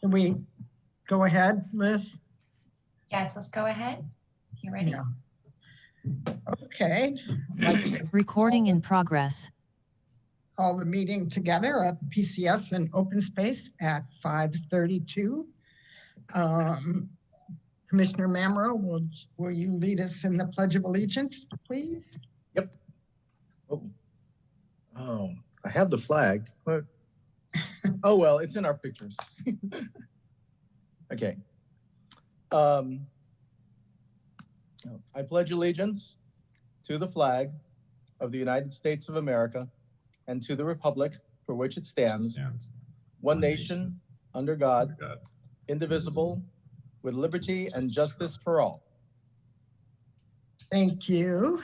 Can we go ahead, Liz? Yes, let's go ahead. You ready? Yeah. Okay. Recording in progress. Call the meeting together at PCS and Open Space at 5:32. Commissioner Mamro, will you lead us in the Pledge of Allegiance, please? Yep. Oh, I have the flag. What? Oh, well, it's in our pictures. Okay. I pledge allegiance to the flag of the United States of America and to the republic for which it stands, one nation, under God, indivisible, with liberty and justice for all. Thank you.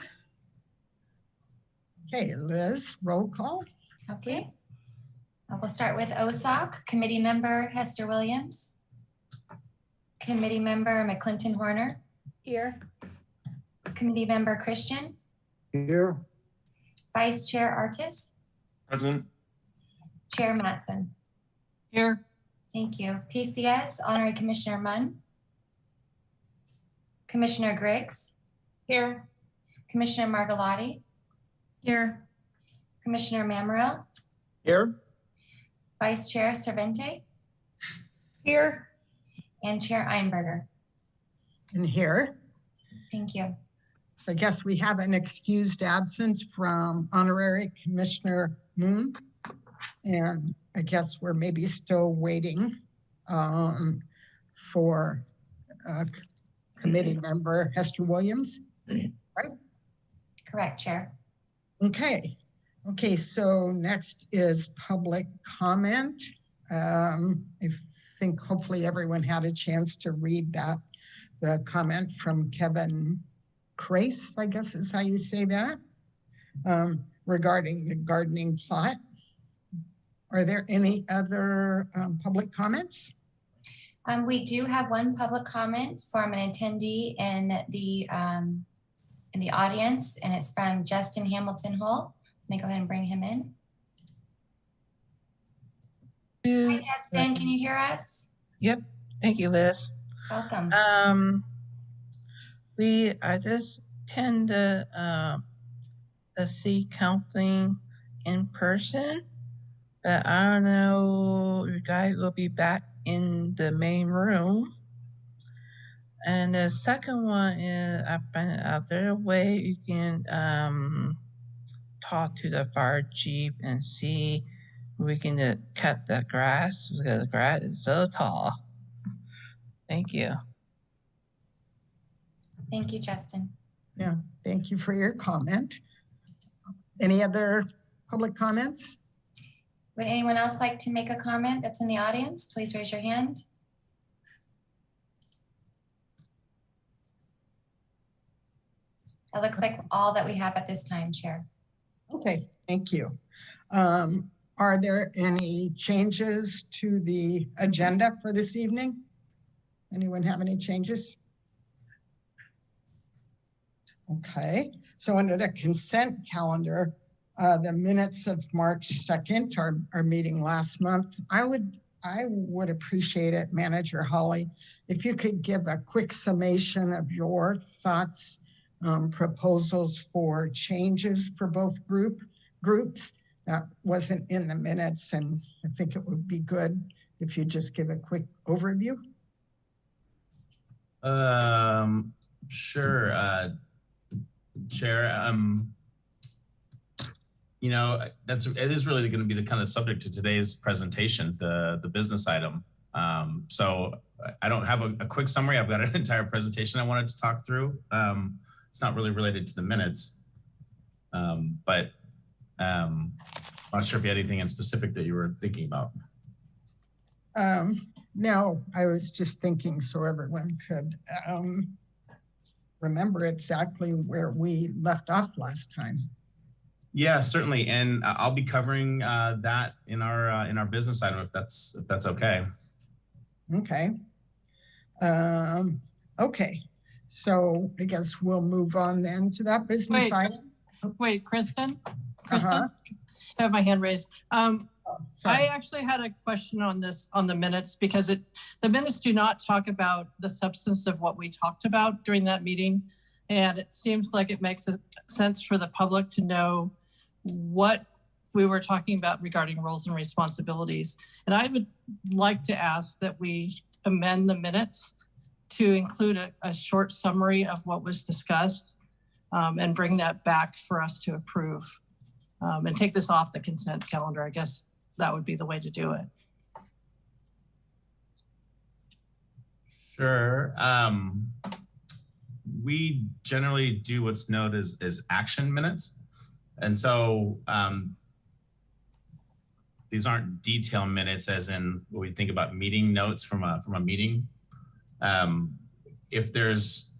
Okay, Liz, roll call. Okay. We'll start with OSOC. Committee member Hester Williams. Committee member McClinton Horner. Here. Committee member Christian. Here. Vice Chair Artis. Present. Chair Mattson. Here. Thank you. PCS Honorary Commissioner Munn. Commissioner Griggs. Here. Commissioner Margalotti. Here. Commissioner Mamro. Here. Vice Chair Cervente. Here. And Chair Einberger. And here, Thank you. I guess we have an excused absence from Honorary Commissioner Moon. And I guess we're maybe still waiting for committee member Hester Williams, right? Correct, Chair. Okay. Okay, so next is public comment. I think hopefully everyone had a chance to read that, the comment from Kevin Crace, I guess is how you say that, regarding the gardening plot. Are there any other public comments? We do have one public comment from an attendee in the audience, and it's from Justin Hamilton Hull. Let me go ahead and bring him in. Hi, Justin, can you hear us? Yep. Thank you, Liz. Welcome. I just tend to see counseling in person, but I don't know, you guys will be back in the main room. And the second one is I find out there a way you can talk to the fire chief and see if we can cut the grass because the grass is so tall. Thank you. Thank you, Justin. Yeah, thank you for your comment. Any other public comments? Would anyone else like to make a comment that's in the audience? Please raise your hand. It looks like all that we have at this time, Chair. Okay, thank you. Are there any changes to the agenda for this evening? Anyone have any changes? Okay, so under the consent calendar, the minutes of March 2nd, our meeting last month, I would appreciate it, Manager Holly, if you could give a quick summation of your thoughts, proposals for changes for both groups. That wasn't in the minutes, and I think it would be good if you just give a quick overview. Sure, Chair. You know, it is really going to be the kind of subject to today's presentation, the business item. So I don't have a quick summary. I've got an entire presentation I wanted to talk through. It's not really related to the minutes, but I'm not sure if you had anything in specific that you were thinking about. No, I was just thinking so everyone could remember exactly where we left off last time. Yeah, certainly, and I'll be covering that in our business item if that's okay. Okay. Okay. So I guess we'll move on then to that business item. Wait, Kristen? I have my hand raised. I actually had a question on this, on the minutes, because the minutes do not talk about the substance of what we talked about during that meeting. And it seems like it makes sense for the public to know what we were talking about regarding roles and responsibilities. And I would like to ask that we amend the minutes to include a short summary of what was discussed, and bring that back for us to approve, and take this off the consent calendar. I guess that would be the way to do it. Sure. We generally do what's known as action minutes. And so these aren't detail minutes as in what we think about meeting notes from a meeting. If there's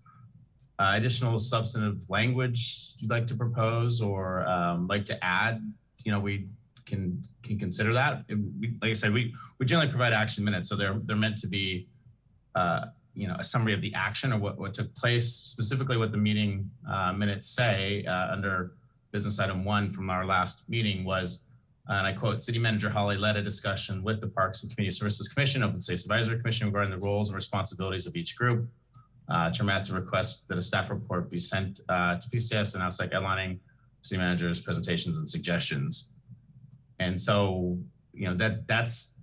additional substantive language you'd like to propose or like to add, we can consider that. Like I said, we generally provide action minutes, so they're meant to be a summary of the action or what took place, specifically what the meeting minutes say under business item 1 from our last meeting was, and I quote, City Manager Holly led a discussion with the Parks and Community Services Commission, Open Space Advisory Commission regarding the roles and responsibilities of each group. Chair Matson requests that a staff report be sent to PCS and outside outlining City Manager's presentations and suggestions. And so, that's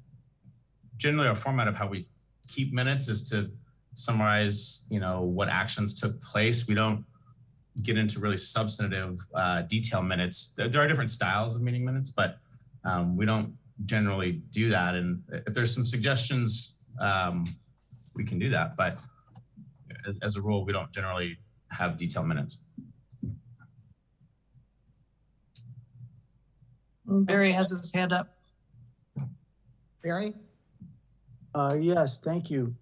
generally our format of how we keep minutes, is to summarize, what actions took place. We don't get into really substantive detail minutes. There are different styles of meeting minutes, but we don't generally do that. And if there's some suggestions, we can do that. But as a rule, we don't generally have detailed minutes. Barry has his hand up. Barry? Yes, thank you.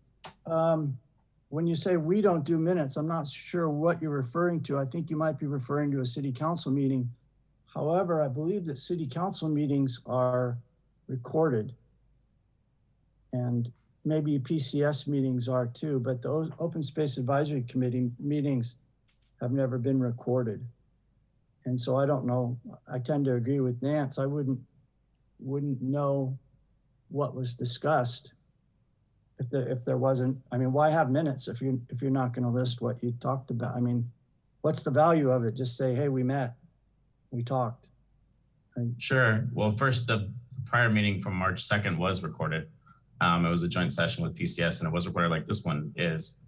When you say we don't do minutes, I'm not sure what you're referring to. I think you might be referring to a city council meeting. However, I believe that city council meetings are recorded, and maybe PCS meetings are too, but those Open Space Advisory Committee meetings have never been recorded. And so I don't know, I tend to agree with Nance. I wouldn't know what was discussed if there wasn't. I mean, why have minutes if you're not going to list what you talked about? I mean, what's the value of it? Just say, hey, we met, we talked. Sure. Well, first, the prior meeting from March 2nd was recorded. It was a joint session with PCS, and it was recorded like this one is.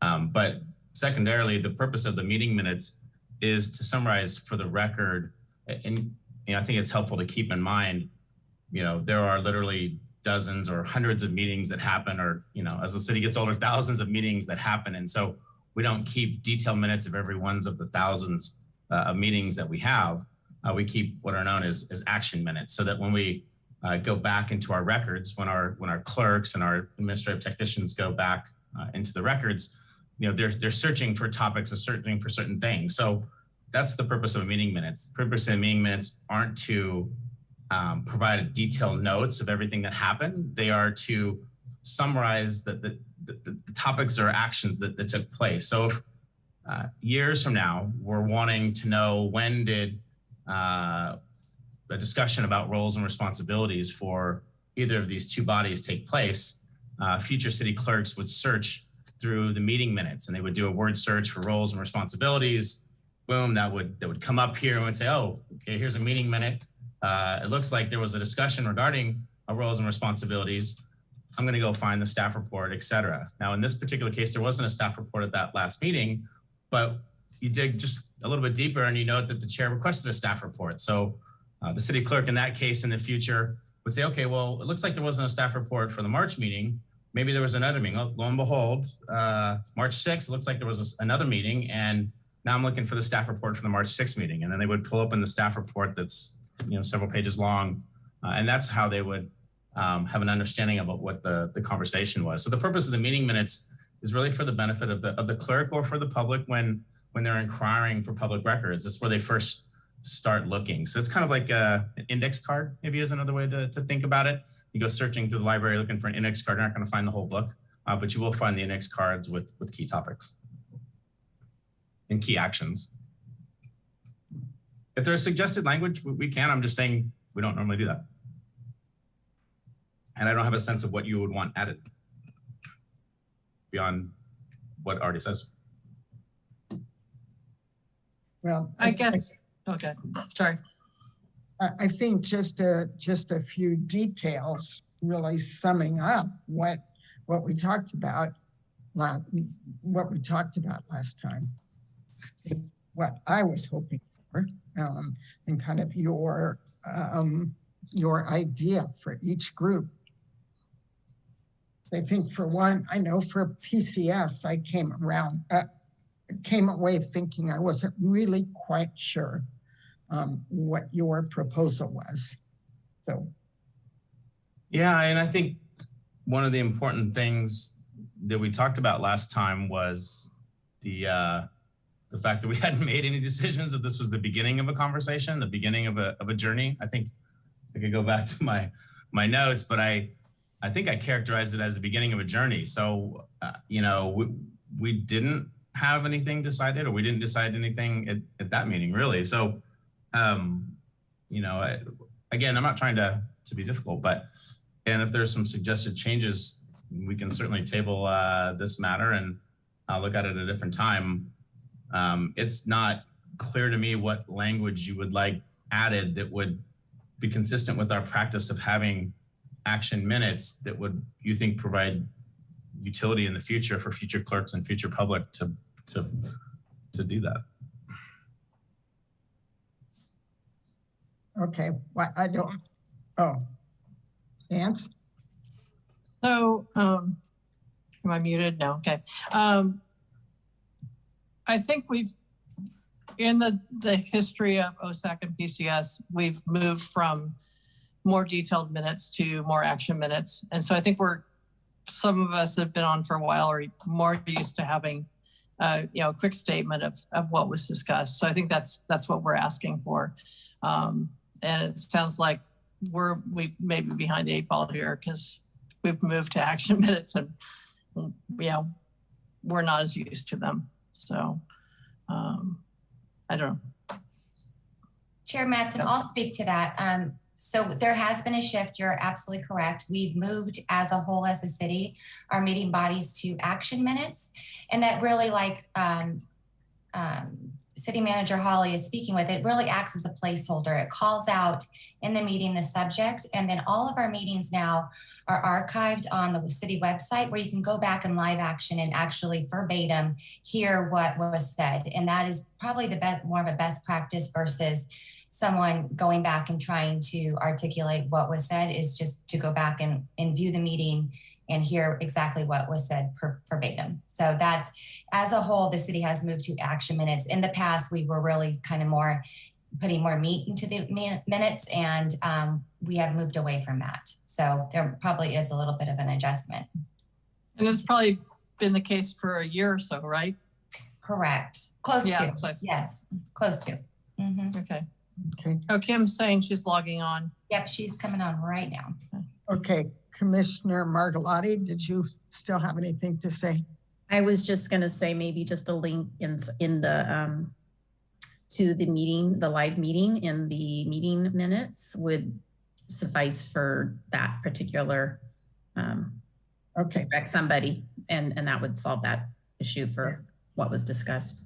But secondarily, the purpose of the meeting minutes is to summarize for the record. And I think it's helpful to keep in mind, there are literally dozens or hundreds of meetings that happen, or, as the city gets older, thousands of meetings that happen. And so we don't keep detailed minutes of every one of the thousands of meetings that we have. We keep what are known as action minutes, so that when we go back into our records, when our clerks and our administrative technicians go back into the records, they're searching for topics, and searching for certain things. So that's the purpose of a meeting minutes. The purpose of meeting minutes aren't to provide detailed notes of everything that happened. They are to summarize the topics or actions that took place. So if years from now, we're wanting to know when did a discussion about roles and responsibilities for either of these two bodies take place, future city clerks would search through the meeting minutes, and they would do a word search for roles and responsibilities. Boom, that would come up here and would say, oh, okay, here's a meeting minute. It looks like there was a discussion regarding roles and responsibilities. I'm going to go find the staff report, et cetera. Now, in this particular case, there wasn't a staff report at that last meeting, but you dig just a little bit deeper and you note that the chair requested a staff report. So the city clerk in that case in the future would say, okay, well, it looks like there wasn't a staff report for the March meeting. Maybe there was another meeting. Lo and behold, March 6th, it looks like there was another meeting, and now I'm looking for the staff report for the March 6th meeting. And then they would pull open the staff report that's several pages long, and that's how they would have an understanding about what the conversation was. So the purpose of the meeting minutes is really for the benefit of the clerk or for the public when they're inquiring for public records. That's where they first start looking. So it's kind of like an index card, maybe is another way to think about it. You go searching through the library looking for an index card, you're not going to find the whole book, but you will find the index cards with key topics and key actions. If there's suggested language, we can. I'm just saying we don't normally do that. And I don't have a sense of what you would want added beyond what already says. Well, I guess, okay, sorry. I think just a few details really summing up what we talked about last time is what I was hoping for, and kind of your idea for each group. I think for one, I know for PCS, I came away thinking I wasn't really quite sure what your proposal was. So. Yeah, and I think one of the important things that we talked about last time was the fact that we hadn't made any decisions, that this was the beginning of a conversation, the beginning of a journey. I think I could go back to my notes, but I think I characterized it as the beginning of a journey. So, you know, we didn't have anything decided, or we didn't decide anything at that meeting, really. So, you know, again, I'm not trying to be difficult, and if there's some suggested changes, we can certainly table this matter and look at it at a different time. It's not clear to me what language you would like added that would be consistent with our practice of having action minutes that would, you think, provide utility in the future for future clerks and future public to do that. Okay, well, I don't, Vance? So, am I muted? No, okay. I think we've, in the history of OSAC and PCS, we've moved from more detailed minutes to more action minutes. And so I think some of us have been on for a while are more used to having you know, a quick statement of what was discussed. So I think that's what we're asking for. And it sounds like we may be behind the 8 ball here because we've moved to action minutes and, you know, we're not as used to them. So I don't know. Chair Madsen, I'll speak to that. So there has been a shift. You're absolutely correct. We've moved as a whole, as a city, our meeting bodies to action minutes. And that really, like City Manager Holly is speaking with, it really acts as a placeholder. It calls out in the meeting the subject, and then all of our meetings now are archived on the city website where you can go back in live action and actually verbatim hear what was said. And that is probably more of a best practice versus someone going back and trying to articulate what was said, is just to go back and view the meeting and hear exactly what was said verbatim. So that's, as a whole, the city has moved to action minutes. In the past, we were really kind of more putting more meat into the minutes, and we have moved away from that. So there probably is a little bit of an adjustment. And it's probably been the case for a year or so, right? Correct. Close to. Close. Yes, close to. Mm-hmm. Okay. Okay. Oh, Kim's saying she's logging on. Yep, she's coming on right now. Okay, Commissioner Margolotti, did you still have anything to say? I was just going to say maybe just a link in the to the meeting, the live meeting in the meeting minutes would suffice for that particular okay, direct somebody, and that would solve that issue for what was discussed.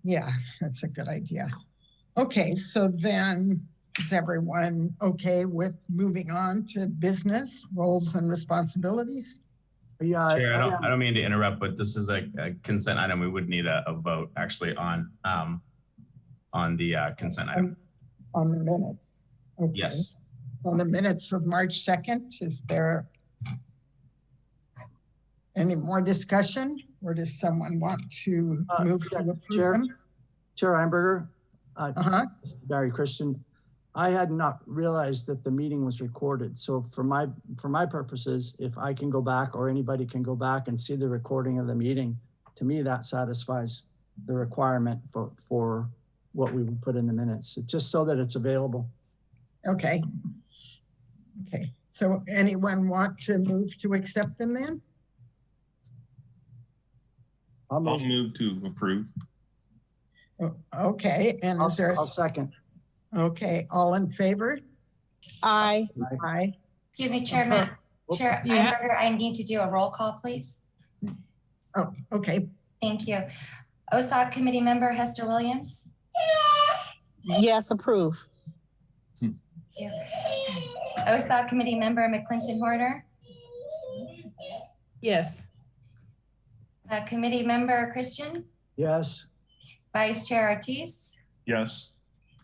Yeah, that's a good idea. Okay, so then is everyone okay with moving on to business, roles and responsibilities? Yeah, Chair, I don't mean to interrupt, but this is a consent item. We would need a vote actually on the consent item. On the minutes. Okay. Yes. On the minutes of March 2nd, is there any more discussion, or does someone want to move to approve them? Chair Einberger, Barry Christian, I had not realized that the meeting was recorded. So for my purposes, if I can go back or anybody can go back and see the recording of the meeting, to me that satisfies the requirement for what we would put in the minutes, just so that it's available. Okay. Okay. So anyone want to move to accept them then? I'll move to approve. Okay. And is there? I'll second. Okay. All in favor? Aye. Aye. Excuse me, Chairman. Chair Yeah. Einberger, I need to do a roll call, please. Oh, okay. Thank you. OSOC Committee Member Hester Williams. Yes, approve. Thank you. OSOC Committee Member McClinton Horner. Yes. Committee Member Christian. Yes. Vice Chair Ortiz. Yes.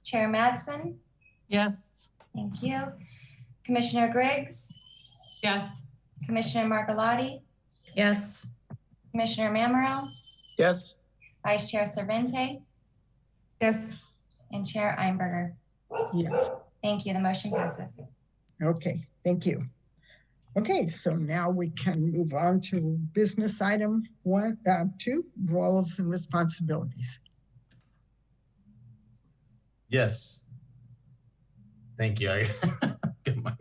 Chair Madsen. Yes. Thank you. Commissioner Griggs. Yes. Commissioner Margolotti. Yes. Commissioner Mamero. Yes. Vice Chair Servente. Yes. And Chair Einberger. Yes. Thank you. The motion passes. Okay, thank you. Okay, so now we can move on to business item 2, roles and responsibilities. Yes. Thank you. I get my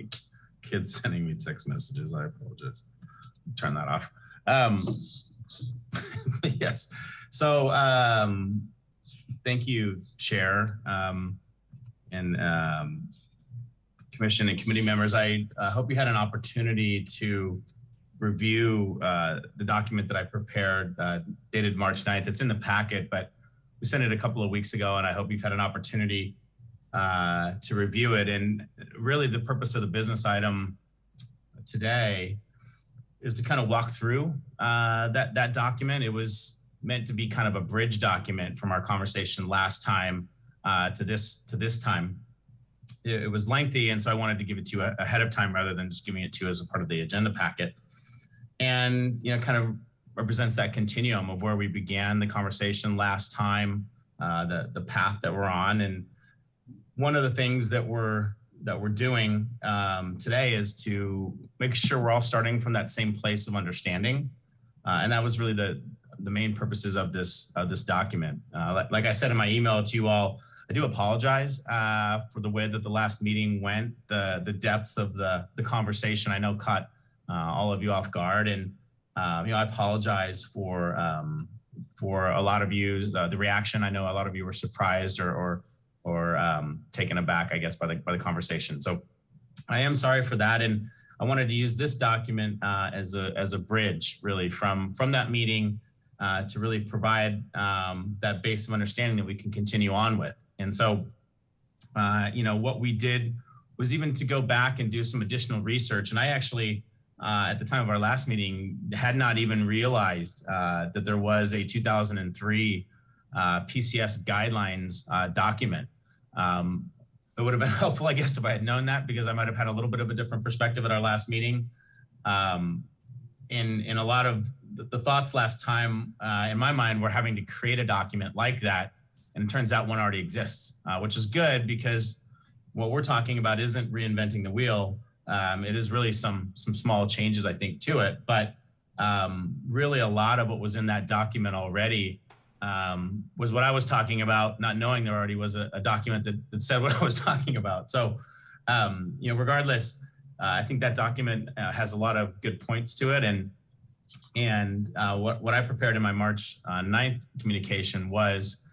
kids sending me text messages. I apologize. Turn that off. Yes. So thank you, Chair, and Commission and committee members. I hope you had an opportunity to review the document that I prepared dated March 9th. It's in the packet, but we sent it a couple of weeks ago, and I hope you've had an opportunity to review it. And really the purpose of the business item today is to kind of walk through that document. It was meant to be kind of a bridge document from our conversation last time to this time. It was lengthy, and so I wanted to give it to you ahead of time rather than just giving it to you as a part of the agenda packet. And kind of represents that continuum of where we began the conversation last time, the path that we're on. And one of the things that we're doing today is to make sure we're all starting from that same place of understanding, and that was really the main purposes of this document. Like I said in my email to you all, I do apologize for the way that the last meeting went. The depth of the conversation I know caught all of you off guard, and I apologize for a lot of you the reaction. I know a lot of you were surprised or taken aback, I guess, by the conversation. So I am sorry for that, and I wanted to use this document as a bridge, really, from that meeting to really provide that base of understanding that we can continue on with. And so, what we did was even to go back and do some additional research. And I actually, at the time of our last meeting, had not even realized that there was a 2003 PCS guidelines document. It would have been helpful, I guess, if I had known that, because I might have had a little bit of a different perspective at our last meeting. In a lot of the thoughts last time, in my mind, were having to create a document like that. And it turns out one already exists, which is good, because what we're talking about isn't reinventing the wheel. It is really some small changes, I think, to it. But really a lot of what was in that document already was what I was talking about, not knowing there already was a document that said what I was talking about. So, regardless, I think that document has a lot of good points to it. And what I prepared in my March 9th communication was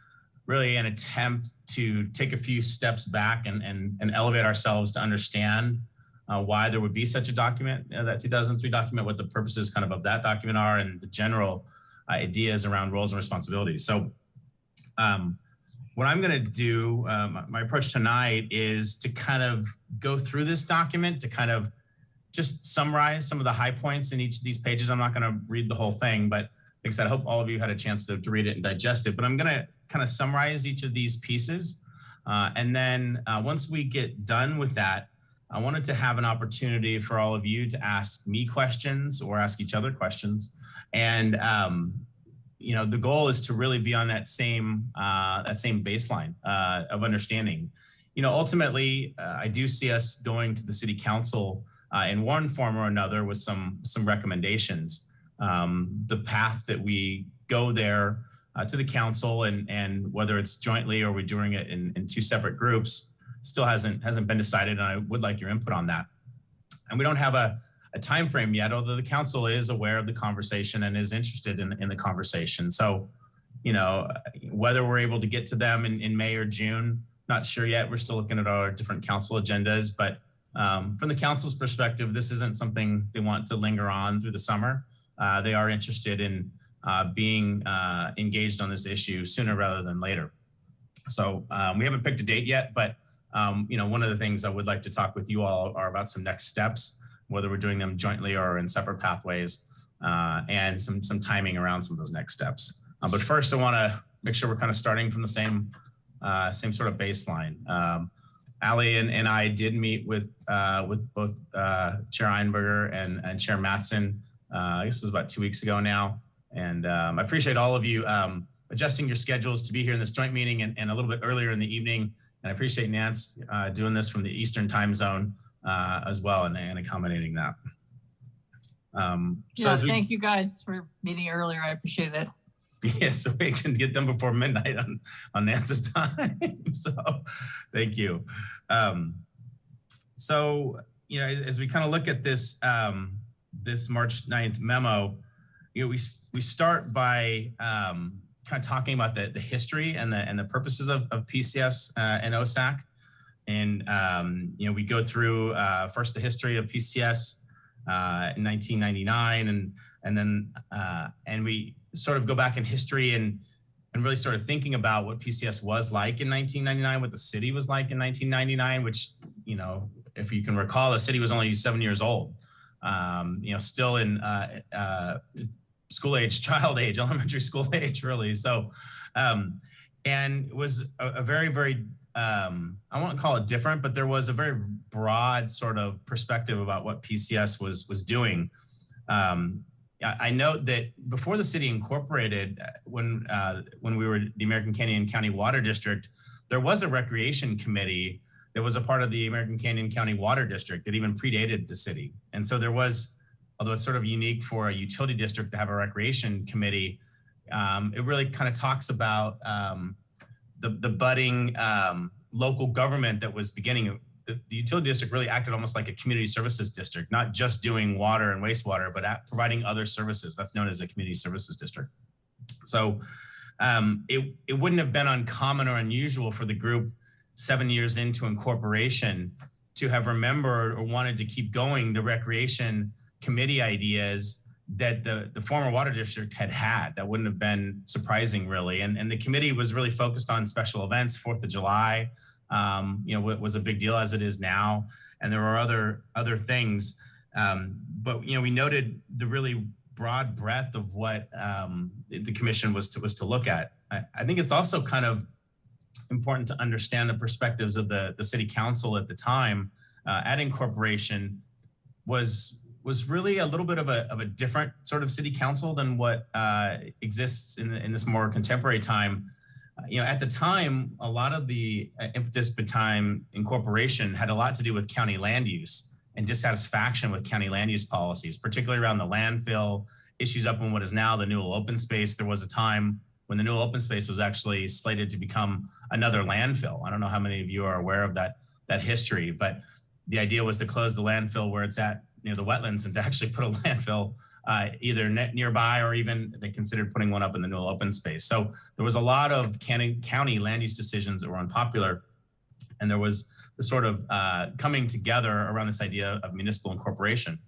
really an attempt to take a few steps back and elevate ourselves to understand why there would be such a document, that 2003 document, what the purposes kind of that document are, and the general ideas around roles and responsibilities. So what I'm going to do, my approach tonight, is to kind of go through this document to kind of just summarize some of the high points in each of these pages. I'm not going to read the whole thing, but like I said, I hope all of you had a chance to read it and digest it. But I'm going to kind of summarize each of these pieces. And then once we get done with that, I wanted to have an opportunity for all of you to ask me questions or ask each other questions. And the goal is to really be on that same baseline of understanding. Ultimately, I do see us going to the City Council in one form or another with some recommendations. The path that we go there to the council, and whether it's jointly or we're doing it in two separate groups, still hasn't been decided, and I would like your input on that. And we don't have a time frame yet, although the council is aware of the conversation and is interested in the conversation. So, whether we're able to get to them in May or June, not sure yet. We're still looking at our different council agendas, but From the council's perspective, this isn't something they want to linger on through the summer. They are interested in being engaged on this issue sooner rather than later. So we haven't picked a date yet, but one of the things I would like to talk with you all are about some next steps, whether we're doing them jointly or in separate pathways, and some timing around some of those next steps. But first, I want to make sure we're kind of starting from the same sort of baseline. Ali and I did meet with both Chair Einberger and Chair Mattson. I guess it was about 2 weeks ago now. And I appreciate all of you adjusting your schedules to be here in this joint meeting and a little bit earlier in the evening. And I appreciate Nance doing this from the Eastern time zone as well and accommodating that. Thank you guys for meeting earlier. I appreciate it. Yeah, so we can get them before midnight on Nance's time. So thank you. So, as we kind of look at this this March 9th memo, we start by kind of talking about the history and the purposes of PCS and OSAC. And, we go through first the history of PCS in 1999, and then we sort of go back in history and really sort of thinking about what PCS was like in 1999, what the city was like in 1999, which, if you can recall, the city was only 7 years old, still in school age, child age, elementary school age, really. So, and it was a very, very, I won't call it different, but there was a very broad sort of perspective about what PCS was doing. I note that before the city incorporated, when we were the American Canyon County Water District, there was a recreation committee that was a part of the American Canyon County Water District that even predated the city. And so there was, although it's sort of unique for a utility district to have a recreation committee, it really kind of talks about the budding local government that was beginning. The utility district really acted almost like a community services district, not just doing water and wastewater, but providing other services. That's known as a community services district. So it wouldn't have been uncommon or unusual for the group 7 years into incorporation to have remembered or wanted to keep going the recreation committee ideas that the former water district had. That wouldn't have been surprising, really. And the committee was really focused on special events. 4th of July, was a big deal, as it is now. And there were other things. But, we noted the really broad breadth of what the commission was to look at. I think it's also kind of important to understand the perspectives of the city council at the time. At incorporation was really a little bit of a different sort of city council than what exists in this more contemporary time. At the time, a lot of the impetus behind incorporation had a lot to do with county land use and dissatisfaction with county land use policies, particularly around the landfill issues up in what is now the Newell open space. There was a time when the Newell open space was actually slated to become another landfill. I don't know how many of you are aware of that history, but the idea was to close the landfill where it's at near the wetlands and to actually put a landfill either nearby, or even they considered putting one up in the Newell open space. So there was a lot of county land use decisions that were unpopular. And there was the sort of coming together around this idea of municipal incorporation.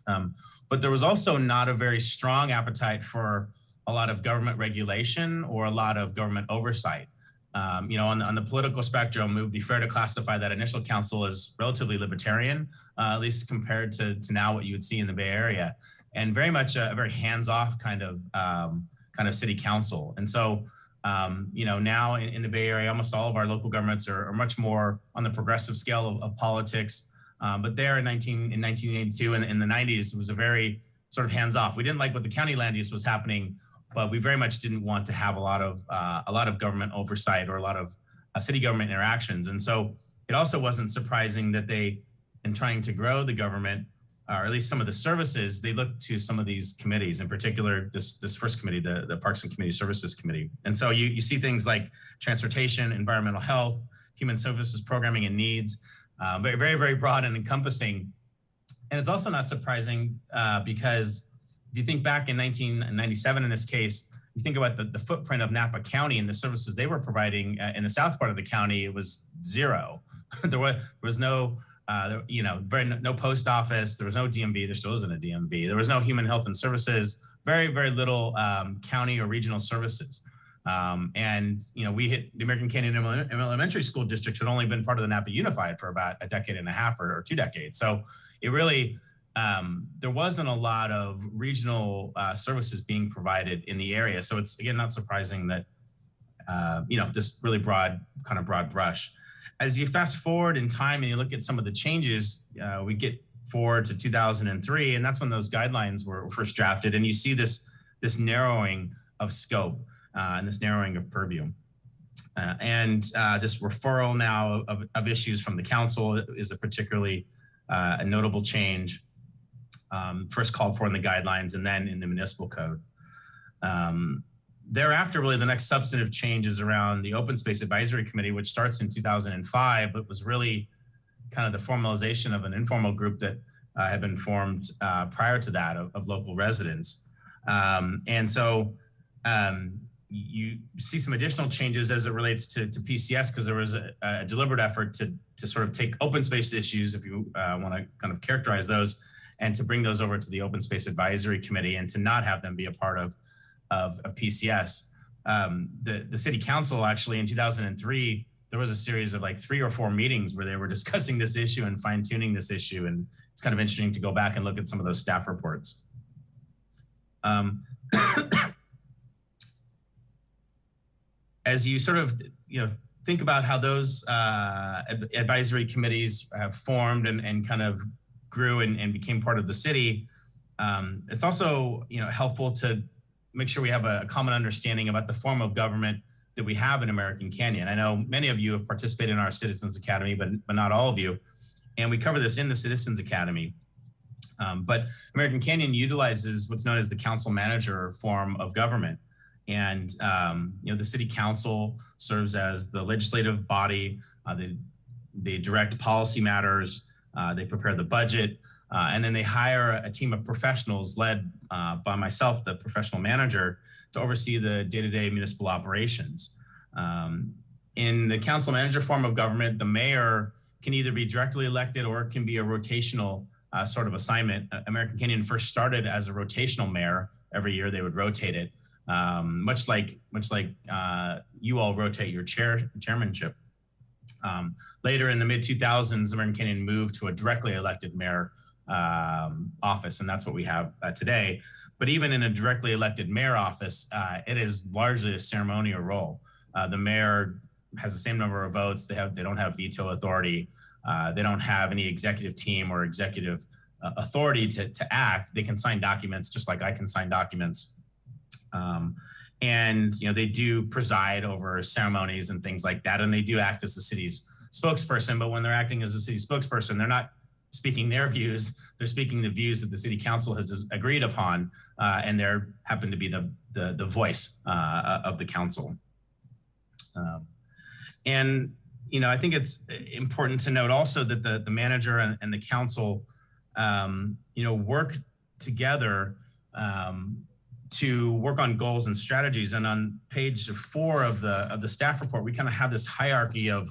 But there was also not a very strong appetite for a lot of government regulation or a lot of government oversight. On the political spectrum, it would be fair to classify that initial council as relatively libertarian, at least compared to now what you would see in the Bay Area, and very much a very hands-off kind of city council. And so, now in the Bay Area, almost all of our local governments are much more on the progressive scale of politics. But there in 1982 and in the 90s, it was a very sort of hands-off. We didn't like what the county land use was happening, but we very much didn't want to have a lot of government oversight or a lot of city government interactions. And so it also wasn't surprising that they, in trying to grow the government, or at least some of the services, they looked to some of these committees, in particular this first committee, the Parks and Community Services Committee. And so you see things like transportation, environmental health, human services programming and needs, very, very, very broad and encompassing. And it's also not surprising because if you think back in 1997, in this case, you think about the footprint of Napa County and the services they were providing in the south part of the county, it was zero. There was no no post office. There was no DMV. There still isn't a DMV. There was no human health and services. Very, very little county or regional services. We hit the American Canyon Elementary School District had only been part of the Napa Unified for about a decade and a half or 2 decades. So it really, there wasn't a lot of regional services being provided in the area. So it's, again, not surprising that, this really broad brush. As you fast forward in time and you look at some of the changes, we get forward to 2003, and that's when those guidelines were first drafted. And you see this narrowing of scope and this narrowing of purview. This referral now of issues from the council is a particularly a notable change, first called for in the guidelines and then in the municipal code. Thereafter, really the next substantive change is around the Open Space Advisory Committee, which starts in 2005, but was really kind of the formalization of an informal group that had been formed prior to that of local residents. You see some additional changes as it relates to PCS, because there was a deliberate effort to sort of take open space issues, if you want to kind of characterize those, and to bring those over to the Open Space Advisory Committee and to not have them be a part of a PCS. The city council actually in 2003, there was a series of like 3 or 4 meetings where they were discussing this issue and fine tuning this issue. And it's kind of interesting to go back and look at some of those staff reports. As you sort of, think about how those advisory committees have formed and kind of grew and became part of the city, it's also, helpful to make sure we have a common understanding about the form of government that we have in American Canyon. I know many of you have participated in our Citizens Academy, but not all of you. And we cover this in the Citizens Academy. But American Canyon utilizes what's known as the council manager form of government. And, the city council serves as the legislative body. They direct policy matters, they prepare the budget, and then they hire a team of professionals led by myself, the professional manager, to oversee the day-to-day municipal operations. In the council manager form of government, the mayor can either be directly elected or it can be a rotational sort of assignment. American Canyon first started as a rotational mayor. Every year they would rotate it, much like you all rotate your chairmanship. Later in the mid-2000s, American Canyon moved to a directly elected mayor office, and that's what we have today. But even in a directly elected mayor office, it is largely a ceremonial role. The mayor has the same number of votes. They don't have veto authority. They don't have any executive team or executive authority to act. They can sign documents just like I can sign documents. They do preside over ceremonies and things like that. And they do act as the city's spokesperson. But when they're acting as the city's spokesperson, they're not speaking their views. They're speaking the views that the city council has agreed upon. And they happen to be the voice of the council. I think it's important to note also that the manager and the council, work together to work on goals and strategies. And on page 4 of the staff report, we kind of have this hierarchy of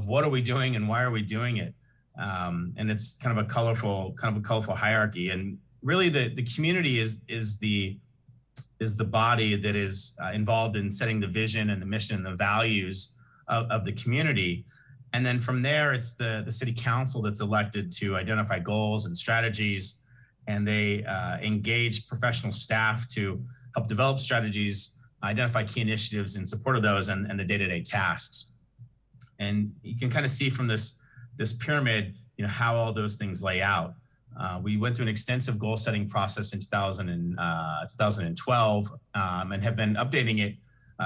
what are we doing and why are we doing it. And it's kind of a colorful hierarchy. And really the community is the body that is involved in setting the vision and the mission and the values of the community. And then from there, it's the city council that's elected to identify goals and strategies. And they engage professional staff to help develop strategies, identify key initiatives in support of those and the day-to-day tasks. And you can kind of see from this pyramid, how all those things lay out. We went through an extensive goal setting process in 2012 and have been updating it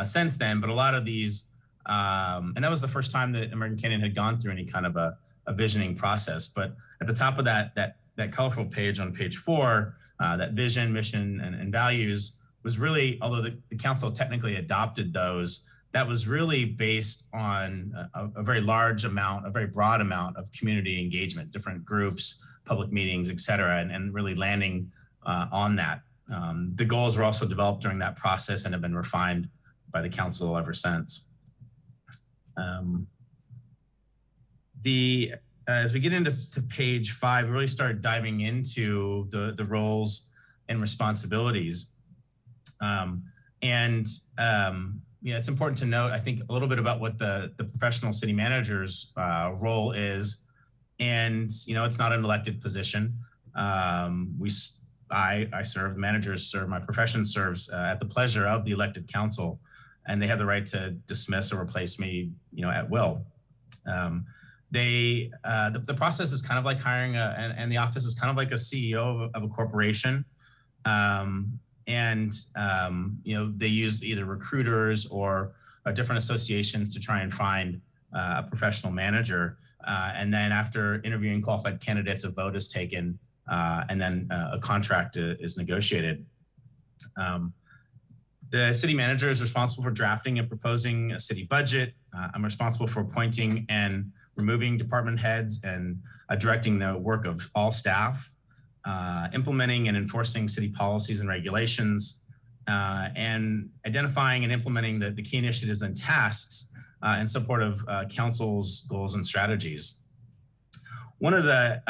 since then. But a lot of these, and that was the first time that American Canyon had gone through any kind of a visioning process. But at the top of that colorful page on page 4, that vision, mission, and values was really, although the council technically adopted those, that was really based on a very large amount, a very broad amount of community engagement, different groups, public meetings, et cetera, and really landing on that. The goals were also developed during that process and have been refined by the council ever since. The as we get into page 5, we really started diving into the roles and responsibilities. Yeah, it's important to note, I think, a little bit about what the professional city manager's role is. And, it's not an elected position. I serve, managers serve, my profession serves at the pleasure of the elected council, and they have the right to dismiss or replace me, at will. The process is kind of like hiring and the office is kind of like a CEO of a corporation. They use either recruiters or different associations to try and find a professional manager. And then after interviewing qualified candidates, a vote is taken, and then a contract is negotiated. The city manager is responsible for drafting and proposing a city budget. I'm responsible for appointing and removing department heads and directing the work of all staff, implementing and enforcing city policies and regulations, and identifying and implementing the key initiatives and tasks in support of council's goals and strategies. One of the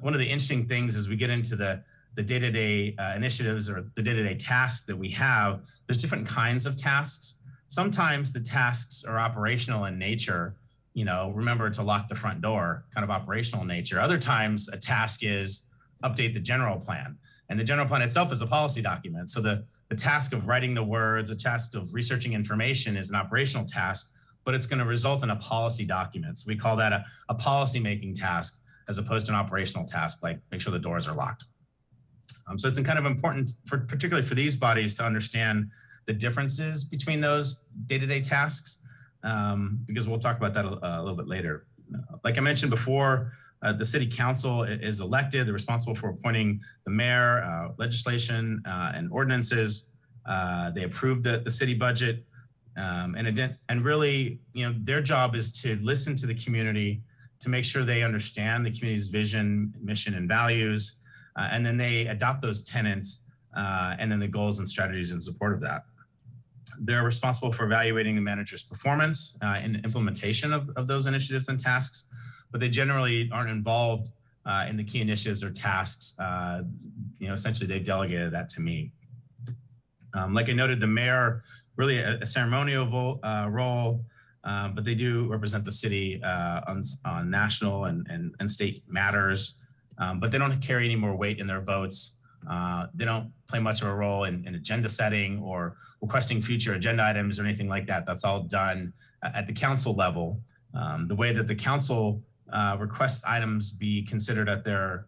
interesting things as we get into the day-to-day initiatives or the day-to-day tasks that we have, there's different kinds of tasks. Sometimes the tasks are operational in nature, remember to lock the front door, kind of operational in nature. Other times a task is update the general plan, and the general plan itself is a policy document. So the task of writing the words, the task of researching information is an operational task, but it's going to result in a policy document. So we call that a policy-making task as opposed to an operational task, like make sure the doors are locked. So it's kind of important, particularly for these bodies, to understand the differences between those day-to-day tasks, because we'll talk about that a little bit later. Like I mentioned before, the city council is elected. They're responsible for appointing the mayor, legislation, and ordinances. They approve the city budget. And really, their job is to listen to the community, to make sure they understand the community's vision, mission, and values. And then they adopt those tenets and then the goals and strategies in support of that. They're responsible for evaluating the manager's performance in implementation of those initiatives and tasks, but they generally aren't involved in the key initiatives or tasks. Essentially they've delegated that to me. Like I noted, the mayor, really a ceremonial role, but they do represent the city on national and state matters, but they don't carry any more weight in their votes. They don't play much of a role in agenda setting or requesting future agenda items or anything like that. That's all done at the council level. The way that the council requests items be considered at their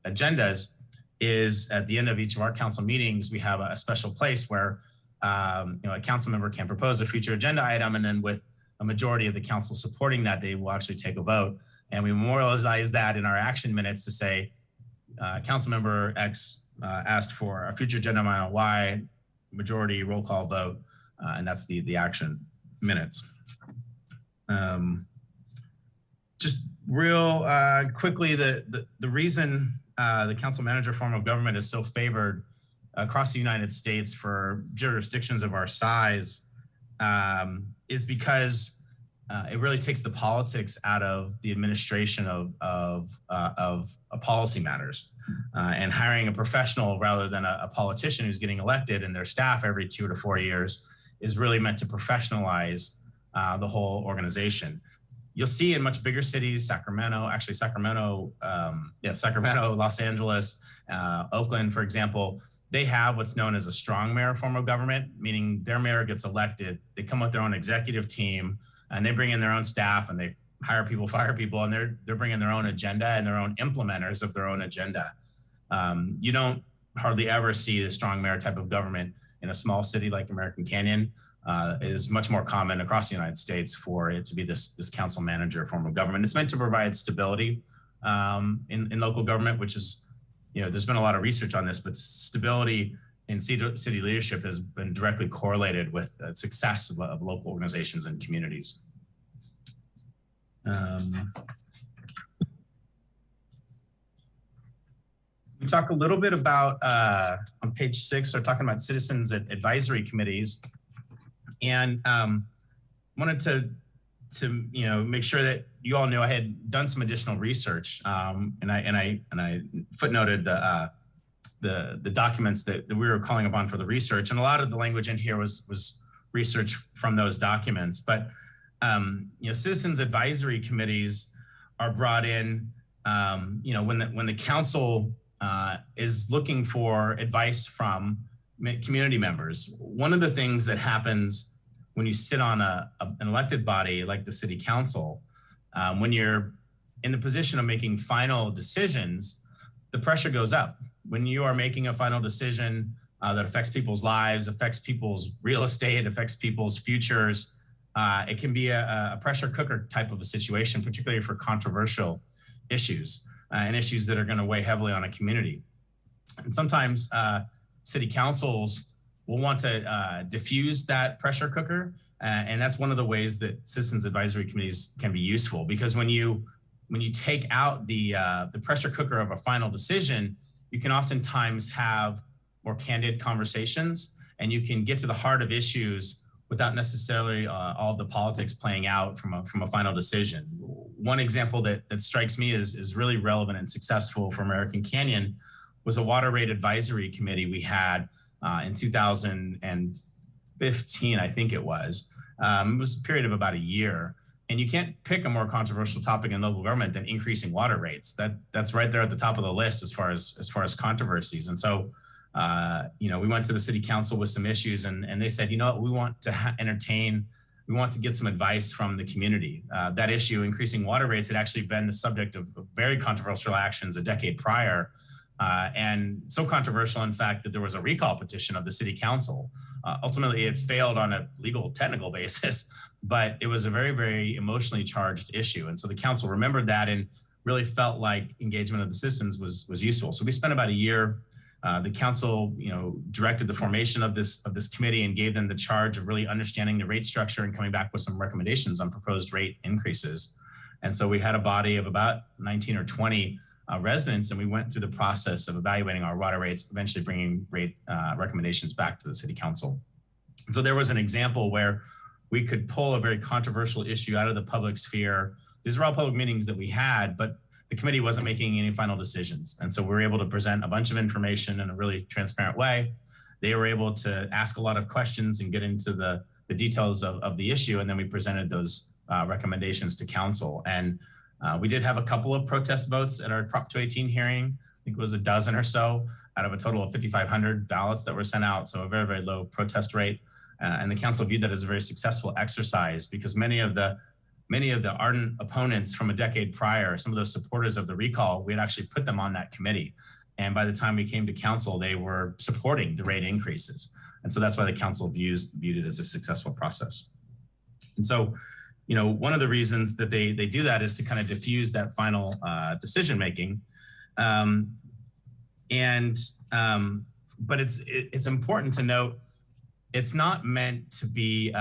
agendas is at the end of each of our council meetings, we have a special place where a council member can propose a future agenda item, and then with a majority of the council supporting that, they will actually take a vote. And we memorialize that in our action minutes to say, council member X asked for a future agenda item Y, majority roll call vote, and that's the action minutes. Just real quickly, the reason the council manager form of government is so favored across the United States for jurisdictions of our size is because it really takes the politics out of the administration of policy matters, and hiring a professional rather than a politician who's getting elected and their staff every 2 to 4 years is really meant to professionalize the whole organization. You'll see in much bigger cities, Sacramento, Los Angeles, Oakland, for example, they have what's known as a strong mayor form of government, meaning their mayor gets elected, they come with their own executive team, and they bring in their own staff, and they hire people, fire people, and they're bringing their own agenda and their own implementers of their own agenda. You don't hardly ever see the strong mayor type of government in a small city like American Canyon. It is much more common across the United States for it to be this council manager form of government. It's meant to provide stability in local government, which is, there's been a lot of research on this, but stability in city leadership has been directly correlated with success of local organizations and communities. We talk a little bit about, on page 6, we're talking about citizens advisory committees. And wanted to make sure that you all knew I had done some additional research, and I footnoted the documents that we were calling upon for the research, and a lot of the language in here was research from those documents. But citizens advisory committees are brought in, when the council is looking for advice from community members. One of the things that happens when you sit on an elected body like the city council, when you're in the position of making final decisions, the pressure goes up. When you are making a final decision that affects people's lives, affects people's real estate, affects people's futures, it can be a pressure cooker type of a situation, particularly for controversial issues and issues that are going to weigh heavily on a community. And sometimes city councils will want to diffuse that pressure cooker. And that's one of the ways that citizens advisory committees can be useful, because when you take out the pressure cooker of a final decision, you can oftentimes have more candid conversations, and you can get to the heart of issues without necessarily all the politics playing out from a final decision. One example that strikes me is really relevant and successful for American Canyon was a water rate advisory committee we had in 2015, I think it was. It was a period of about a year. And you can't pick a more controversial topic in local government than increasing water rates. That's right there at the top of the list as far as controversies. And so, we went to the city council with some issues, and they said, we want to we want to get some advice from the community. That issue, increasing water rates, had actually been the subject of very controversial actions a decade prior. And so controversial, in fact, that there was a recall petition of the city council. Ultimately, it failed on a legal technical basis, but it was a very, very emotionally charged issue. And so the council remembered that and really felt like engagement of the citizens was useful. So we spent about a year. The council, directed the formation of this committee and gave them the charge of really understanding the rate structure and coming back with some recommendations on proposed rate increases. And so we had a body of about 19 or 20 residents, and we went through the process of evaluating our water rates, eventually bringing rate recommendations back to the city council. And so there was an example where we could pull a very controversial issue out of the public sphere. These were all public meetings that we had, but the committee wasn't making any final decisions. And so we were able to present a bunch of information in a really transparent way. They were able to ask a lot of questions and get into the details of the issue. And then we presented those recommendations to council. And we did have a couple of protest votes at our Prop 218 hearing. I think it was a dozen or so out of a total of 5,500 ballots that were sent out. So a very, very low protest rate. And the council viewed that as a very successful exercise, because many of the ardent opponents from a decade prior, some of those supporters of the recall, we had actually put them on that committee. And by the time we came to council, they were supporting the rate increases. And so that's why the council viewed it as a successful process. And so, one of the reasons that they do that is to kind of diffuse that final decision-making. But it's important to note, it's not meant to be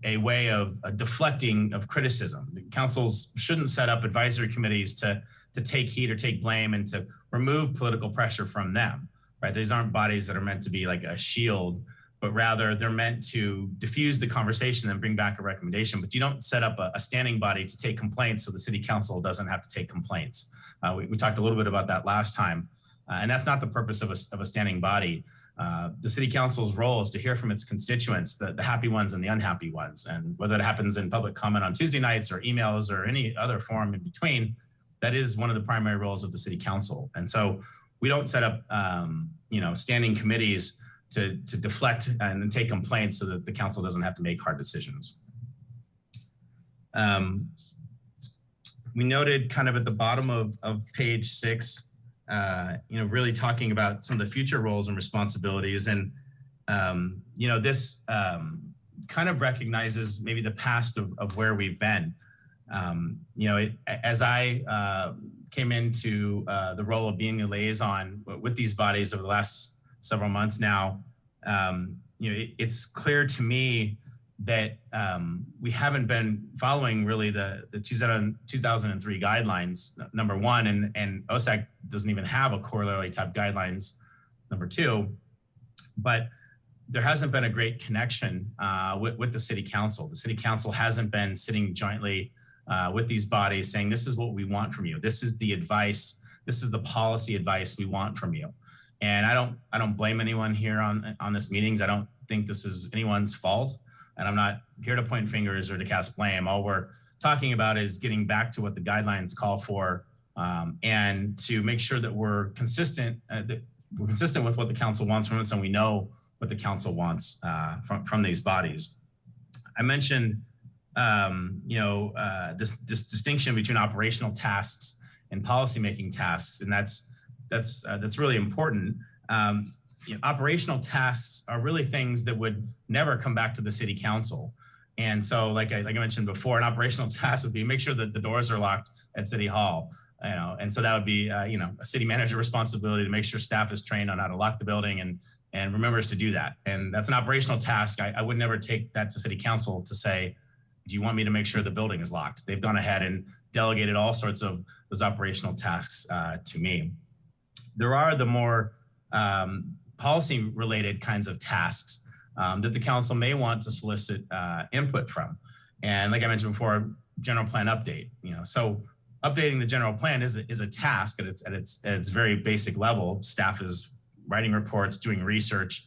a way of deflecting of criticism. The councils shouldn't set up advisory committees to take heat or take blame and to remove political pressure from them, right? These aren't bodies that are meant to be like a shield, but rather they're meant to diffuse the conversation and bring back a recommendation. But you don't set up a standing body to take complaints so the city council doesn't have to take complaints. We talked a little bit about that last time, and that's not the purpose of a standing body. The city council's role is to hear from its constituents, the happy ones and the unhappy ones. And whether it happens in public comment on Tuesday nights or emails or any other forum in between, that is one of the primary roles of the city council. And so we don't set up, standing committees to deflect and take complaints so that the council doesn't have to make hard decisions. We noted kind of at the bottom of page 6, really talking about some of the future roles and responsibilities. And, this kind of recognizes maybe the past of where we've been. As I came into the role of being a liaison with these bodies over the last several months now, it's clear to me that we haven't been following really the 2003 guidelines, number one, and OSAC doesn't even have a corollary type guidelines, number two. But there hasn't been a great connection with the city council. The city council hasn't been sitting jointly with these bodies saying, this is what we want from you. This is the advice. This is the policy advice we want from you. And I don't blame anyone here on this meetings. I don't think this is anyone's fault. And I'm not here to point fingers or to cast blame. All we're talking about is getting back to what the guidelines call for, and to make sure that we're consistent with what the council wants from us, and we know what the council wants from these bodies. I mentioned, this distinction between operational tasks and policymaking tasks, and that's really important. Operational tasks are really things that would never come back to the city council. And so, like I mentioned before, an operational task would be make sure that the doors are locked at City Hall. And so that would be, a city manager responsibility to make sure staff is trained on how to lock the building and remembers to do that. And that's an operational task. I would never take that to City Council to say, do you want me to make sure the building is locked? They've gone ahead and delegated all sorts of those operational tasks to me. There are the more policy related kinds of tasks that the council may want to solicit input from. And like I mentioned before, general plan update, so updating the general plan is a task at its very basic level. Staff is writing reports, doing research,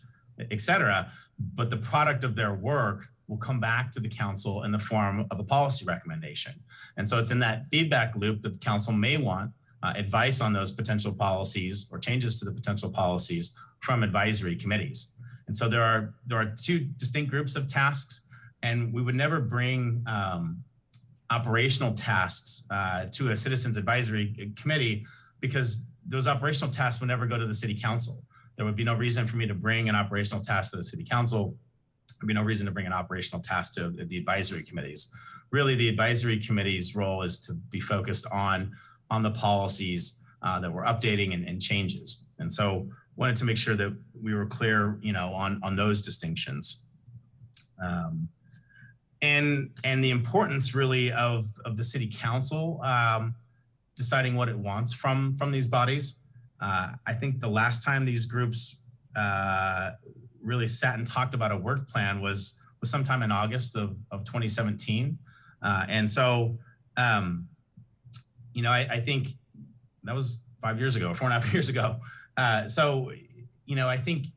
et cetera. But the product of their work will come back to the council in the form of a policy recommendation. And so it's in that feedback loop that the council may want advice on those potential policies or changes to the potential policies from advisory committees. And so there are two distinct groups of tasks, and we would never bring operational tasks to a citizens advisory committee, because those operational tasks would never go to the city council. There would be no reason for me to bring an operational task to the city council. There'd be no reason to bring an operational task to the advisory committees. Really, the advisory committee's role is to be focused on the policies that we're updating and changes. And so wanted to make sure that we were clear, on those distinctions. And the importance really of the city council deciding what it wants from these bodies. I think the last time these groups really sat and talked about a work plan was sometime in August of 2017. And so, I think that was 5 years ago, 4.5 years ago. So, I think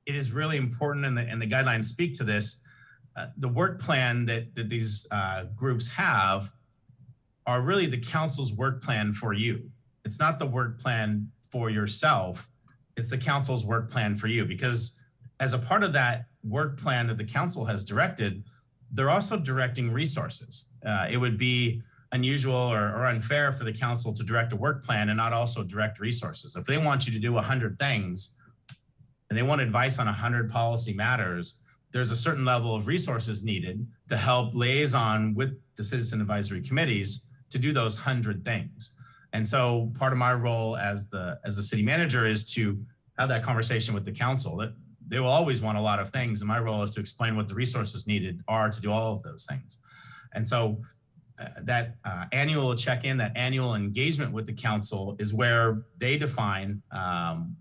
it is really important, and the guidelines speak to this. The work plan that these groups have are really the council's work plan for you. It's not the work plan for yourself. It's the council's work plan for you, because as a part of that work plan that the council has directed, they're also directing resources. It would be unusual or unfair for the council to direct a work plan and not also direct resources. If they want you to do 100 things and they want advice on 100 policy matters, there's a certain level of resources needed to help liaison with the citizen advisory committees to do those 100 things. And so part of my role as the city manager is to have that conversation with the council. That they will always want a lot of things, and my role is to explain what the resources needed are to do all of those things. And so that annual check-in, that annual engagement with the council is where they define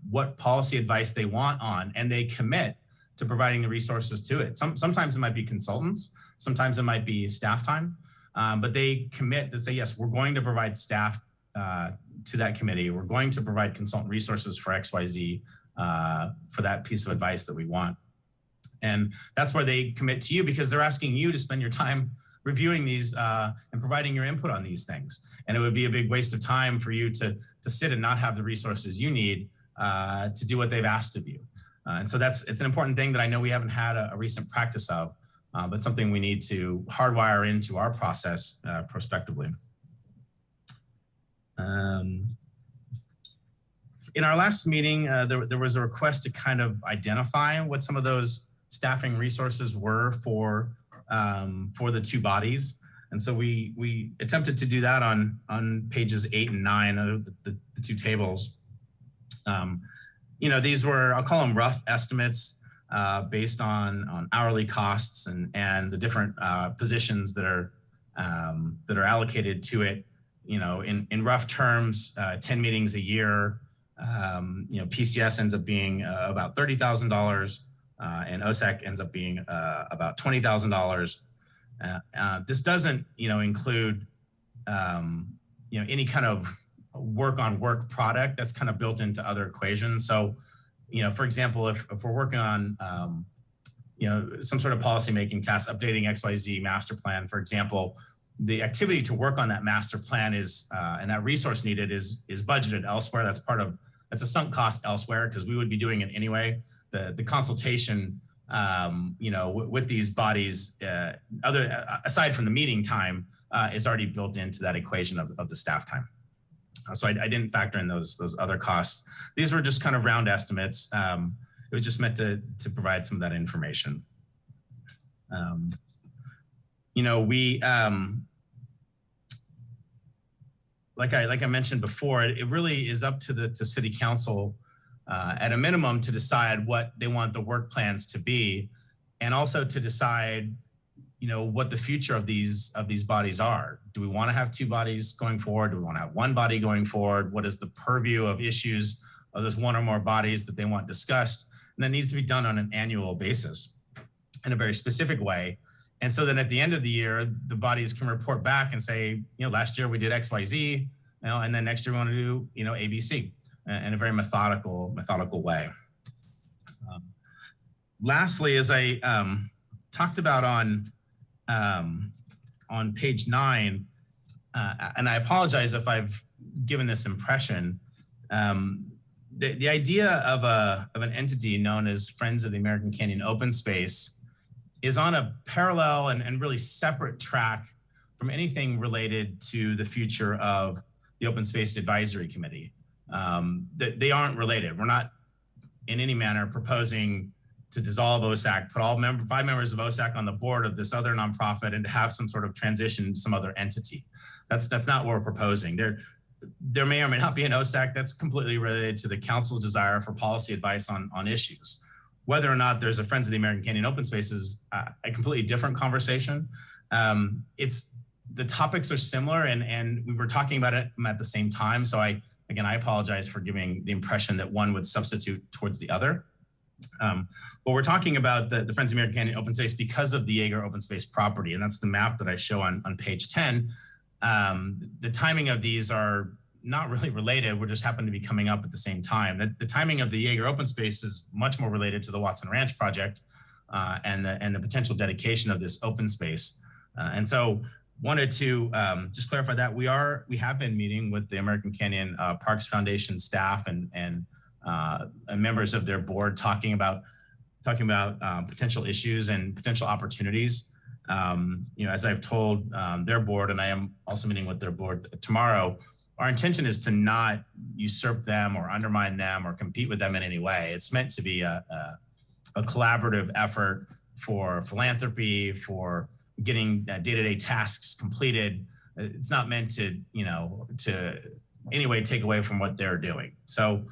what policy advice they want on, and they commit to providing the resources to it. Sometimes it might be consultants, sometimes it might be staff time, but they commit to say, yes, we're going to provide staff to that committee. We're going to provide consultant resources for XYZ for that piece of advice that we want. And that's where they commit to you, because they're asking you to spend your time reviewing these and providing your input on these things. And it would be a big waste of time for you to sit and not have the resources you need to do what they've asked of you. And so it's an important thing that I know we haven't had a recent practice of, but something we need to hardwire into our process prospectively. In our last meeting, there was a request to kind of identify what some of those staffing resources were for the two bodies. And so we attempted to do that on pages 8 and 9 of the two tables. These were, I'll call them rough estimates based on hourly costs and the different positions that are allocated to it. In rough terms, 10 meetings a year. PCS ends up being about $30,000. and OSAC ends up being about $20,000. This doesn't, include, any kind of work product that's kind of built into other equations. So, for example, if we're working on, some sort of policymaking task, updating XYZ master plan, for example, the activity to work on that master plan is, and that resource needed is budgeted elsewhere. That's a sunk cost elsewhere because we would be doing it anyway. The consultation, with these bodies, aside from the meeting time, is already built into that equation of the staff time. So I didn't factor in those other costs. These were just kind of round estimates. It was just meant to provide some of that information. We, like I mentioned before, it really is up to City Council at a minimum to decide what they want the work plans to be, and also to decide, what the future of these bodies are. Do we want to have 2 bodies going forward? Do we want to have 1 body going forward? What is the purview of issues of those 1 or more bodies that they want discussed? And that needs to be done on an annual basis in a very specific way. And so then at the end of the year, the bodies can report back and say, last year we did X, Y, Z, and then next year we want to do, A, B, C in a very methodical way. Lastly, as I talked about on page 9, and I apologize if I've given this impression, the idea of an entity known as Friends of the American Canyon Open Space is on a parallel and really separate track from anything related to the future of the Open Space Advisory Committee. They aren't related. We're not in any manner proposing to dissolve OSAC, put all 5 members of OSAC on the board of this other nonprofit, and to have some sort of transition to some other entity. That's not what we're proposing. There may or may not be an OSAC. That's completely related to the council's desire for policy advice on issues. Whether or not there's a Friends of the American Canyon Open Space is a completely different conversation. The topics are similar, and we were talking about it at the same time. So I apologize for giving the impression that one would substitute towards the other. But we're talking about the Friends of the American Canyon Open Space because of the Jaeger Open Space property, and that's the map that I show on page 10. The timing of these are not really related. We just happen to be coming up at the same time. The timing of the Jaeger Open Space is much more related to the Watson Ranch project and the potential dedication of this open space. And so wanted to just clarify that we have been meeting with the American Canyon Parks Foundation staff and members of their board talking about potential issues and potential opportunities. As I've told their board, and I am also meeting with their board tomorrow, our intention is to not usurp them or undermine them or compete with them in any way. It's meant to be a collaborative effort for philanthropy, for getting day-to-day tasks completed. It's not meant to, to anyway take away from what they're doing. So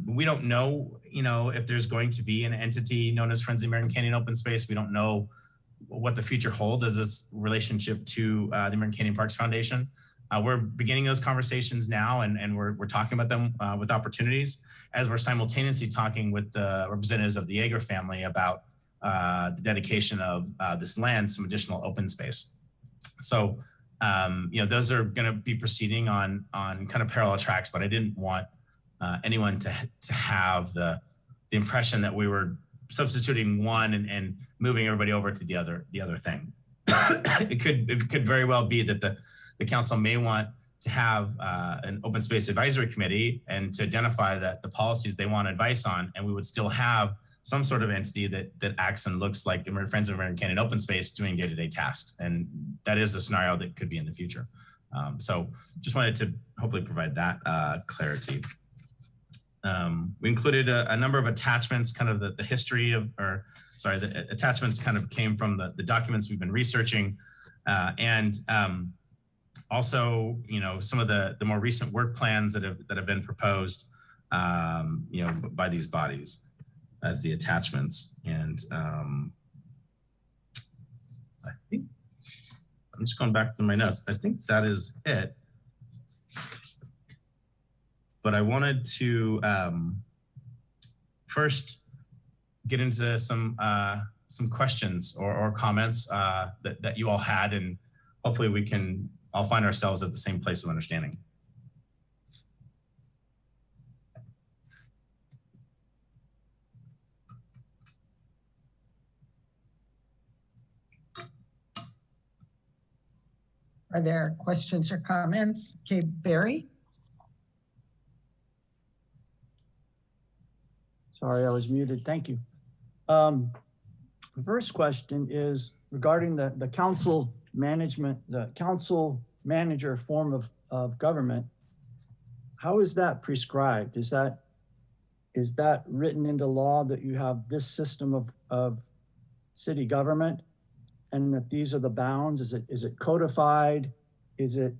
we don't know, if there's going to be an entity known as Friends of the American Canyon Open Space. We don't know what the future holds as this relationship to the American Canyon Parks Foundation. We're beginning those conversations now, and we're talking about them with opportunities, as we're simultaneously talking with the representatives of the Jaeger family about the dedication of this land, some additional open space. So, those are going to be proceeding on kind of parallel tracks, but I didn't want anyone to have the impression that we were substituting one and moving everybody over to the other thing. It could very well be that the council may want to have an open space advisory committee and to identify that the policies they want advice on, and we would still have some sort of entity that acts and looks like Friends of American Canyon Open Space doing day-to-day tasks. And that is a scenario that could be in the future. So just wanted to hopefully provide that clarity. We included a number of attachments, kind of the history of, the attachments kind of came from the documents we've been researching. Also, some of the more recent work plans that have been proposed, by these bodies as the attachments. And I think I'm just going back to my notes. I think that is it. But I wanted to first get into some questions or comments that you all had, and hopefully we can all find ourselves at the same place of understanding. Are there questions or comments? Okay, Barry? Sorry, I was muted. Thank you. The first question is regarding the council management, the council manager form of government. How is that prescribed? Is that written into law that you have this system of city government and that these are the bounds? Is it codified? Is it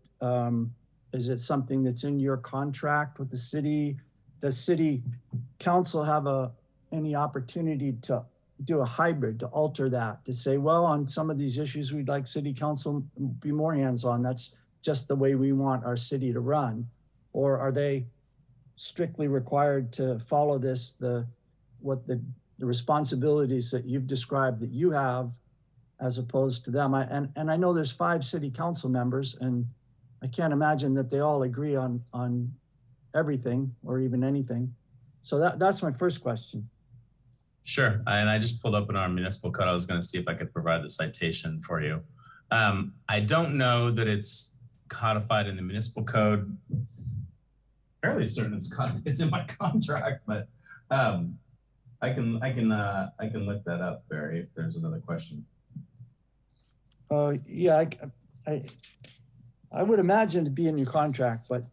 something that's in your contract with the city? Does city council have any opportunity to do a hybrid, to alter that, to say, well, on some of these issues, we'd like city council be more hands-on. That's just the way we want our city to run. Or are they strictly required to follow this, the responsibilities that you've described that you have as opposed to them? And I know there's 5 city council members, and I can't imagine that they all agree on everything or even anything. So that's my first question. Sure, and I just pulled up in our municipal code. I was going to see if I could provide the citation for you. I don't know that codified in the municipal code. Fairly certain it's in my contract, but I can look that up, Barry, if there's another question. Yeah, I would imagine to be in your contract, but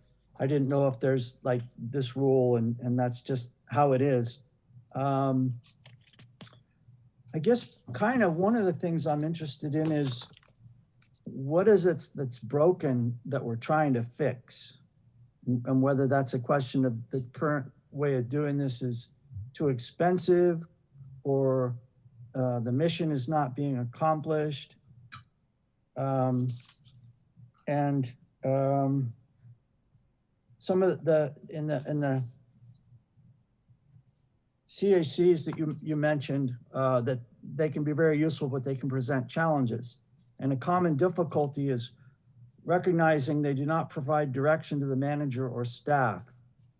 I didn't know if there's like this rule and that's just how it is. I guess kind of one of the things I'm interested in is what is it that's broken that we're trying to fix? And whether that's a question of the current way of doing this is too expensive or the mission is not being accomplished. Some of in the CACs that you mentioned, that they can be very useful, but they can present challenges. And a common difficulty is recognizing they do not provide direction to the manager or staff.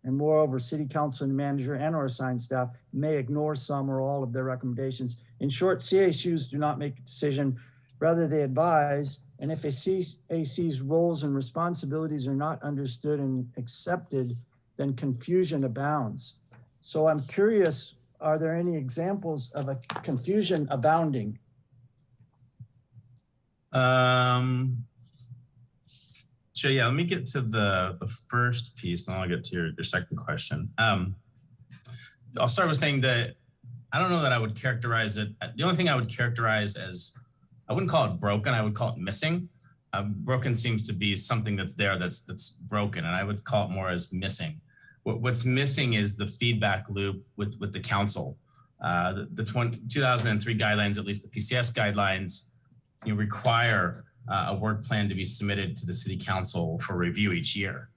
And moreover, city council and manager and or assigned staff may ignore some or all of their recommendations. In short, CACs do not make a decision, rather they advise. And if a CAC's roles and responsibilities are not understood and accepted, then confusion abounds. So I'm curious, are there any examples of a confusion abounding? Sure, yeah, let me get to the first piece, and then I'll get to your second question. I'll start with saying that I don't know that I would characterize it. The only thing I would characterize as, I wouldn't call it broken, I would call it missing. Broken seems to be something that's there that's broken, and I would call it more as missing. What's missing is the feedback loop with the council. The 2003 guidelines, at least the PCS guidelines, require a work plan to be submitted to the city council for review each year.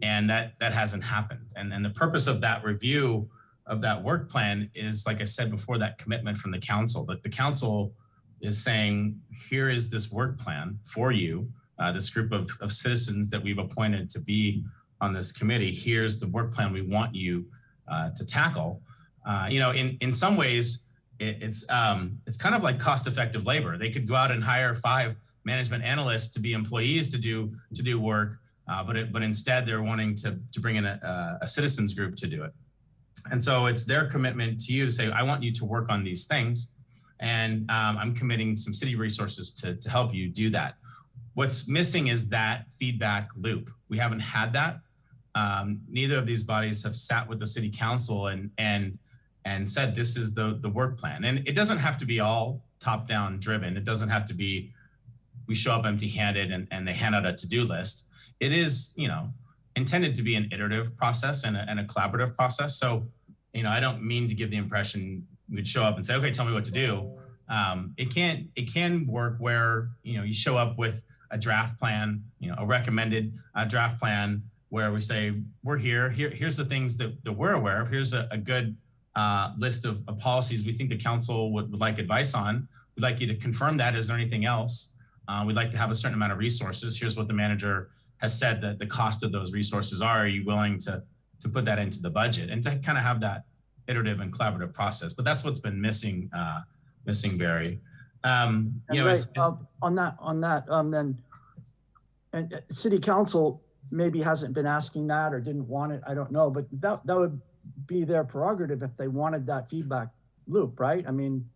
And that hasn't happened. And the purpose of that review of that work plan is, like I said before, that commitment from the council, that the council is saying, here is this work plan for you, this group of citizens that we've appointed to be on this committee. Here's the work plan we want you to tackle. In some ways, it's kind of like cost-effective labor. They could go out and hire 5 management analysts to be employees to do work, but instead they're wanting to bring in a citizens group to do it. And so it's their commitment to you to say, I want you to work on these things, and I'm committing some city resources to help you do that. What's missing is that feedback loop. We haven't had that. Neither of these bodies have sat with the city council and said, this is the work plan. And it doesn't have to be all top-down driven. It doesn't have to be, we show up empty-handed and they hand out a to-do list. It is, intended to be an iterative process and a collaborative process. So, I don't mean to give the impression we'd show up and say, okay, tell me what to do. It can work where, you show up with a draft plan, a recommended draft plan where we say, we're here's the things that we're aware of. Here's a good list of policies we think the council would like advice on. We'd like you to confirm that. Is there anything else? We'd like to have a certain amount of resources. Here's what the manager has said that the cost of those resources are. Are you willing to put that into the budget and to kind of have that iterative and collaborative process? But that's what's been missing, Barry. On that, then, and city council maybe hasn't been asking that or didn't want it. I don't know, but that would be their prerogative if they wanted that feedback loop, right? I mean,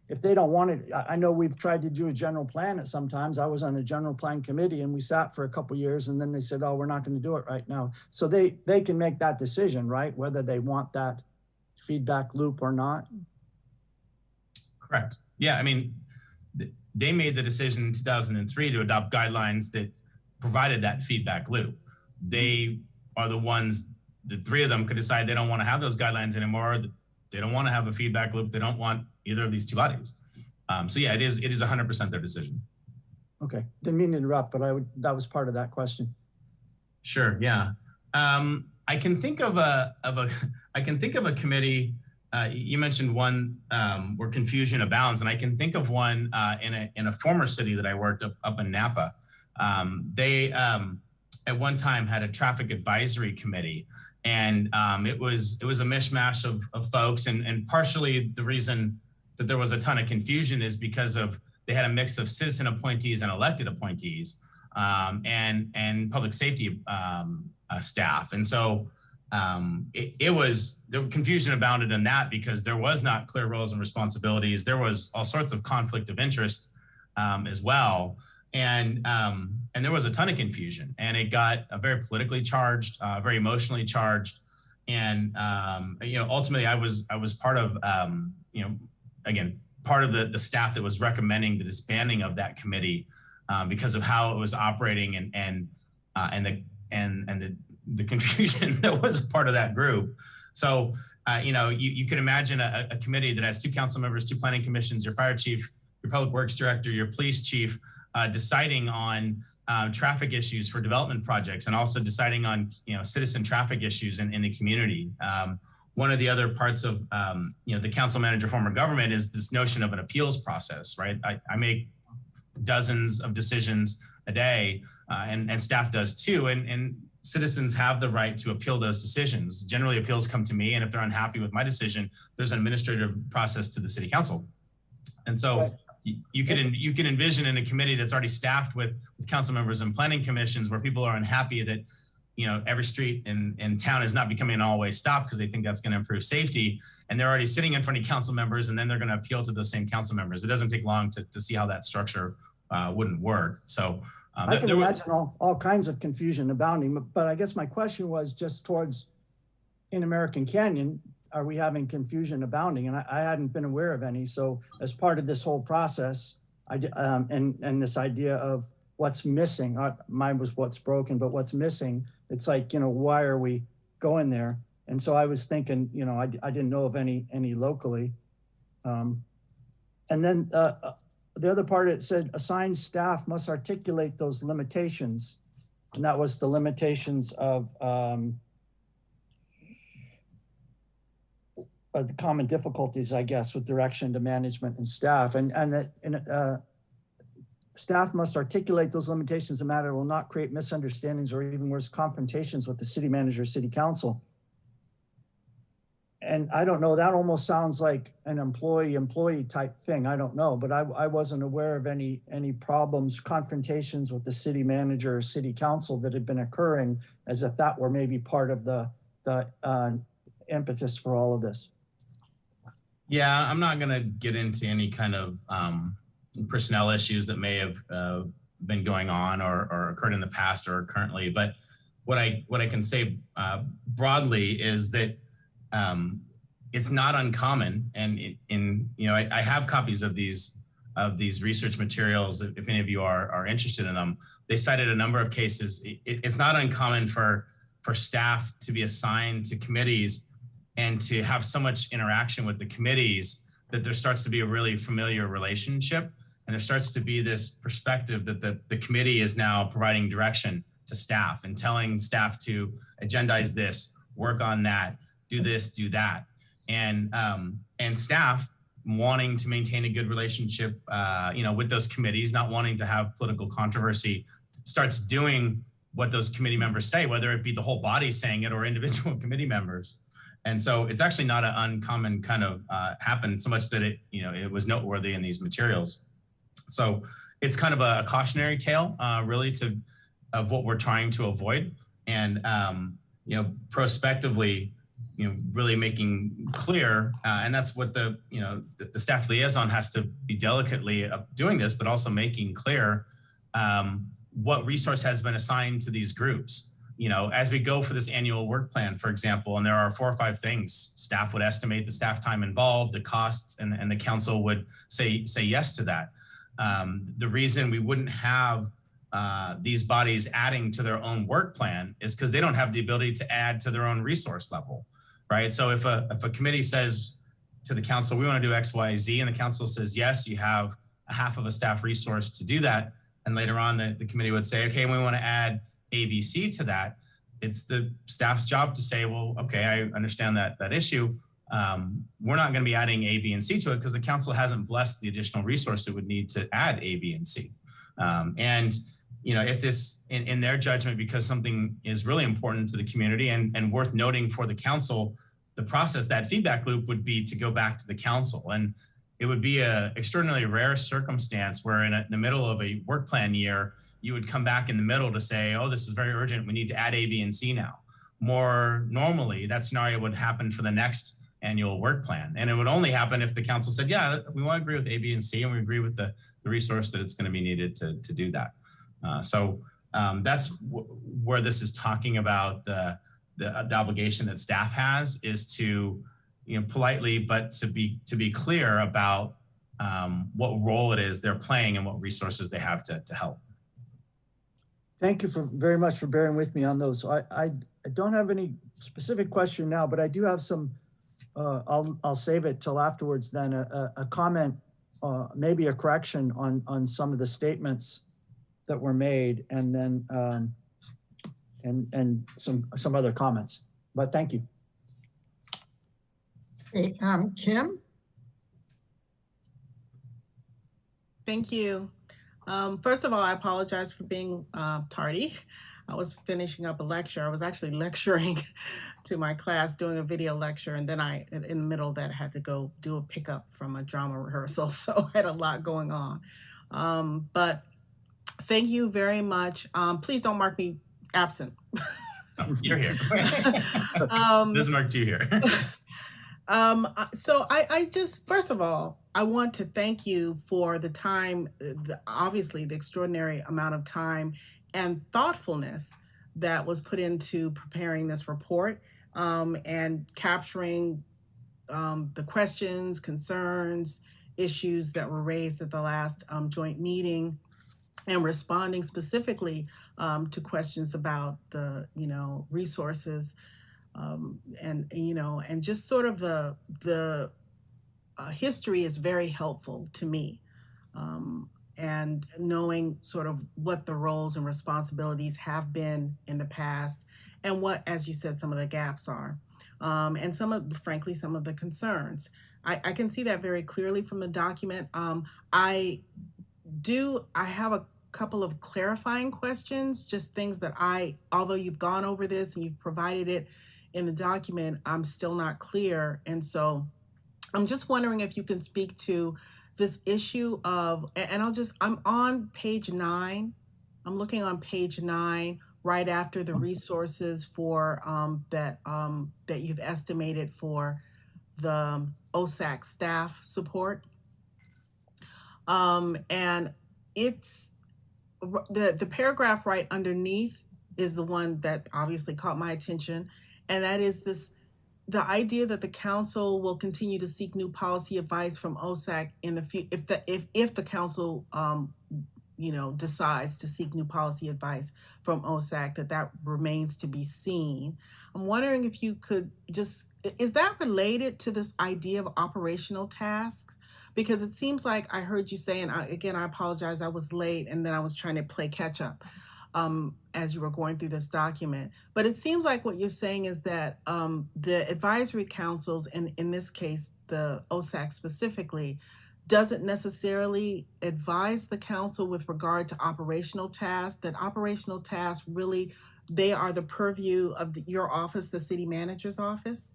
if they don't want it. I know we've tried to do a general plan at sometimes. I was on a general plan committee and we sat for a couple of years and then they said, oh, we're not going to do it right now. So they can make that decision, right? Whether they want that feedback loop or not. Correct. Yeah, I mean, they made the decision in 2003 to adopt guidelines that provided that feedback loop. They are the ones, the three of them could decide they don't want to have those guidelines anymore. They don't want to have a feedback loop. They don't want either of these two bodies. So yeah, it is 100% their decision. Okay, didn't mean to interrupt, but that was part of that question. Sure, yeah. I can think of a committee. You mentioned one where confusion abounds, and I can think of one in a former city that I worked up in Napa. They at one time had a traffic advisory committee, and it was a mishmash of folks, and partially the reason that there was a ton of confusion is because they had a mix of citizen appointees and elected appointees, and public safety staff, and so. The confusion abounded in that because there was not clear roles and responsibilities. There was all sorts of conflict of interest as well. And there was a ton of confusion, and it got very politically charged, very emotionally charged. And, ultimately I was part of, part of the staff that was recommending the disbanding of that committee because of how it was operating and the confusion that was a part of that group. So, you could imagine a committee that has 2 council members, 2 planning commissions, your fire chief, your public works director, your police chief, deciding on traffic issues for development projects, and also deciding on, citizen traffic issues in the community. One of the other parts of, the council manager form of government is this notion of an appeals process, right? I make dozens of decisions a day, and staff does too. And citizens have the right to appeal those decisions. Generally, appeals come to me, and if they're unhappy with my decision, there's an administrative process to the city council. And so you can envision in a committee that's already staffed with council members and planning commissions where people are unhappy that every street in town is not becoming an all-way stop because they think that's going to improve safety, and they're already sitting in front of council members, and then they're going to appeal to those same council members. It doesn't take long to see how that structure wouldn't work. So. I can imagine all kinds of confusion abounding, but I guess my question was just towards in American Canyon, are we having confusion abounding? And I hadn't been aware of any. So as part of this whole process, and this idea of what's missing, mine was what's broken, but what's missing, it's like, why are we going there? And so I was thinking, I didn't know of any locally. And then, the other part, it said assigned staff must articulate those limitations. And that was the limitations of the common difficulties, I guess, with direction to management and staff. And that staff must articulate those limitations in a manner that will not create misunderstandings or even worse, confrontations with the city manager, city council. And I don't know, that almost sounds like an employee type thing. I don't know, but I wasn't aware of any problems, confrontations with the city manager or city council that had been occurring, as if that were maybe part of the impetus for all of this. Yeah, I'm not going to get into any kind of personnel issues that may have been going on or occurred in the past or currently. But what I can say broadly is that it's not uncommon, and I have copies of these research materials. If any of you are interested in them, they cited a number of cases. It's not uncommon for staff to be assigned to committees and to have so much interaction with the committees that there starts to be a really familiar relationship, and there starts to be this perspective that the committee is now providing direction to staff and telling staff to agendize this, work on that, do this, do that. and staff wanting to maintain a good relationship, with those committees, not wanting to have political controversy, starts doing what those committee members say, whether it be the whole body saying it or individual committee members. And so it's actually not an uncommon kind of happen, so much that it was noteworthy in these materials. So it's kind of a cautionary tale, really, of what we're trying to avoid, and prospectively, really making clear, and that's what the staff liaison has to be delicately doing this, but also making clear what resource has been assigned to these groups. As we go for this annual work plan, for example, and there are 4 or 5 things, staff would estimate the staff time involved, the costs, and the council would say yes to that. The reason we wouldn't have these bodies adding to their own work plan is because they don't have the ability to add to their own resource level, right? So if a committee says to the council, we want to do X, Y, Z, and the council says, yes, you have a half of a staff resource to do that. And later on, the committee would say, okay, we want to add A, B, C to that. It's the staff's job to say, well, okay, I understand that issue. We're not going to be adding A, B, and C to it because the council hasn't blessed the additional resource it would need to add A, B, and C. If this, in their judgment, because something is really important to the community and worth noting for the council, the process, that feedback loop would be to go back to the council. And it would be an extraordinarily rare circumstance where in the middle of a work plan year, you would come back in the middle to say, oh, this is very urgent. We need to add A, B, and C now. More normally, that scenario would happen for the next annual work plan. And it would only happen if the council said, yeah, we want to agree with A, B, and C, and we agree with the resource that it's going to be needed to do that. So that's where this is talking about the obligation that staff has, is to, politely, but to be clear about what role it is they're playing and what resources they have to help. Thank you very much for bearing with me on those. So I don't have any specific question now, but I do have some, I'll save it till afterwards then, a comment, maybe a correction on some of the statements that were made, and then and some other comments. But thank you. Hey, Kim? Thank you. First of all, I apologize for being tardy. I was finishing up a lecture. I was actually lecturing to my class, doing a video lecture, and then in the middle of that, had to go do a pickup from a drama rehearsal. So I had a lot going on. But thank you very much. Please don't mark me absent. Oh, you're here. This marked you here. So I just, first of all, I want to thank you for the time, obviously the extraordinary amount of time and thoughtfulness that was put into preparing this report, and capturing the questions, concerns, issues that were raised at the last joint meeting, and responding specifically to questions about the resources, and just sort of the history is very helpful to me, and knowing sort of what the roles and responsibilities have been in the past, and what, as you said, some of the gaps are, and frankly, some of the concerns. I can see that very clearly from the document. I have a couple of clarifying questions, just things that although you've gone over this and you've provided it in the document, I'm still not clear. And so I'm just wondering if you can speak to this issue of, and I'm on page 9. I'm looking on page 9, right after the resources for that you've estimated for the OSAC staff support. And it's the paragraph right underneath is the one that obviously caught my attention. And that is the idea that the council will continue to seek new policy advice from OSAC in the future, if the council decides to seek new policy advice from OSAC, that remains to be seen. I'm wondering if you could is that related to this idea of operational tasks? Because it seems like I heard you say, and again, I apologize, I was late and then I was trying to play catch up. as you were going through this document. But it seems like what you're saying is that the advisory councils, and in this case, the OSAC specifically, doesn't necessarily advise the council with regard to operational tasks, that operational tasks really, they are the purview of your office, the city manager's office.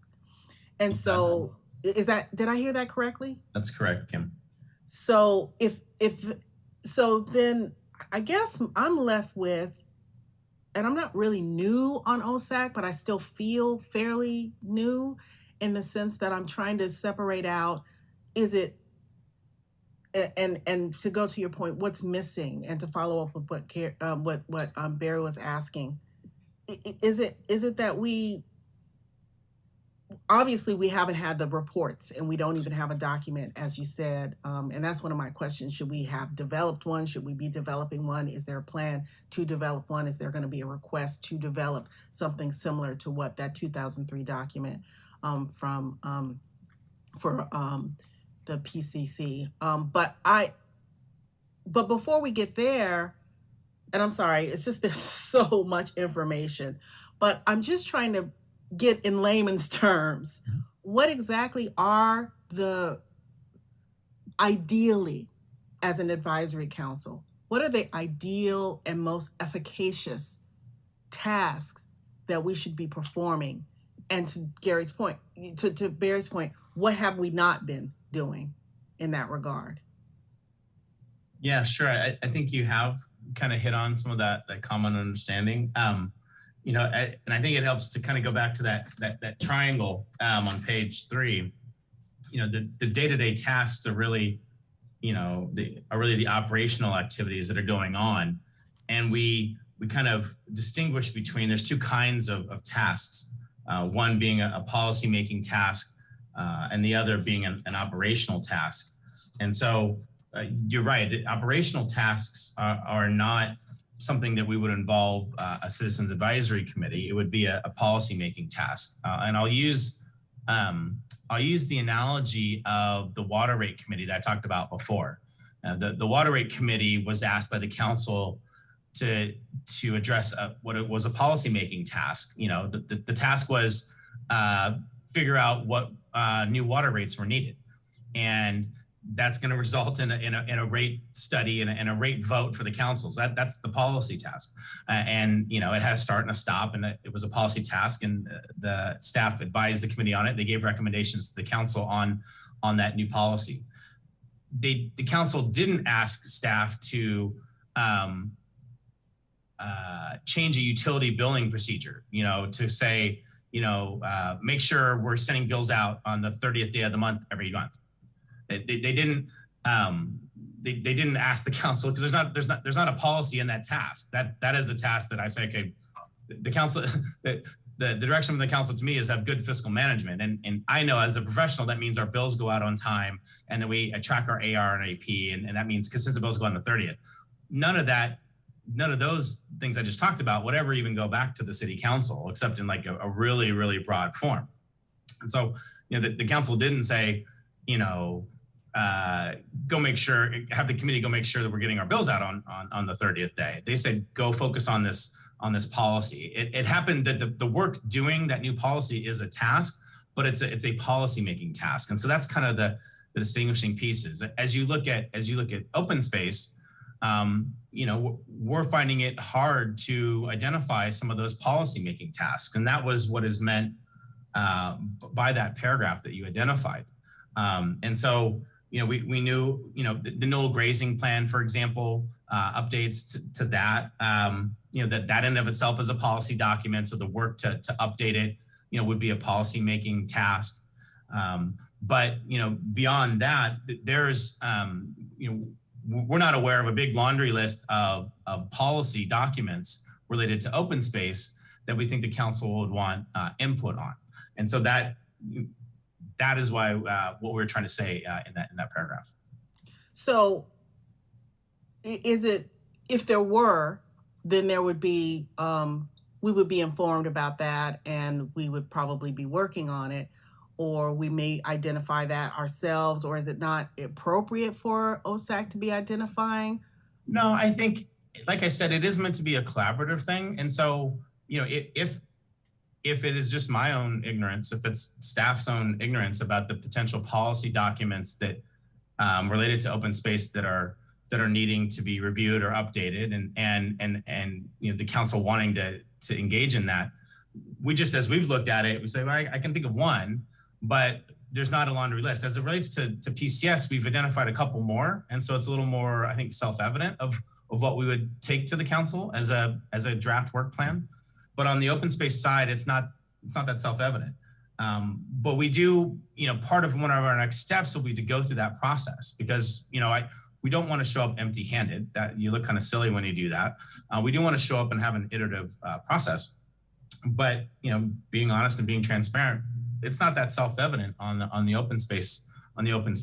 And so is that, did I hear that correctly? That's correct, Kim. So so then I guess I'm left with, and I'm not really new on OSAC, but I still feel fairly new in the sense that I'm trying to separate out, is it, and to go to your point, what's missing, and to follow up with what Barry was asking, is it that we obviously we haven't had the reports and we don't even have a document, as you said, and that's one of my questions. Should we have developed one? Should we be developing one? Is there a plan to develop one? Is there going to be a request to develop something similar to what that 2003 document for the PCC? But before we get there, and I'm sorry, it's just there's so much information, but I'm just trying to get in layman's terms, what exactly are the, ideally, as an advisory council, what are the ideal and most efficacious tasks that we should be performing? And to Gary's point, to Barry's point, what have we not been doing in that regard? Yeah, sure. I think you have kind of hit on some of that common understanding. You know, and I think it helps to kind of go back to that triangle on page 3. You know, the day-to-day tasks are really, you know, the operational activities that are going on, and we kind of distinguish between, there's 2 kinds of tasks. One being a policy-making task, and the other being an operational task. And so you're right, the operational tasks are not something that we would involve a citizens advisory committee. It would be a policy-making task. And I'll use the analogy of the water rate committee that I talked about before. The water rate committee was asked by the council to address what it was, a policy-making task. You know, the task was figure out what new water rates were needed, and that's going to result in a rate study and a rate vote for the councils. That's the policy task, and you know, it had a start and a stop, and it was a policy task, and the staff advised the committee on it. They gave recommendations to the council on that new policy. The council didn't ask staff to change a utility billing procedure, you know, to say, you know, make sure we're sending bills out on the 30th day of the month every month. They didn't ask the council, because there's not a policy in that task. That is a task that I say, okay, the council, the direction from the council to me is have good fiscal management, and I know as the professional that means our bills go out on time, and then we track our AR and AP, and that means because since the bills go on the 30th, none of those things I just talked about would ever even go back to the city council, except in like a really, really broad form. And so, you know, the council didn't say, you know, go make sure, have the committee go make sure that we're getting our bills out on the 30th day. They said, go focus on this policy. It happened that the work doing that new policy is a task, but it's a policy making task. And so that's kind of the distinguishing pieces. As you look at open space, you know, we're finding it hard to identify some of those policy making tasks. And that was what is meant by that paragraph that you identified. And so, you know, we knew, you know, the Knoll grazing plan, for example, updates to that, you know, that in of itself is a policy document. So the work to update it, you know, would be a policy making task. But, you know, beyond that, there's, you know, we're not aware of a big laundry list of policy documents related to open space that we think the council would want input on. And so that is why what we're trying to say in that paragraph. So is it, if there were, then there would be, we would be informed about that, and we would probably be working on it, or we may identify that ourselves, or is it not appropriate for OSAC to be identifying? No, I think like I said, it is meant to be a collaborative thing. And so, you know, if it is just my own ignorance, if it's staff's own ignorance about the potential policy documents that related to open space that are needing to be reviewed or updated, and you know, the council wanting to engage in that, we just, as we've looked at it, we say, well, I can think of one, but there's not a laundry list. As it relates to PCS, we've identified a couple more, and so it's a little more, I think, self-evident of what we would take to the council as a draft work plan. But on the open space side, it's not that self-evident. But we do, you know, part of one of our next steps will be to go through that process, because, you know, we don't want to show up empty-handed. That you look kind of silly when you do that. We do want to show up and have an iterative process. But, you know, being honest and being transparent, it's not that self-evident on the open space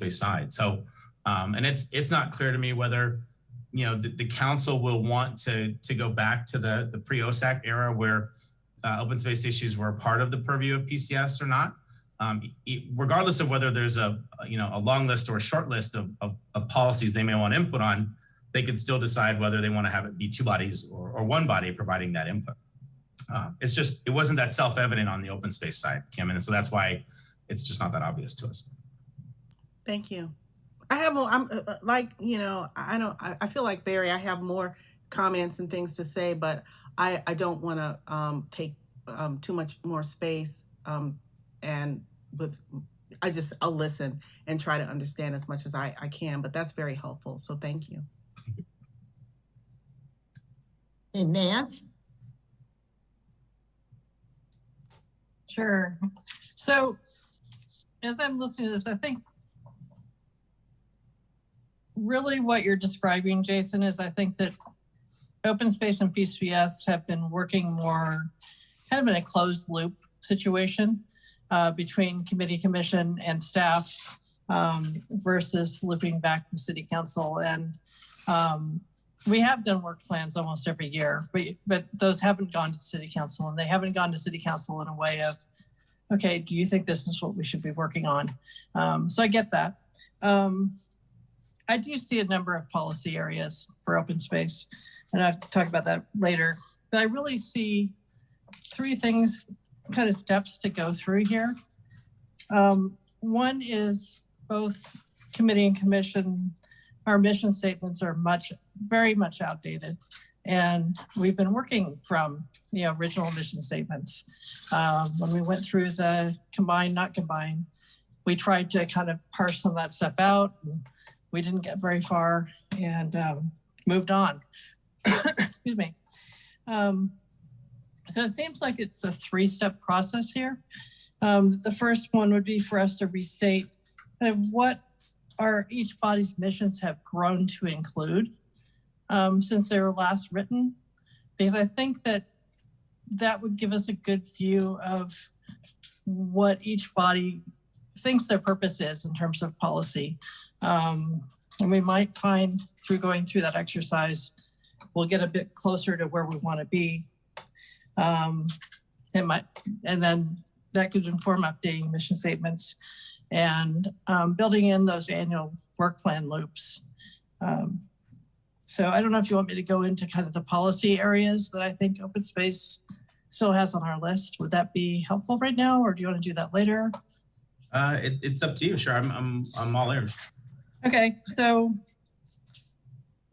side. So, and it's not clear to me whether, you know, the council will want to go back to the pre-OSAC era where open space issues were a part of the purview of PCS or not. Regardless of whether there's a long list or a short list of policies they may want input on, they could still decide whether they want to have it be two bodies or one body providing that input. It's just, it wasn't that self-evident on the open space side, Kim, and so that's why it's just not that obvious to us. Thank you. I have more, I'm like, you know, I feel like Barry, I have more comments and things to say, but I don't want to take too much more space. And I'll listen and try to understand as much as I can, but that's very helpful. So thank you. Hey, Nance? Sure. So as I'm listening to this, I think really what you're describing, Jason, is I think that open space and PCS have been working more kind of in a closed loop situation between committee, commission, and staff versus looping back to city council. And we have done work plans almost every year, but those haven't gone to city council, and they haven't gone to city council in a way of, okay, do you think this is what we should be working on? So I get that. I do see a number of policy areas for open space, and I'll talk about that later. But I really see three things, kind of steps to go through here. One is both committee and commission, our mission statements are very much outdated. And we've been working from the original mission statements. When we went through the combined, not combined, we tried to kind of parse some of that stuff out. And we didn't get very far and moved on. Excuse me. So it seems like it's a three-step process here. The first one would be for us to restate kind of what each body's missions have grown to include since they were last written, because I think that would give us a good view of what each body thinks their purpose is in terms of policy. And we might find through going through that exercise, we'll get a bit closer to where we want to be. And then that could inform updating mission statements and building in those annual work plan loops. So I don't know if you want me to go into kind of the policy areas that I think open space still has on our list. Would that be helpful right now, or do you want to do that later? It's up to you. Sure, I'm all ears. Okay, so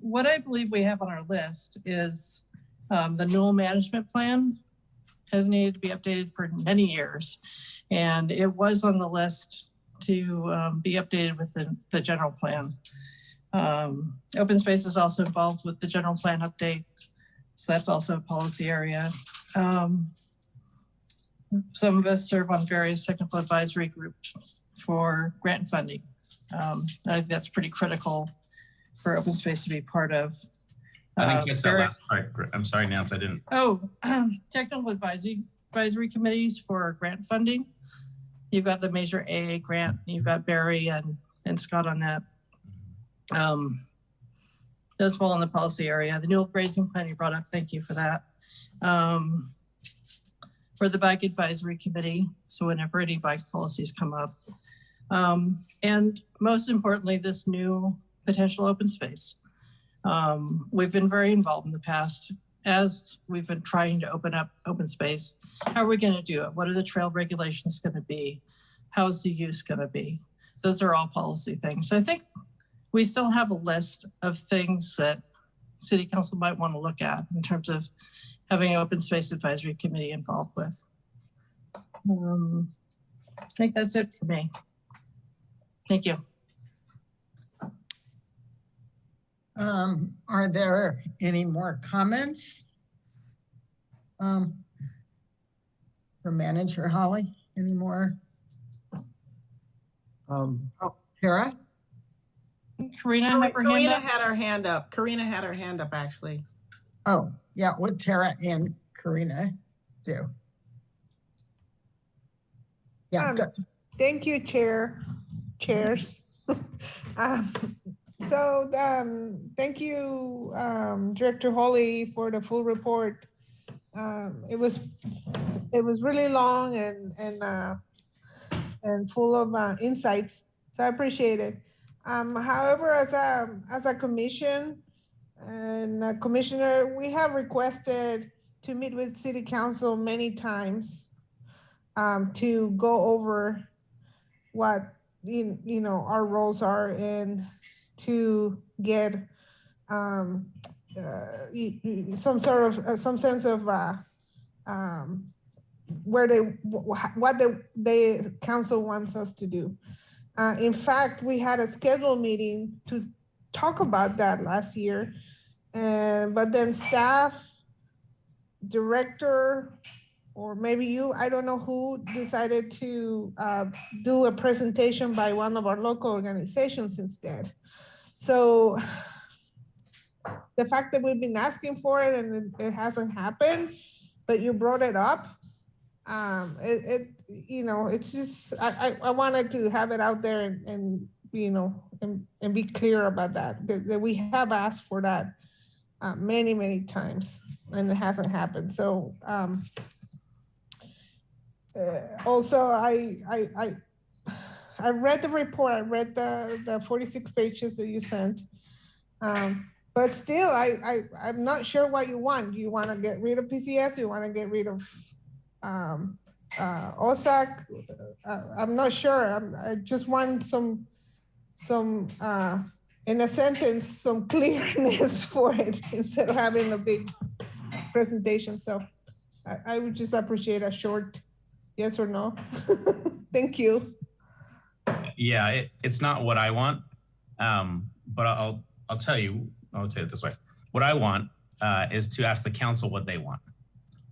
what I believe we have on our list is the Newell Management Plan has needed to be updated for many years. And it was on the list to be updated with the general plan. Open space is also involved with the general plan update. So that's also a policy area. Some of us serve on various technical advisory groups for grant funding. I think that's pretty critical for open space to be part of. I didn't catch that last part. I'm sorry, Nance, I didn't. Oh, technical advisory committees for grant funding. You've got the major AA grant. You've got Barry and Scott on that. Those fall in the policy area. The Newell Grazing Plan you brought up, thank you for that. For the Bike Advisory Committee, so whenever any bike policies come up. And most importantly, this new potential open space. We've been very involved in the past as we've been trying to open up open space. How are we going to do it? What are the trail regulations going to be? How's the use going to be? Those are all policy things. So I think we still have a list of things that City Council might want to look at in terms of having an open space advisory committee involved with. I think that's it for me. Thank you. Are there any more comments? For Manager Holly, any more? Tara? Karina had her hand up. Had her hand up. Karina had her hand up, actually. Oh, yeah, what Tara and Karina do? Yeah, good. Thank you, chairs. Thank you, Director Holly, for the full report. It was really long and full of insights, so I appreciate it. However, as a commission and a commissioner, we have requested to meet with City Council many times to go over what our roles are and to get some sense of what the council wants us to do. In fact, we had a scheduled meeting to talk about that last year, but then staff, director, or maybe you, I don't know who, decided to do a presentation by one of our local organizations instead. So the fact that we've been asking for it and it hasn't happened, but you brought it up, it's just, I wanted to have it out there and be clear about that we have asked for that many, many times and it hasn't happened. So also I read the report, I read the 46 pages that you sent, but still I'm not sure what you want. Do you want to get rid of PCS? Do you want to get rid of OSAC? I'm not sure. I just want some in a sentence, some clearness for it instead of having a big presentation. So I would just appreciate a short yes or no. Thank you. Yeah, it's not what I want, but I'll tell you, I'll say it this way. What I want is to ask the council what they want.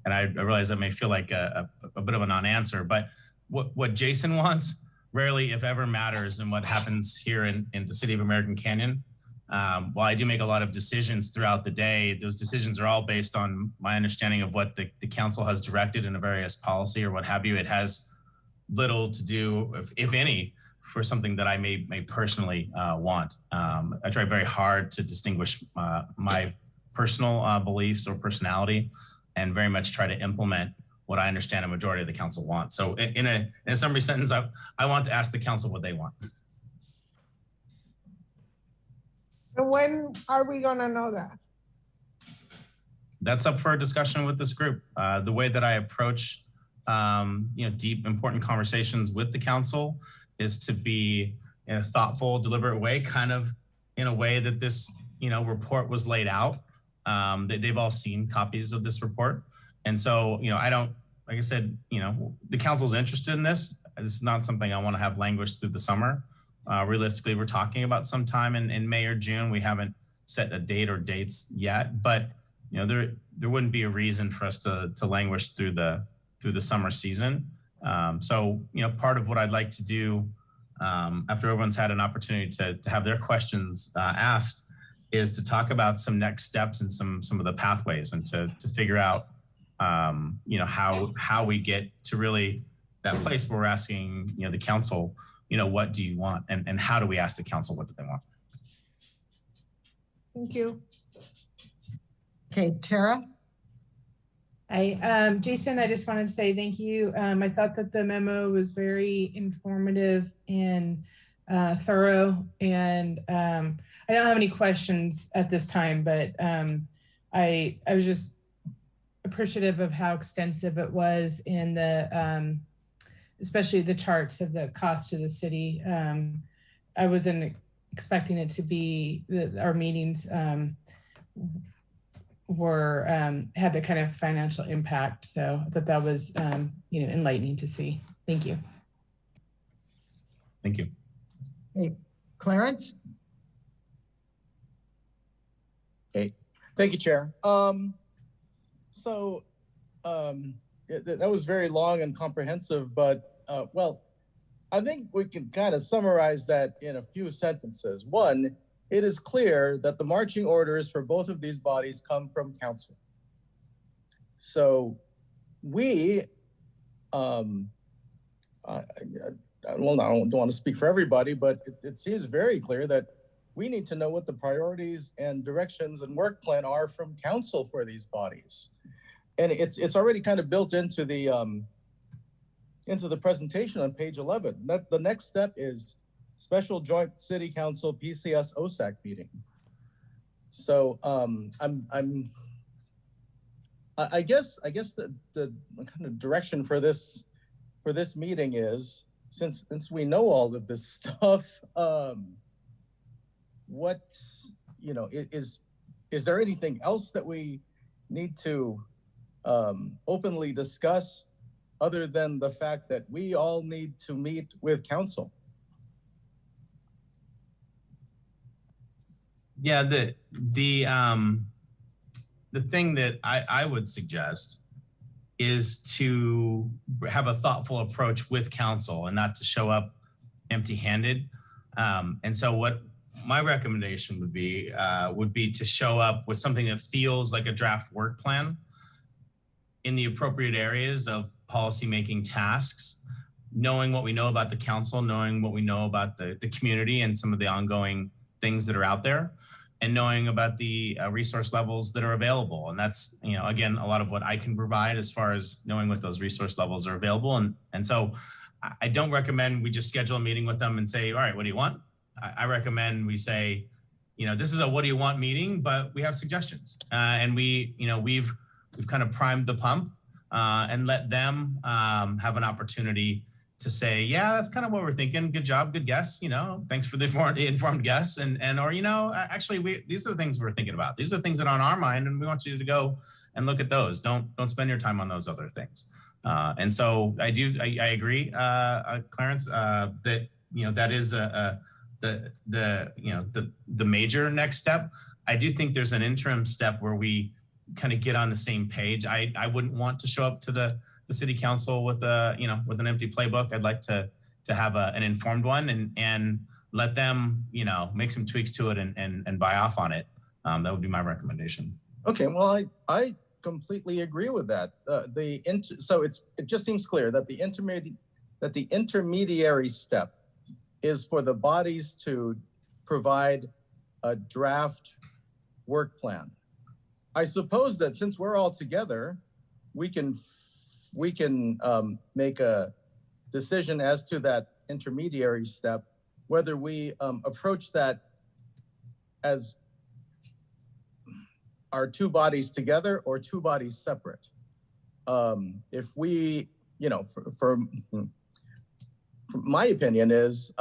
And I realize that may feel like a bit of a non-answer, but what Jason wants rarely, if ever, matters in what happens here in the city of American Canyon. While I do make a lot of decisions throughout the day, those decisions are all based on my understanding of what the council has directed in a various policy or what have you. It has little to do, if any, for something that I may personally want. I try very hard to distinguish my personal beliefs or personality and very much try to implement what I understand a majority of the council wants. So in a summary sentence, I want to ask the council what they want. And when are we gonna know that? That's up for a discussion with this group. The way that I approach deep, important conversations with the council is to be in a thoughtful, deliberate way, kind of in a way that this report was laid out. They've all seen copies of this report. And so, I don't, like I said, the council's interested in this. This is not something I want to have languish through the summer. Realistically, we're talking about sometime in May or June. We haven't set a date or dates yet, but there wouldn't be a reason for us to languish through the summer season. So, part of what I'd like to do after everyone's had an opportunity to have their questions asked is to talk about some next steps and some of the pathways and to figure out, how we get to really that place where we're asking, the council, what do you want? And how do we ask the council what do they want? Thank you. Okay, Tara? Jason, I just wanted to say thank you. I thought that the memo was very informative and thorough, and I don't have any questions at this time, but I was just appreciative of how extensive it was in the, especially the charts of the cost to the city. I wasn't expecting it to be our meetings were had the kind of financial impact. So I thought that was enlightening to see. Thank you. Thank you. Hey, Clarence? Okay, thank you, Chair. That was very long and comprehensive, but well, I think we can kind of summarize that in a few sentences. One, it is clear that the marching orders for both of these bodies come from council. So we, well, I don't want to speak for everybody, but it seems very clear that we need to know what the priorities and directions and work plan are from council for these bodies. And it's already kind of built into the presentation on page 11. That the next step is special joint city council PCS OSAC meeting. So I guess the kind of direction for this meeting is, since we know all of this stuff, what, you know, is there anything else that we need to openly discuss other than the fact that we all need to meet with council? Yeah, the thing that I would suggest is to have a thoughtful approach with council and not to show up empty-handed. And so what my recommendation would be to show up with something that feels like a draft work plan in the appropriate areas of policymaking tasks, knowing what we know about the council, knowing what we know about the community and some of the ongoing things that are out there, and knowing about the resource levels that are available. And that's, you know, again, a lot of what I can provide as far as knowing what those resource levels are available. And so I don't recommend we just schedule a meeting with them and say, all right, what do you want? I recommend we say, you know, this is a what do you want meeting, but we have suggestions. And we've kind of primed the pump and let them have an opportunity to say, yeah, that's kind of what we're thinking. Good job, good guess. You know, thanks for the informed guess. Or, you know, actually, these are the things we're thinking about. These are the things that are on our mind, and we want you to go and look at those. Don't spend your time on those other things. And so I agree, Clarence, that, you know, that is the major next step. I do think there's an interim step where we kind of get on the same page. I wouldn't want to show up to the city council with with an empty playbook. I'd like to have an informed one and let them, you know, make some tweaks to it and buy off on it. That would be my recommendation. Okay, well, I completely agree with that. So it just seems clear that the intermediary step is for the bodies to provide a draft work plan. I suppose that since we're all together, we can make a decision as to that intermediary step, whether we approach that as our two bodies together or two bodies separate. If we, you know, for my opinion is,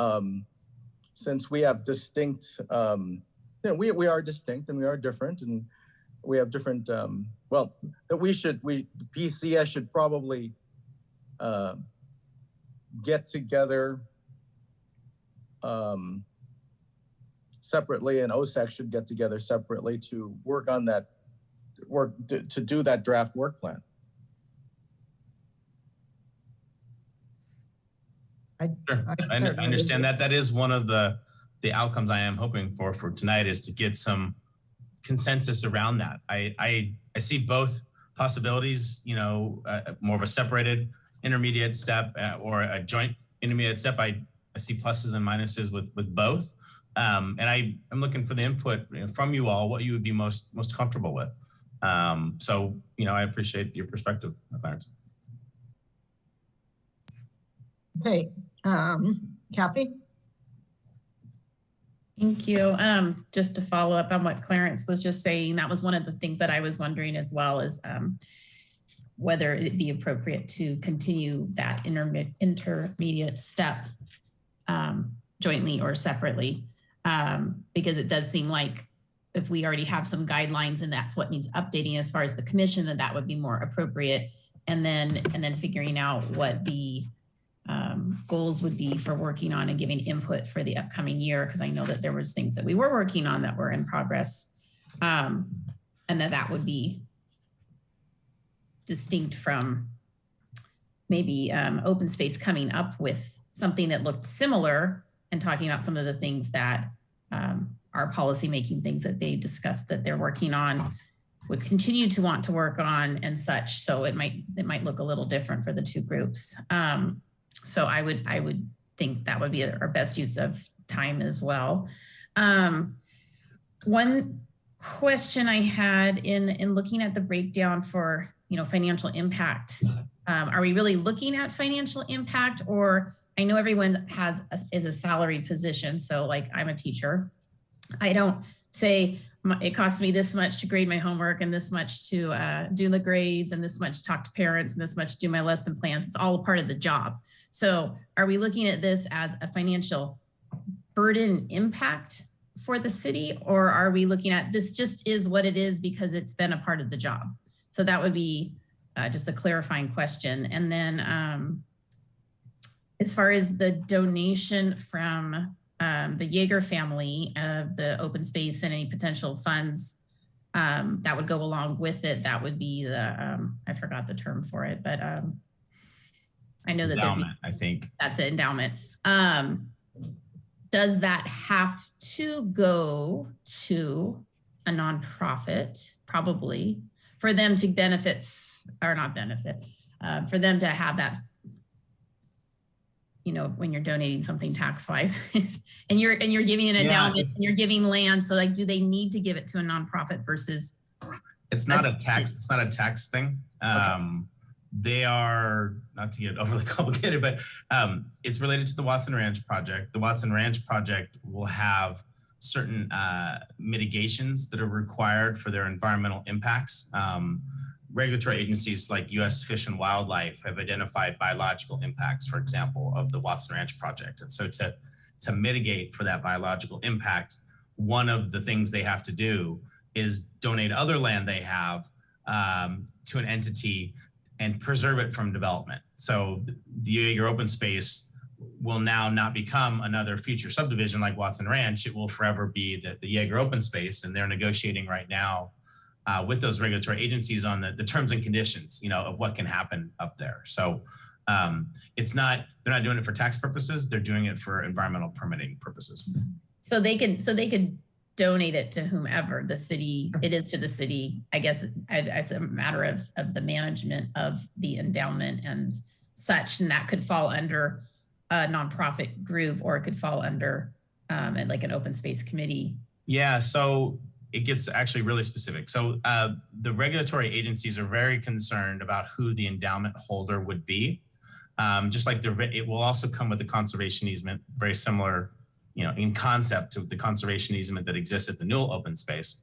since we have distinct, you know, we are distinct and we are different, and we have different, well, that PCS should probably get together separately, and OSAC should get together separately to work on that, to do that draft work plan. I understand that. That is one of the outcomes I am hoping for tonight, is to get some consensus around that. I see both possibilities, you know, more of a separated intermediate step or a joint intermediate step. I see pluses and minuses with both. And I'm looking for the input from you all, what you would be most comfortable with. So, you know, I appreciate your perspective, Clarence. Okay, Kathy? Thank you. Just to follow up on what Clarence was just saying, that was one of the things that I was wondering as well, is whether it be appropriate to continue that intermediate step jointly or separately, because it does seem like if we already have some guidelines and that's what needs updating as far as the commission, then that would be more appropriate. And then figuring out what the goals would be for working on and giving input for the upcoming year, because I know that there was things that we were working on that were in progress, and that would be distinct from maybe open space coming up with something that looked similar and talking about some of the things that our policy making things that they discussed that they're working on would continue to want to work on and such. So it might look a little different for the two groups. So I would think that would be our best use of time as well. One question I had in looking at the breakdown for financial impact, are we really looking at financial impact? Or I know everyone is a salaried position. So like I'm a teacher. I don't say it costs me this much to grade my homework and this much to do the grades and this much to talk to parents and this much to do my lesson plans. It's all a part of the job. So are we looking at this as a financial burden impact for the city, or are we looking at this just is what it is because it's been a part of the job? So that would be just a clarifying question. And then as far as the donation from the Yeager family of the open space and any potential funds that would go along with it, that would be the, I forgot the term for it, but I know that endowment, I think. That's an endowment. Does that have to go to a nonprofit? Probably, for them to benefit or not benefit, for them to have that, when you're donating something tax-wise and you're giving an endowment and you're giving land. So like, do they need to give it to a nonprofit versus? It's not a tax thing. Okay. They are, not to get overly complicated, but it's related to the Watson Ranch project. The Watson Ranch project will have certain mitigations that are required for their environmental impacts. Regulatory agencies like U.S. Fish and Wildlife have identified biological impacts, for example, of the Watson Ranch project. And so to mitigate for that biological impact, one of the things they have to do is donate other land they have to an entity and preserve it from development. So the Yeager open space will now not become another future subdivision like Watson Ranch. It will forever be the Yeager open space, and they're negotiating right now with those regulatory agencies on the terms and conditions, of what can happen up there. So they're not doing it for tax purposes. They're doing it for environmental permitting purposes. So they could donate it to whomever the city, it is to the city. I guess it's a matter of the management of the endowment and such, and that could fall under a nonprofit group, or it could fall under like an open space committee. Yeah, so it gets actually really specific. So the regulatory agencies are very concerned about who the endowment holder would be. Just like it will also come with a conservation easement, very similar, in concept to the conservation easement that exists at the Newell open space.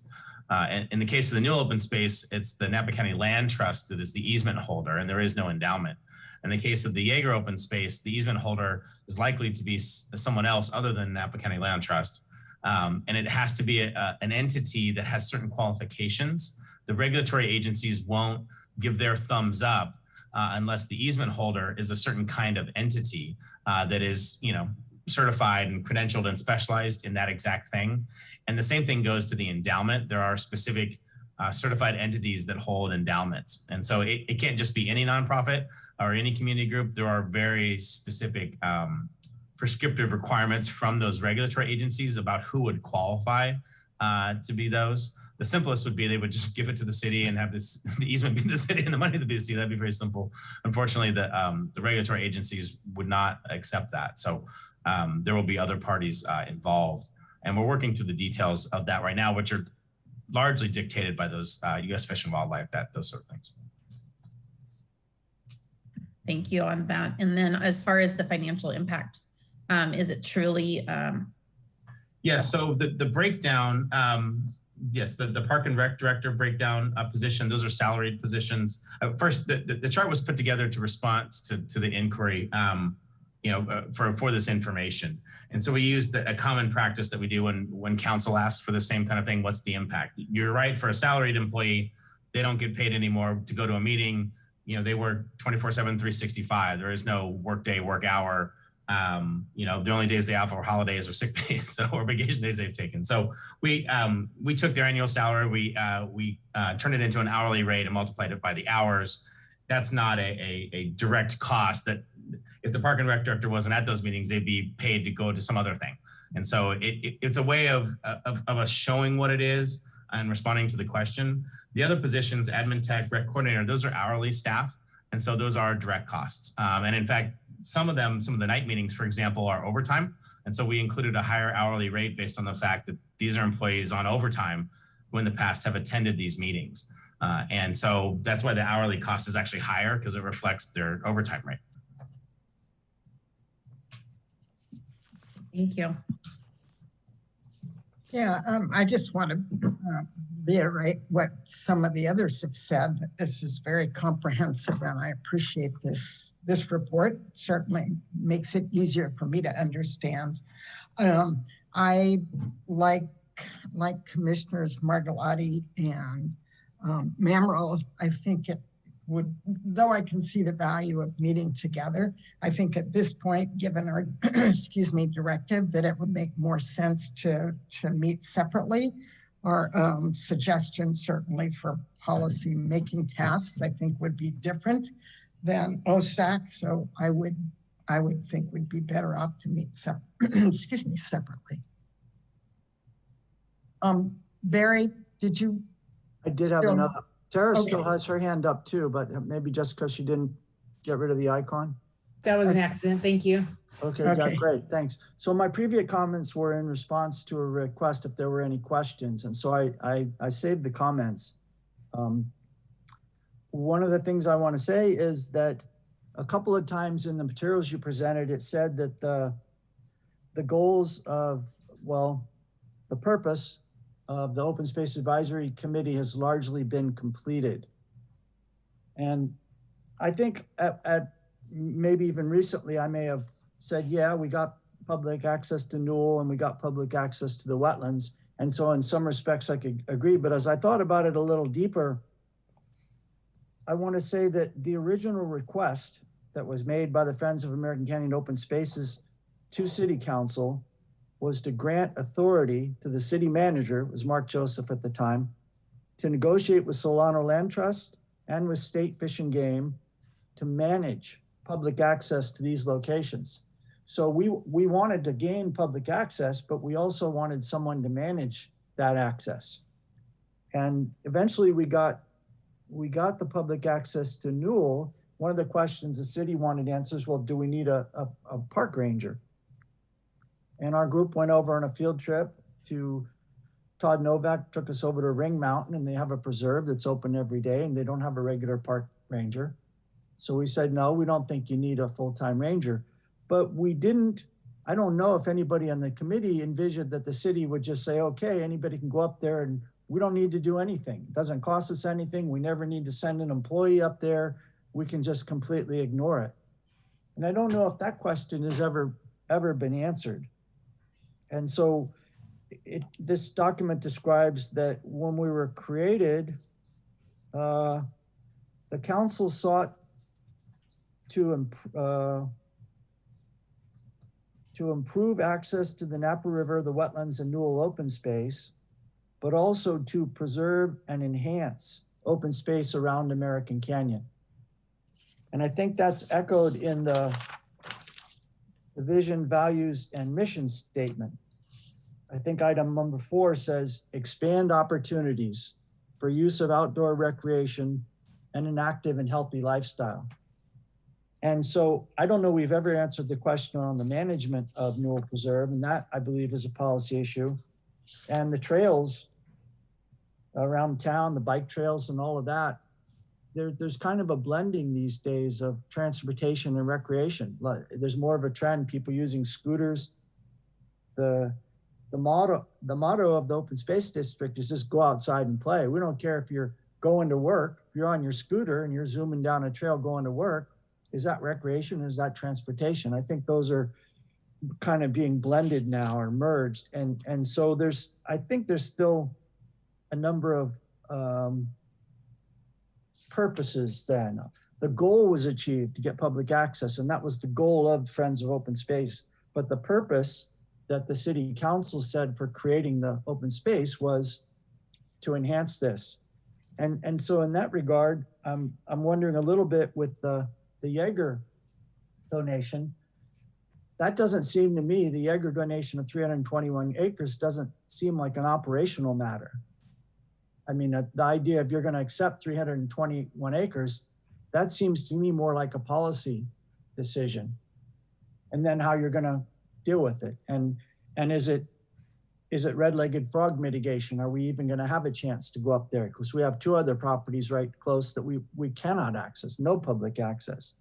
And in the case of the Newell open space, it's the Napa County Land Trust that is the easement holder, and there is no endowment. In the case of the Yeager open space, the easement holder is likely to be someone else other than Napa County Land Trust. And it has to be an entity that has certain qualifications. The regulatory agencies won't give their thumbs up unless the easement holder is a certain kind of entity that is, certified and credentialed and specialized in that exact thing. And the same thing goes to the endowment. There are specific certified entities that hold endowments. And so it can't just be any nonprofit or any community group. There are very specific prescriptive requirements from those regulatory agencies about who would qualify to be those. The simplest would be they would just give it to the city and have the easement be the city and the money to be the city. That'd be very simple. Unfortunately, the regulatory agencies would not accept that. So there will be other parties involved. And we're working through the details of that right now, which are largely dictated by those U.S. Fish and Wildlife, those sort of things. Thank you on that. And then as far as the financial impact, is it truly Yeah, so the breakdown, yes, the Park and Rec Director breakdown position, those are salaried positions. First, the chart was put together to respond to the inquiry, for this information. And so we used a common practice that we do when council asks for the same kind of thing, what's the impact? You're right, for a salaried employee, they don't get paid anymore to go to a meeting. They work 24/7, 365. There is no work day, work hour. The only days they have are holidays or sick days, or vacation days they've taken. So we took their annual salary, we turned it into an hourly rate and multiplied it by the hours. That's not a direct cost that if the Park and Rec Director wasn't at those meetings, they'd be paid to go to some other thing. And so it's a way of us showing what it is and responding to the question. The other positions, admin tech, rec coordinator, those are hourly staff. And so those are direct costs. And in fact, some of the night meetings, for example, are overtime. And so we included a higher hourly rate based on the fact that these are employees on overtime who in the past have attended these meetings. And so that's why the hourly cost is actually higher, because it reflects their overtime rate. Thank you. Yeah, I just want to reiterate what some of the others have said. That this is very comprehensive, and I appreciate this report. Certainly makes it easier for me to understand. I like Commissioners Margolotti and Mamrel. I think it would, though I can see the value of meeting together, I think at this point, given our directive, that it would make more sense to meet separately. Our suggestion certainly for policy making tasks, I think would be different than OSAC. So I would think we'd be better off to meet separately. Barry, did you? I did have another. Tara still has her hand up too, but maybe just because she didn't get rid of the icon. That was an accident. Thank you. Okay, great. Thanks. So my previous comments were in response to a request if there were any questions. And so I saved the comments. One of the things I want to say is that a couple of times in the materials you presented, it said that the goals of, well, the purpose of the Open Space Advisory Committee has largely been completed. And I think at maybe even recently, I may have said, yeah, we got public access to Newell and we got public access to the wetlands. And so in some respects I could agree, but as I thought about it a little deeper, I want to say that the original request that was made by the Friends of American Canyon Open Spaces to City Council was to grant authority to the city manager, it was Mark Joseph at the time, to negotiate with Solano Land Trust and with State Fish and Game to manage public access to these locations. So we wanted to gain public access, but we also wanted someone to manage that access. And eventually we got the public access to Newell. One of the questions the city wanted answers, well, do we need a park ranger? And our group went over on a field trip to Todd Novak, took us over to Ring Mountain, and they have a preserve that's open every day and they don't have a regular park ranger. So we said, no, we don't think you need a full-time ranger. But we didn't, I don't know if anybody on the committee envisioned that the city would just say, okay, anybody can go up there and we don't need to do anything. It doesn't cost us anything. We never need to send an employee up there. We can just completely ignore it. And I don't know if that question has ever been answered. And so this document describes that when we were created, the council sought to improve access to the Napa River, the wetlands, and Newell open space, but also to preserve and enhance open space around American Canyon. And I think that's echoed in the vision, values, and mission statement. I think item number 4 says, expand opportunities for use of outdoor recreation and an active and healthy lifestyle. And so I don't know we've ever answered the question on the management of Newell Preserve, and that I believe is a policy issue. And the trails around town, the bike trails and all of that, there's kind of a blending these days of transportation and recreation. There's more of a trend, people using scooters. The the motto of the open space district is just go outside and play. We don't care if you're going to work, if you're on your scooter and you're zooming down a trail going to work. Is that recreation? Is that transportation? I think those are kind of being blended now or merged. And so I think there's still a number of purposes then. The goal was achieved to get public access, and that was the goal of Friends of Open Space. But the purpose that the city council said for creating the open space was to enhance this. And so in that regard, I'm wondering a little bit with the Jaeger donation. That doesn't seem to me, the Jaeger donation of 321 acres doesn't seem like an operational matter. I mean, the idea of you're going to accept 321 acres, that seems to me more like a policy decision. And then how you're going to deal with it. And is it red-legged frog mitigation? Are we even going to have a chance to go up there? Because we have two other properties right close that we cannot access, no public access.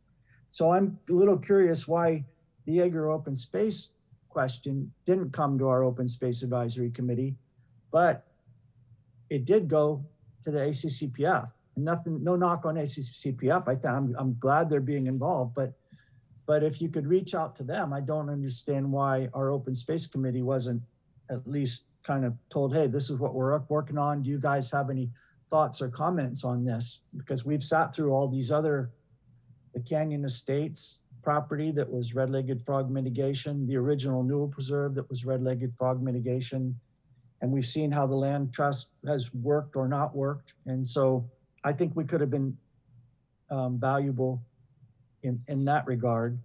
So I'm a little curious why the Jaeger open space question didn't come to our open space advisory committee, but it did go to the ACCPF. And nothing, no knock on ACCPF. I'm glad they're being involved, but if you could reach out to them, I don't understand why our open space committee wasn't at least kind of told, hey, this is what we're working on. Do you guys have any thoughts or comments on this? Because we've sat through all these the Canyon Estates property that was red-legged frog mitigation, the original Newell Preserve that was red-legged frog mitigation. And we've seen how the land trust has worked or not worked. And so I think we could have been valuable in that regard.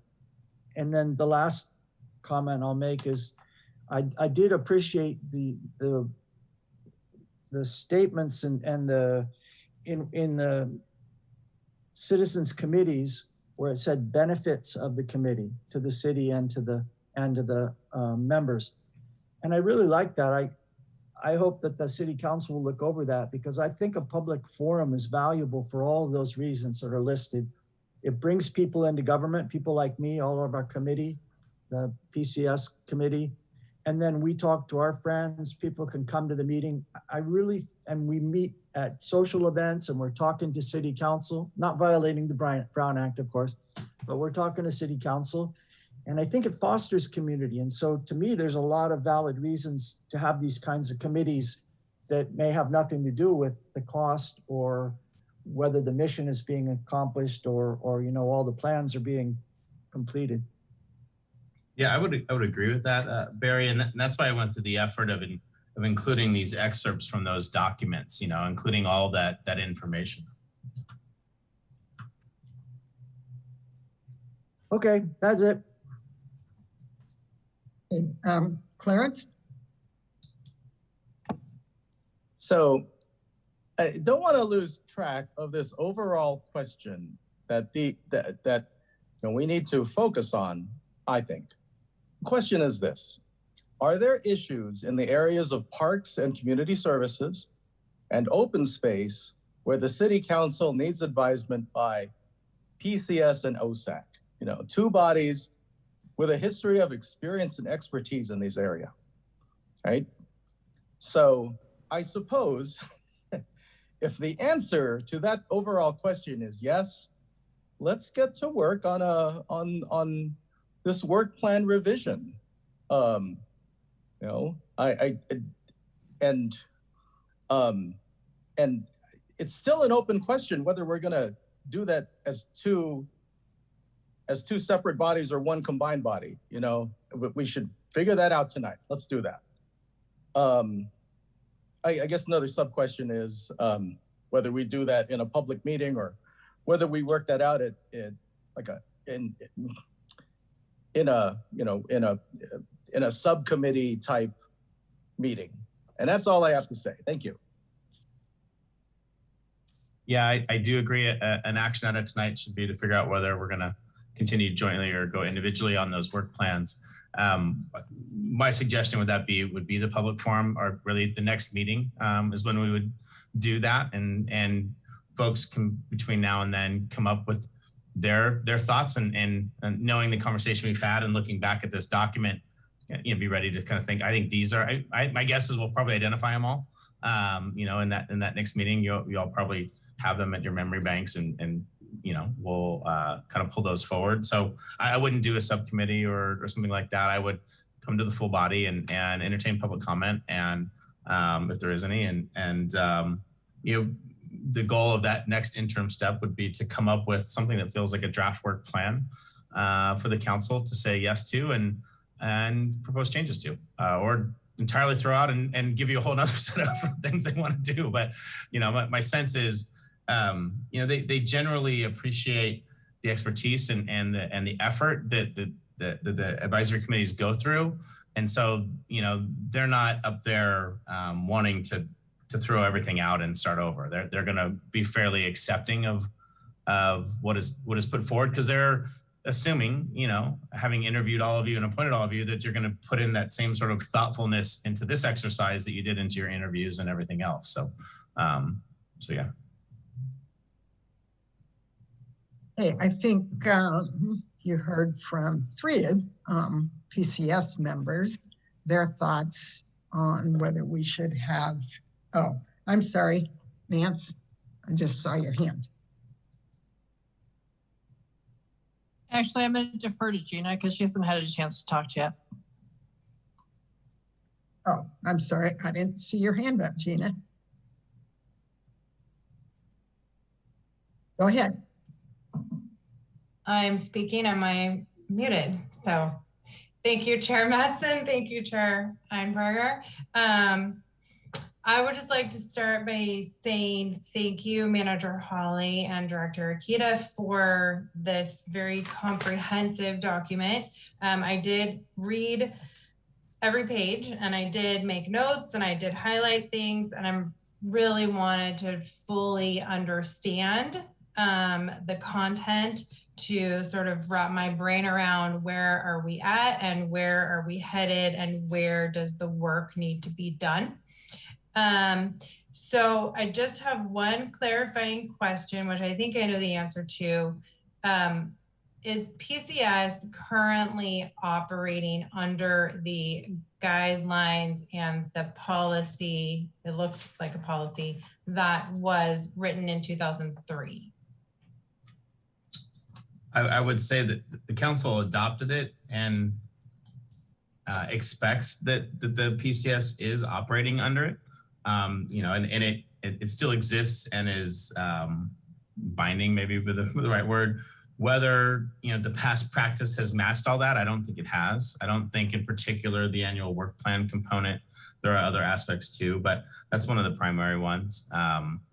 And then the last comment I'll make is I did appreciate the statements and in the citizens committees where it said benefits of the committee to the city and to the members. And I really like that. I hope that the city council will look over that, because I think a public forum is valuable for all of those reasons that are listed. It brings people into government, people like me, all of our committee, the PCS committee. And then we talk to our friends, people can come to the meeting. And we meet at social events and we're talking to city council, not violating the Brown Act, of course, but we're talking to city council. And I think it fosters community. And so to me, there's a lot of valid reasons to have these kinds of committees that may have nothing to do with the cost or whether the mission is being accomplished or all the plans are being completed. Yeah, I would agree with that, Barry, and that's why I went through the effort of including these excerpts from those documents, including all that information. Okay, that's it. Clarence? So I don't want to lose track of this overall question that we need to focus on, I think. The question is this: are there issues in the areas of parks and community services and open space where the city council needs advisement by PCS and OSAC? Two bodies with a history of experience and expertise in these areas, right? So I suppose if the answer to that overall question is yes, let's get to work on this work plan revision. And it's still an open question whether we're going to do that as two separate bodies or one combined body. We should figure that out tonight. Let's do that. I guess another sub question is whether we do that in a public meeting or whether we work that out in a subcommittee type meeting. And that's all I have to say. Thank you. Yeah, I do agree. An action item tonight should be to figure out whether we're going to continue jointly or go individually on those work plans. My suggestion would be the public forum, or really the next meeting is when we would do that, and folks can between now and then come up with their thoughts and knowing the conversation we've had and looking back at this document, be ready to kind of think. I think these are. My guess is we'll probably identify them all. In that next meeting, you'll probably have them at your memory banks, and we'll kind of pull those forward. So I wouldn't do a subcommittee or something like that. I would come to the full body and entertain public comment, and if there is any, and the goal of that next interim step would be to come up with something that feels like a draft work plan for the council to say yes to and propose changes to, or entirely throw out and give you a whole nother set of things they want to do. But my sense is they generally appreciate the expertise and the effort that the advisory committees go through, and so they're not up there wanting to throw everything out and start over. They're going to be fairly accepting of what is put forward, because they're assuming, having interviewed all of you and appointed all of you, that you're going to put in that same sort of thoughtfulness into this exercise that you did into your interviews and everything else. So yeah. Hey, I think you heard from 3 PCS members, their thoughts on whether we should have, oh, I'm sorry, Nance, I just saw your hand. Actually, I'm going to defer to Gina because she hasn't had a chance to talk yet. Oh, I'm sorry. I didn't see your hand up, Gina. Go ahead. I'm speaking. Am I muted? So thank you, Chair Mattson. Thank you, Chair Einberger. I would just like to start by saying thank you, Manager Hawley and Director Akita, for this very comprehensive document. I did read every page, and I did make notes, and I did highlight things, and I really wanted to fully understand the content, to sort of wrap my brain around where are we at and where are we headed and where does the work need to be done. So I just have one clarifying question, which I think I know the answer to. Is PCS currently operating under the guidelines and the policy, it looks like a policy, that was written in 2003? I would say that the council adopted it and expects that the PCS is operating under it. And it still exists and is binding, maybe with the right word. Whether the past practice has matched all that, I don't think it has. I don't think, in particular, the annual work plan component. There are other aspects too, but that's one of the primary ones.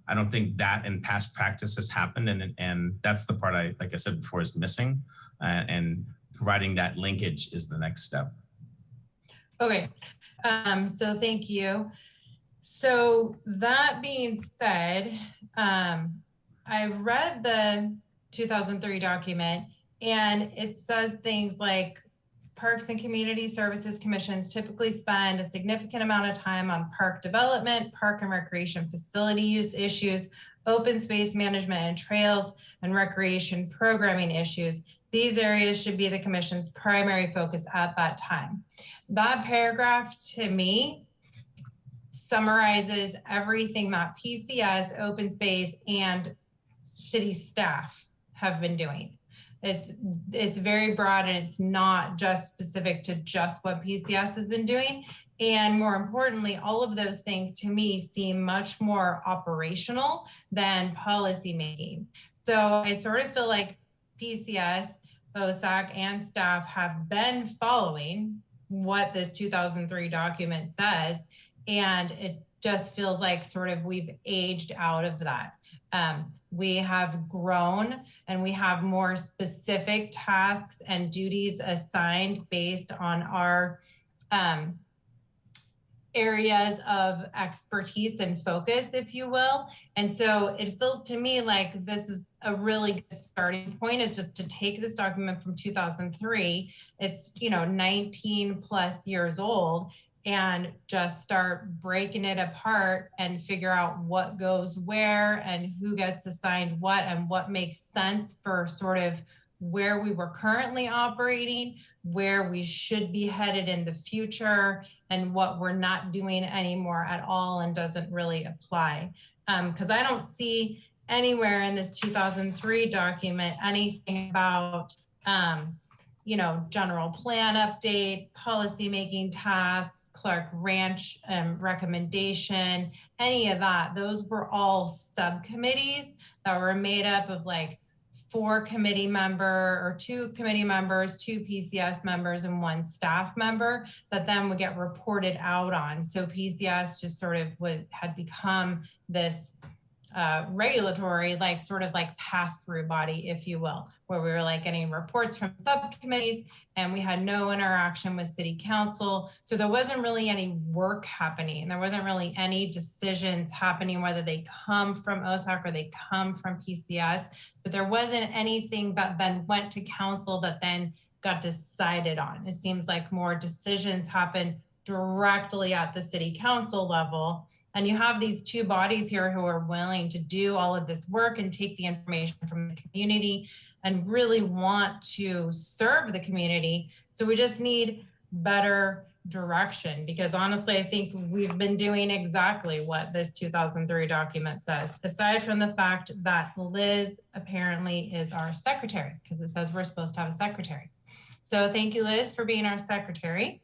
I don't think that in past practice has happened, and that's the part like I said before, is missing, and providing that linkage is the next step. Okay, so thank you. So that being said, I read the 2003 document, and it says things like Parks and Community Services Commissions typically spend a significant amount of time on park development, park and recreation facility use issues, open space management and trails, and recreation programming issues. These areas should be the commission's primary focus at that time. That paragraph, to me, summarizes everything that PCS, open space, and city staff have been doing. It's very broad, and it's not just specific to just what PCS has been doing. And more importantly, all of those things to me seem much more operational than policy making. So I sort of feel like PCS, OSAC, and staff have been following what this 2003 document says, and it just feels like sort of we've aged out of that. We have grown, and we have more specific tasks and duties assigned based on our areas of expertise and focus, if you will. And so it feels to me like this is a really good starting point, is just to take this document from 2003. It's 19 plus years old, and just start breaking it apart and figure out what goes where and who gets assigned what and what makes sense for sort of where we were currently operating, where we should be headed in the future and what we're not doing anymore at all and doesn't really apply. Because I don't see anywhere in this 2003 document anything about, you know, general plan update, policymaking tasks, Clark Ranch recommendation, any of that. Those were all subcommittees that were made up of like 4 committee member or 2 committee members, 2 PCS members, and 1 staff member that then would get reported out on. So PCS just sort of had become this regulatory, like sort of like pass-through body, if you will, where we were like getting reports from subcommittees and we had no interaction with city council. So there wasn't really any work happening. There wasn't really any decisions happening, whether they come from OSAC or they come from PCS, but there wasn't anything that then went to council that then got decided on. It seems like more decisions happen directly at the city council level. And you have these 2 bodies here who are willing to do all of this work and take the information from the community and really want to serve the community. So we just need better direction, because honestly, I think we've been doing exactly what this 2003 document says, aside from the fact that Liz apparently is our secretary, because it says we're supposed to have a secretary. So thank you, Liz, for being our secretary.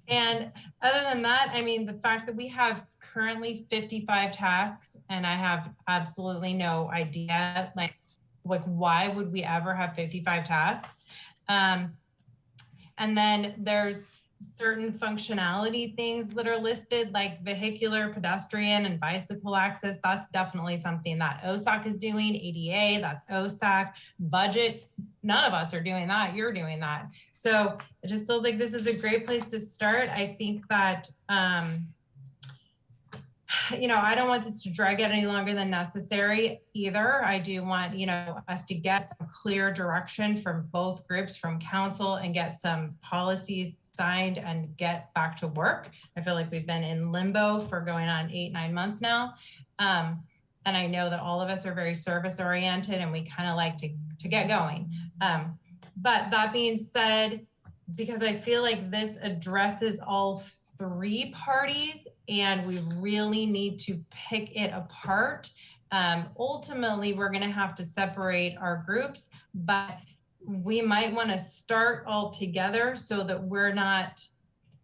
And other than that, I mean, the fact that we have currently 55 tasks and I have absolutely no idea, like why would we ever have 55 tasks? And then there's certain functionality things that are listed, like vehicular, pedestrian, and bicycle access. That's definitely something that OSAC is doing. ADA, that's OSAC. Budget, none of us are doing that. You're doing that. So it just feels like this is a great place to start. I think that, you know, I don't want this to drag out any longer than necessary either. I do want, you know, us to get some clear direction from both groups, from council, and get some policies signed and get back to work. I feel like we've been in limbo for going on 8-9 months now. And I know that all of us are very service oriented and we kind of like to get going. But that being said, because I feel like this addresses all 3 parties and we really need to pick it apart. Ultimately, we're going to have to separate our groups, but we might want to start all together so that we're not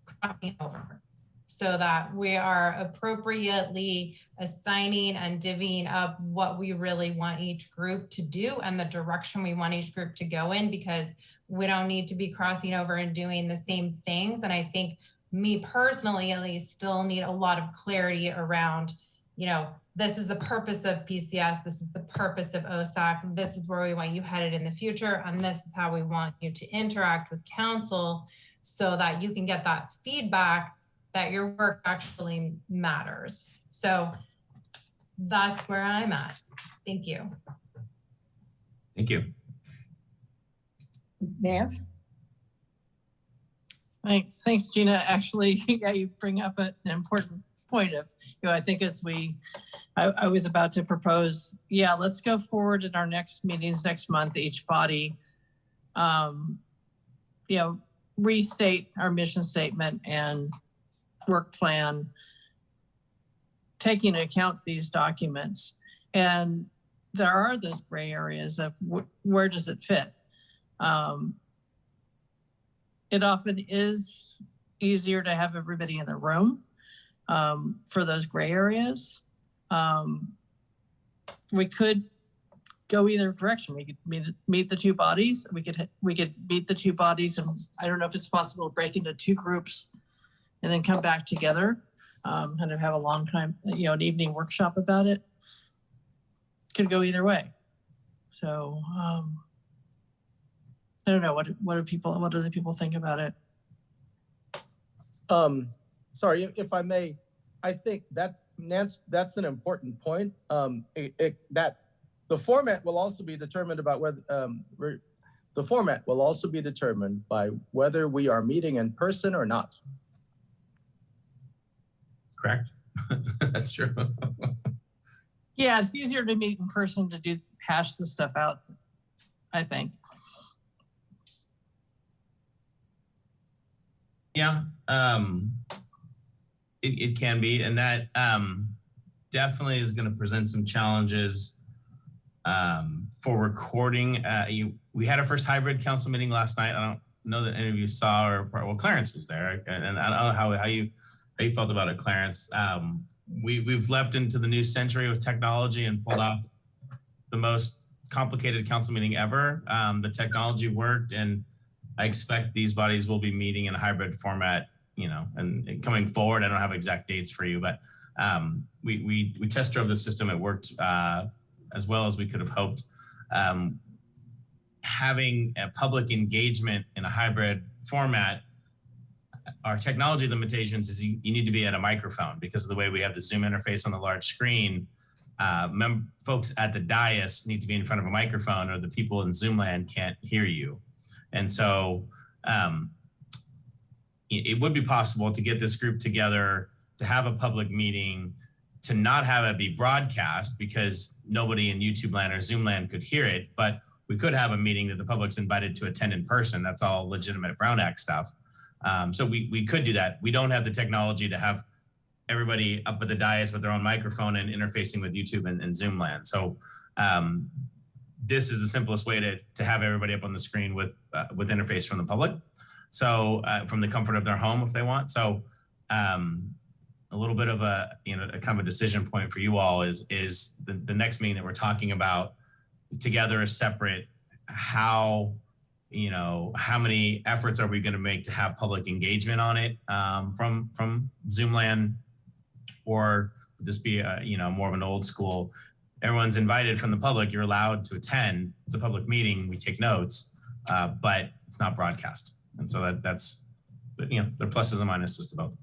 crossing over, so that we are appropriately assigning and divvying up what we really want each group to do and the direction we want each group to go in, because we don't need to be crossing over and doing the same things. And I think me personally, at least, still need a lot of clarity around, you know, this is the purpose of PCS, this is the purpose of OSAC, this is where we want you headed in the future, and this is how we want you to interact with council so that you can get that feedback that your work actually matters. So that's where I'm at. Thank you. Thank you. Nance? Thanks, Gina. Actually, yeah, you bring up an important point of, you know, I think as I was about to propose, yeah, let's go forward in our next meetings next month, each body, you know, restate our mission statement and work plan, taking into account these documents. And there are those gray areas of where does it fit? It often is easier to have everybody in the room for those gray areas. We could go either direction. We could meet the 2 bodies. We could meet the 2 bodies, and I don't know if it's possible to break into 2 groups and then come back together, kind of have a long time, you know, an evening workshop about it. Could go either way. So I don't know, what do the people think about it? Sorry, if I may, I think that, Nance, that's an important point. That the format will also be determined about whether the format will also be determined by whether we are meeting in person or not. Correct. That's true. Yeah, it's easier to meet in person to hash this stuff out, I think. Yeah, it can be, and that definitely is going to present some challenges for recording. We had our first hybrid council meeting last night. I don't know that any of you saw, or well, Clarence was there, and I don't know how you felt about it, Clarence. We've leapt into the new century with technology and pulled off the most complicated council meeting ever. The technology worked, and I expect these bodies will be meeting in a hybrid format, you know, and coming forward. I don't have exact dates for you, but we test drove the system. It worked as well as we could have hoped. Having a public engagement in a hybrid format, our technology limitations is you need to be at a microphone because of the way we have the Zoom interface on the large screen. Folks at the dais need to be in front of a microphone, or the people in Zoom land can't hear you. And so it would be possible to get this group together, to have a public meeting, to not have it be broadcast because nobody in YouTube land or Zoom land could hear it, but we could have a meeting that the public's invited to attend in person. That's all legitimate Brown Act stuff. So we could do that. We don't have the technology to have everybody up at the dais with their own microphone and interfacing with YouTube and Zoom land. So this is the simplest way to have everybody up on the screen with interface from the public. So from the comfort of their home if they want. So a little bit of a kind of a decision point for you all is the next meeting that we're talking about together is separate. How many efforts are we going to make to have public engagement on it from Zoom land, or would this be more of an old school? Everyone's invited from the public. You're allowed to attend. It's a public meeting. We take notes, but it's not broadcast. And so that's there are pluses and minuses to both.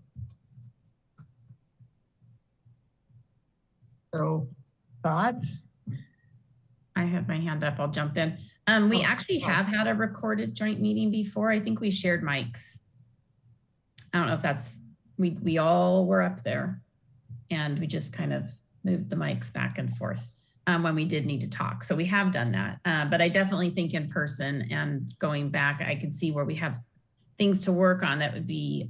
So, thoughts? I have my hand up. I'll jump in. We actually have had a recorded joint meeting before. I think we shared mics. I don't know if that's, we all were up there and we just kind of moved the mics back and forth when we did need to talk. So we have done that. But I definitely think in person and going back, I could see where we have things to work on that would be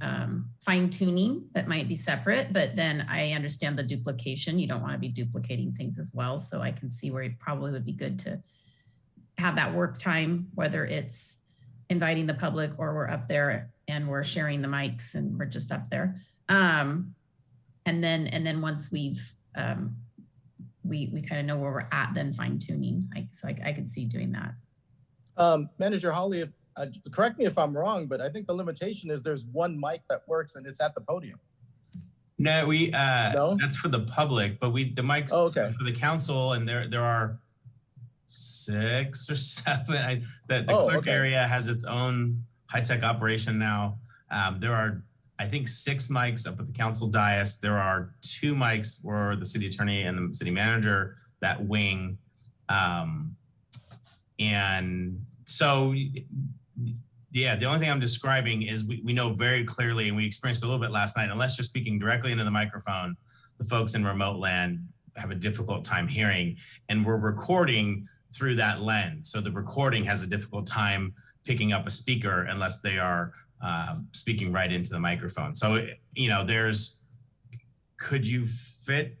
fine tuning that might be separate, but then I understand the duplication. You don't want to be duplicating things as well. So I can see where it probably would be good to have that work time, whether it's inviting the public or we're up there and we're sharing the mics and we're just up there. And then once we've, we kind of know where we're at, then fine tuning. So I could see doing that. Manager Holly, if correct me if I'm wrong, but I think the limitation is there's one mic that works and it's at the podium. No, no? That's for the public, but the mics for the council, and there are 6 or 7. The clerk area has its own high-tech operation now. There are, I think, 6 mics up at the council dais. There are 2 mics for the city attorney and the city manager, that wing. And so, yeah, the only thing I'm describing is we know very clearly, and we experienced a little bit last night, unless you're speaking directly into the microphone, the folks in remote land have a difficult time hearing, and we're recording through that lens. So the recording has a difficult time picking up a speaker unless they are speaking right into the microphone. So, could you fit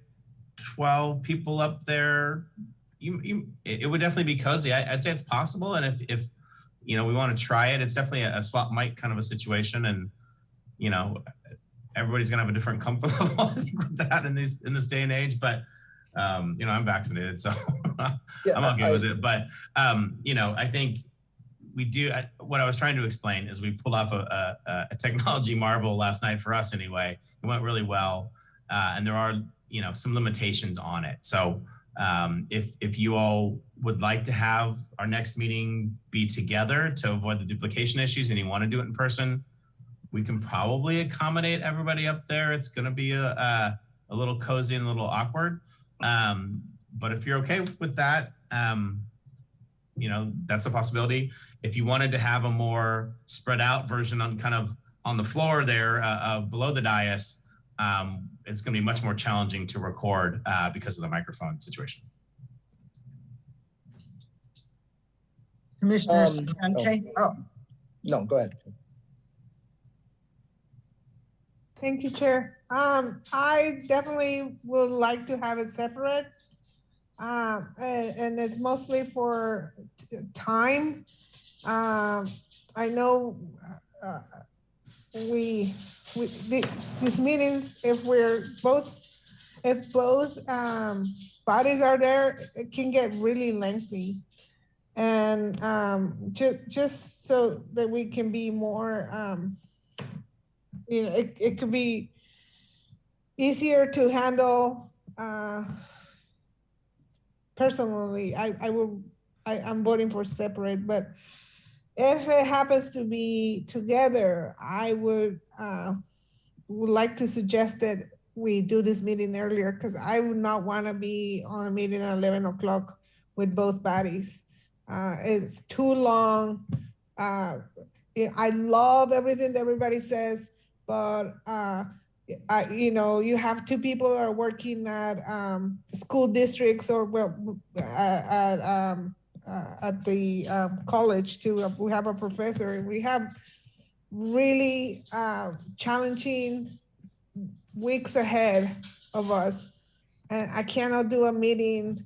12 people up there? It would definitely be cozy. I'd say it's possible. And if we want to try it, it's definitely a swap mic kind of a situation. And, everybody's going to have a different comfort level with that in this day and age. But, I'm vaccinated, so I'm okay with it. But, I think we do. What I was trying to explain is we pulled off a technology marvel last night for us anyway. It went really well. And there are, some limitations on it. So if you all would like to have our next meeting be together to avoid the duplication issues and you want to do it in person, we can probably accommodate everybody up there. It's going to be a little cozy and a little awkward. But if you're okay with that, that's a possibility. If you wanted to have a more spread out version on the floor there below the dais, it's going to be much more challenging to record because of the microphone situation. Commissioner Sante? No, go ahead. Thank you, Chair. I definitely would like to have it separate. And it's mostly for time. I know these meetings, if both bodies are there, it can get really lengthy. And just so that we can be more, it could be easier to handle. Personally, I'm voting for separate, but if it happens to be together, I would like to suggest that we do this meeting earlier, because I would not want to be on a meeting at 11 o'clock with both bodies. It's too long. I love everything that everybody says, but you have two people who are working at school districts or at the college too. We have a professor, and we have really challenging weeks ahead of us. And I cannot do a meeting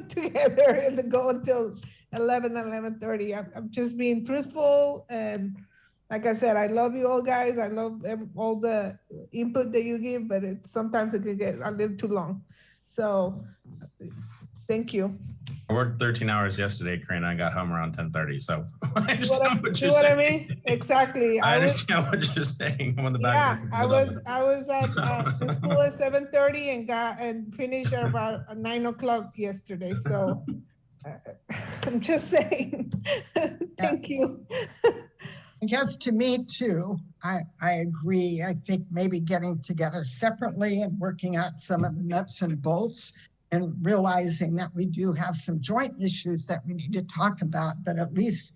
together and go until 11:30. I'm just being truthful. And like I said, I love you all guys. I love all the input that you give, but sometimes it can get a little too long. So thank you. I worked 13 hours yesterday, Karina. I got home around 10:30. So I understand what you're saying. What I mean? Exactly. I understand what you're saying. I'm on the back. Yeah, I was at the school at 7:30 and finished at about 9 o'clock yesterday. So I'm just saying. Thank you. I guess to me too, I agree. I think maybe getting together separately and working out some of the nuts and bolts, and realizing that we do have some joint issues that we need to talk about, but at least,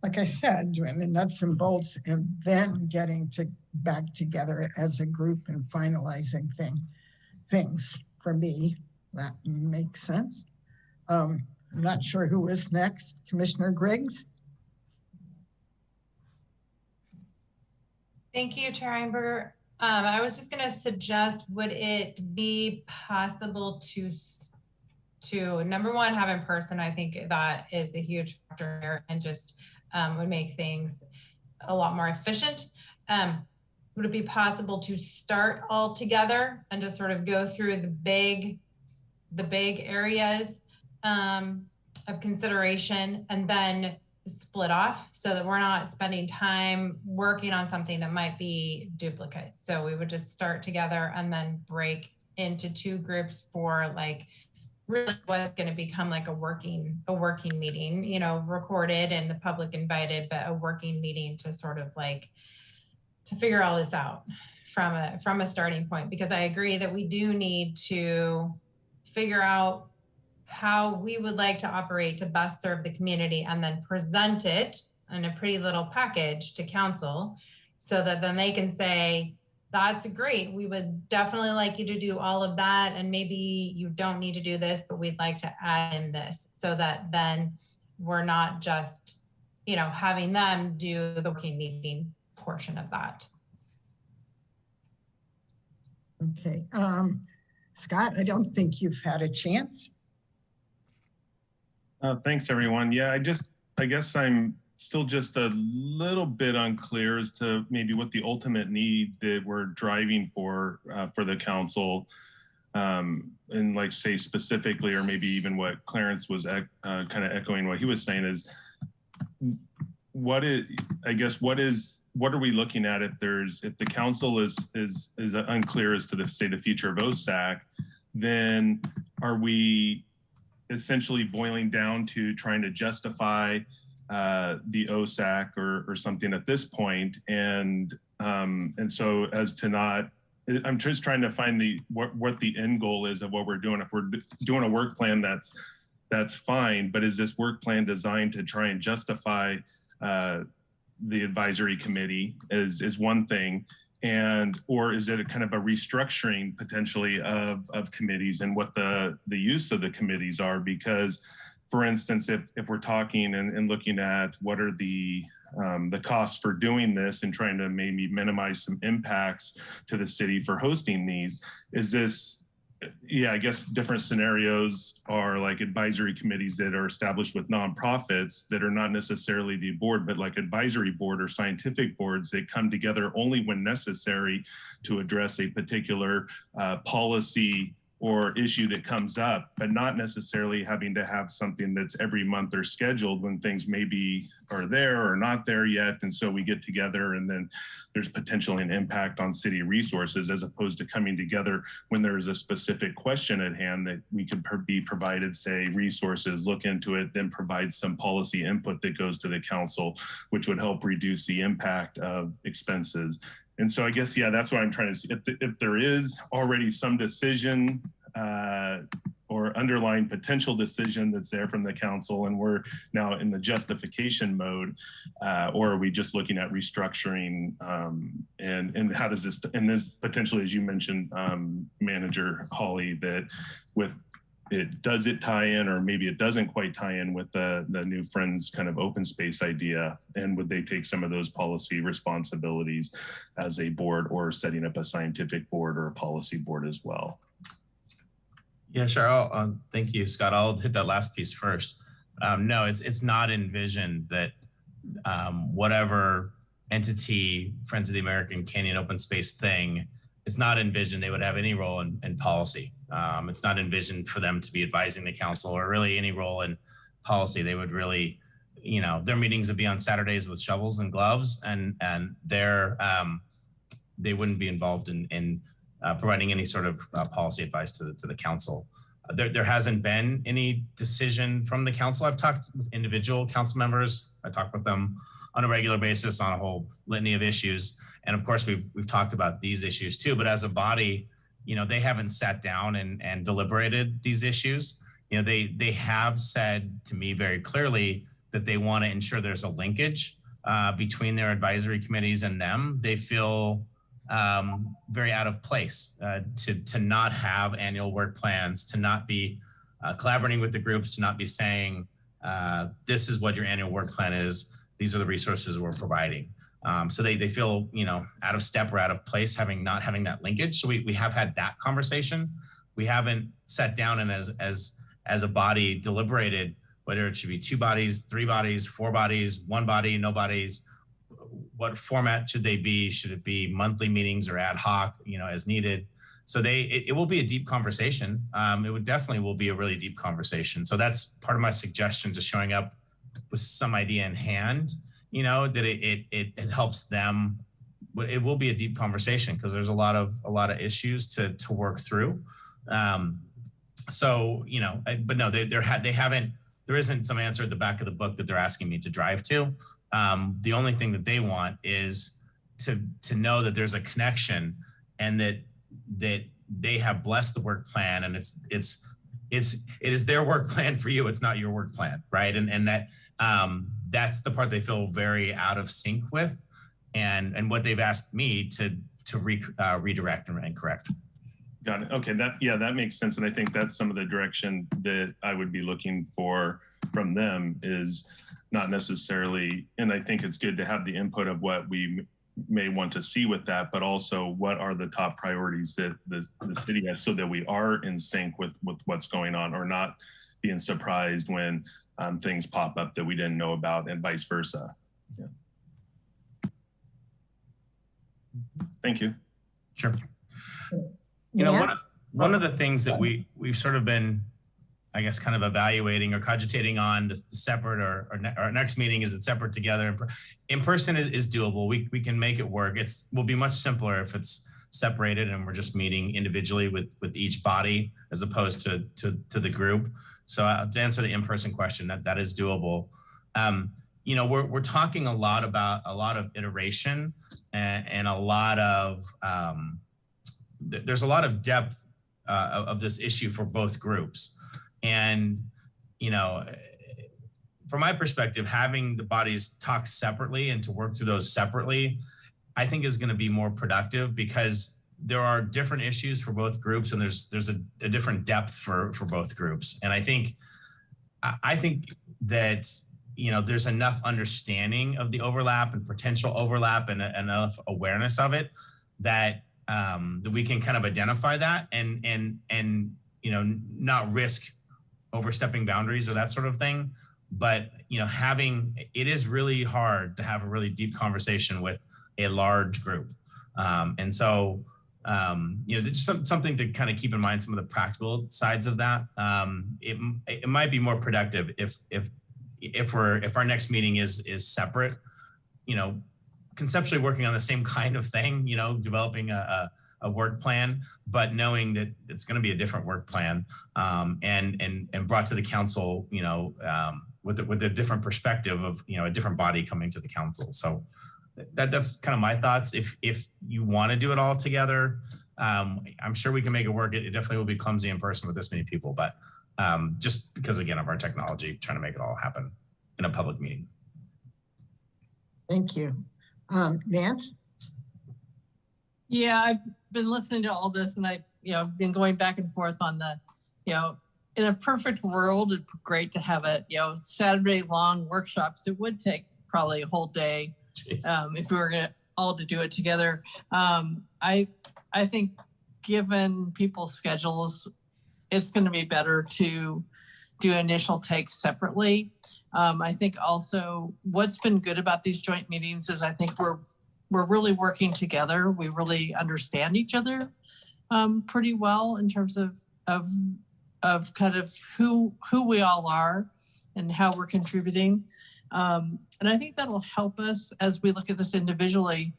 like I said, doing the nuts and bolts and then getting back together as a group and finalizing things. For me, that makes sense. I'm not sure who is next. Commissioner Griggs? Thank you, Chair Einberger. I was just going to suggest, would it be possible to number one, have in person? I think that is a huge factor and just would make things a lot more efficient. Would it be possible to start all together and just sort of go through the big areas of consideration and then split off, so that we're not spending time working on something that might be duplicate? So we would just start together and then break into two groups for like really what's going to become like a working meeting, recorded and the public invited, but a working meeting to sort of like to figure all this out from a starting point. Because I agree that we do need to figure out how we would like to operate to best serve the community, and then present it in a pretty little package to council, so that then they can say, that's great, we would definitely like you to do all of that, and maybe you don't need to do this, but we'd like to add in this, so that then we're not just, having them do the working meeting portion of that. Okay. Scott, I don't think you've had a chance. Thanks, everyone. Yeah, I guess I'm still just a little bit unclear as to maybe what the ultimate need that we're driving for the council, and like say specifically, or maybe even what Clarence was kind of echoing what he was saying is, what are we looking at if the council is unclear as to the future of OSAC, then are we essentially boiling down to trying to justify the OSAC or something at this point, and so as to not, I'm just trying to find what the end goal is of what we're doing. If we're doing a work plan, that's fine, but is this work plan designed to try and justify the advisory committee is one thing, or is it a kind of a restructuring potentially of committees and what the use of the committees are? Because for instance, if we're talking and looking at what are the costs for doing this and trying to maybe minimize some impacts to the city for hosting these, is this, yeah, I guess different scenarios are like advisory committees that are established with nonprofits that are not necessarily the board, but like advisory board or scientific boards that come together only when necessary to address a particular policy or issue that comes up, but not necessarily having to have something that's every month or scheduled when things maybe are there or not there yet. And so we get together and then there's potentially an impact on city resources, as opposed to coming together when there's a specific question at hand that we could be provided, say, resources, look into it, then provide some policy input that goes to the council, which would help reduce the impact of expenses. And so I guess, yeah, that's what I'm trying to see. If there is already some decision or underlying potential decision that's there from the council and we're now in the justification mode, or are we just looking at restructuring and how does this, and then potentially, as you mentioned, Manager Hawley, that with does it tie in, or maybe it doesn't quite tie in with the new Friends kind of open space idea? And would they take some of those policy responsibilities as a board, or setting up a scientific board or a policy board as well? Yeah, sure. Thank you, Scott. I'll hit that last piece first. No, it's not envisioned that whatever entity, Friends of the American Canyon Open Space thing, it's not envisioned they would have any role in policy. It's not envisioned for them to be advising the council or really any role in policy. They would really, you know, their meetings would be on Saturdays with shovels and gloves, and they wouldn't be involved in providing any sort of policy advice to the council. There hasn't been any decision from the council. I've talked with individual council members. I talk with them on a regular basis on a whole litany of issues. And of course, we've talked about these issues too, but as a body, you know, they haven't sat down and deliberated these issues. You know, they have said to me very clearly that they want to ensure there's a linkage between their advisory committees and them. They feel very out of place to not have annual work plans, to not be collaborating with the groups, to not be saying, this is what your annual work plan is. These are the resources we're providing. So they feel, you know, out of step or out of place, not having that linkage. So we have had that conversation. We haven't sat down and as a body deliberated whether it should be 2 bodies, 3 bodies, 4 bodies, 1 body, no bodies. What format should they be? Should it be monthly meetings or ad hoc, you know, as needed? So it will be a deep conversation. It would definitely will be a really deep conversation. So that's part of my suggestion, to showing up with some idea in hand, you know, that it helps them. It will be a deep conversation because there's a lot of issues to work through. So, you know, but no, they haven't, there isn't some answer at the back of the book that they're asking me to drive to. The only thing that they want is to know that there's a connection, and that they have blessed the work plan, and it is their work plan for you. It's not your work plan, right? And that that's the part they feel very out of sync with, and what they've asked me to redirect and correct. Got it. Okay, that makes sense, and I think that's some of the direction that I would be looking for from them, is not necessarily, and I think it's good to have the input of what we may want to see with that, but also what are the top priorities that the city has, so that we are in sync with what's going on, or not being surprised when things pop up that we didn't know about, and vice versa. Yeah. Thank you. Sure. You know, one of the things that we've sort of been, I guess, kind of evaluating or cogitating on the separate, or our next meeting, is it separate together? In person is doable. We can make it work. Will be much simpler if it's separated and we're just meeting individually with each body, as opposed to the group. So to answer the in-person question, that is doable. You know, we're talking a lot about a lot of iteration and a lot of there's a lot of depth of this issue for both groups. And, you know, from my perspective, having the bodies talk separately and to work through those separately, I think is going to be more productive, because there are different issues for both groups, and there's a different depth for both groups. And I think I think that, you know, there's enough understanding of the overlap and potential overlap and enough awareness of it that that we can kind of identify that and you know, not risk overstepping boundaries or that sort of thing. But, you know, it is really hard to have a really deep conversation with a large group. And so, you know, there's something to kind of keep in mind, some of the practical sides of that. It might be more productive if our next meeting is separate, you know, conceptually working on the same kind of thing, you know, developing a work plan, but knowing that it's going to be a different work plan, and brought to the council, you know, with a different perspective of, you know, a different body coming to the council. So that's kind of my thoughts. If you want to do it all together, I'm sure we can make it work. It definitely will be clumsy in person with this many people, but just because, again, of our technology, trying to make it all happen in a public meeting. Thank you. Nance? Yeah, I've been listening to all this, and you know, been going back and forth on the, you know, in a perfect world, it'd be great to have a, you know, Saturday long workshops. It would take probably a whole day if we were gonna all to do it together. I think given people's schedules, it's going to be better to do initial takes separately. I think also what's been good about these joint meetings is I think we're really working together. We really understand each other pretty well in terms of kind of who we all are and how we're contributing. And I think that'll help us as we look at this individually.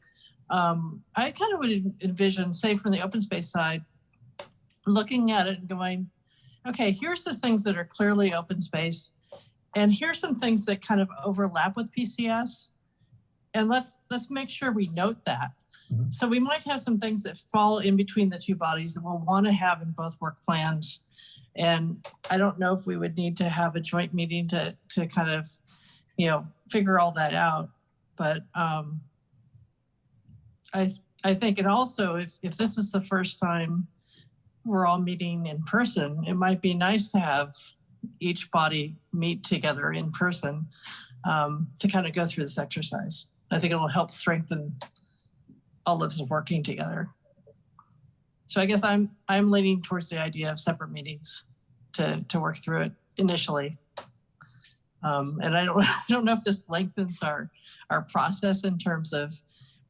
I kind of would envision, say from the open space side, looking at it and going, okay, here's the things that are clearly open space. And here's some things that kind of overlap with PCS. And let's make sure we note that. Mm-hmm. So we might have some things that fall in between the two bodies that we'll want to have in both work plans. And I don't know if we would need to have a joint meeting to kind of, you know, figure all that out. But I think, and also if this is the first time we're all meeting in person, it might be nice to have each body meet together in person to kind of go through this exercise. I think it'll help strengthen all of us working together. So I guess I'm leaning towards the idea of separate meetings to work through it initially. And I don't know if this lengthens our process in terms of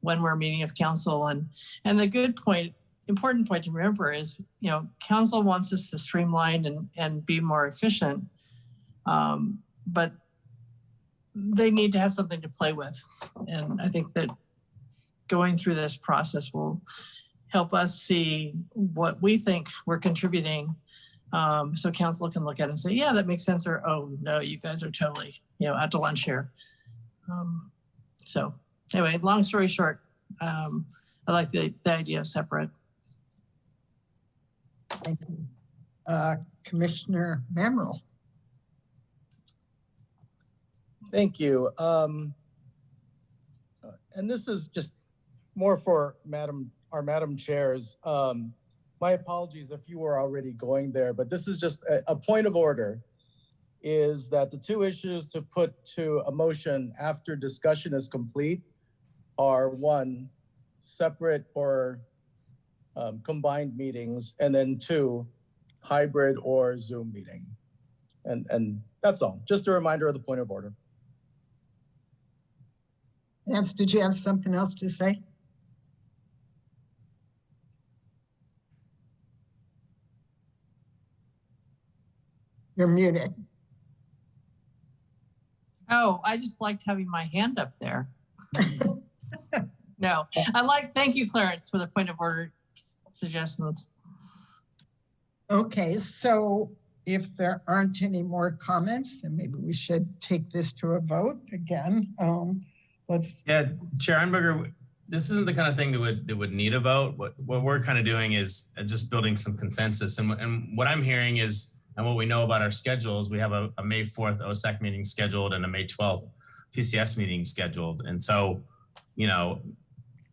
when we're meeting with council. And the important point to remember is, you know, council wants us to streamline and be more efficient, but they need to have something to play with. And I think that going through this process will help us see what we think we're contributing. So council can look at it and say, yeah, that makes sense. Or, oh no, you guys are totally, you know, out to lunch here. So anyway, long story short, I like the idea of separate. Thank you. Commissioner Memrill. Thank you. And this is just more for our Madam Chairs. My apologies if you were already going there, but this is just a point of order, is that the two issues to put to a motion after discussion is complete are, one, separate or combined meetings, and then two, hybrid or Zoom meeting. And that's all. Just a reminder of the point of order. Nance, did you have something else to say? You're muted. Oh, I just liked having my hand up there. No, thank you, Clarence, for the point of order suggestions. Okay, so if there aren't any more comments, then maybe we should take this to a vote again. Yeah, Chair Einberger, this isn't the kind of thing that would need a vote. What we're kind of doing is just building some consensus. And what I'm hearing is, and what we know about our schedules, we have a May 4th OSAC meeting scheduled and a May 12th PCS meeting scheduled. And so, you know,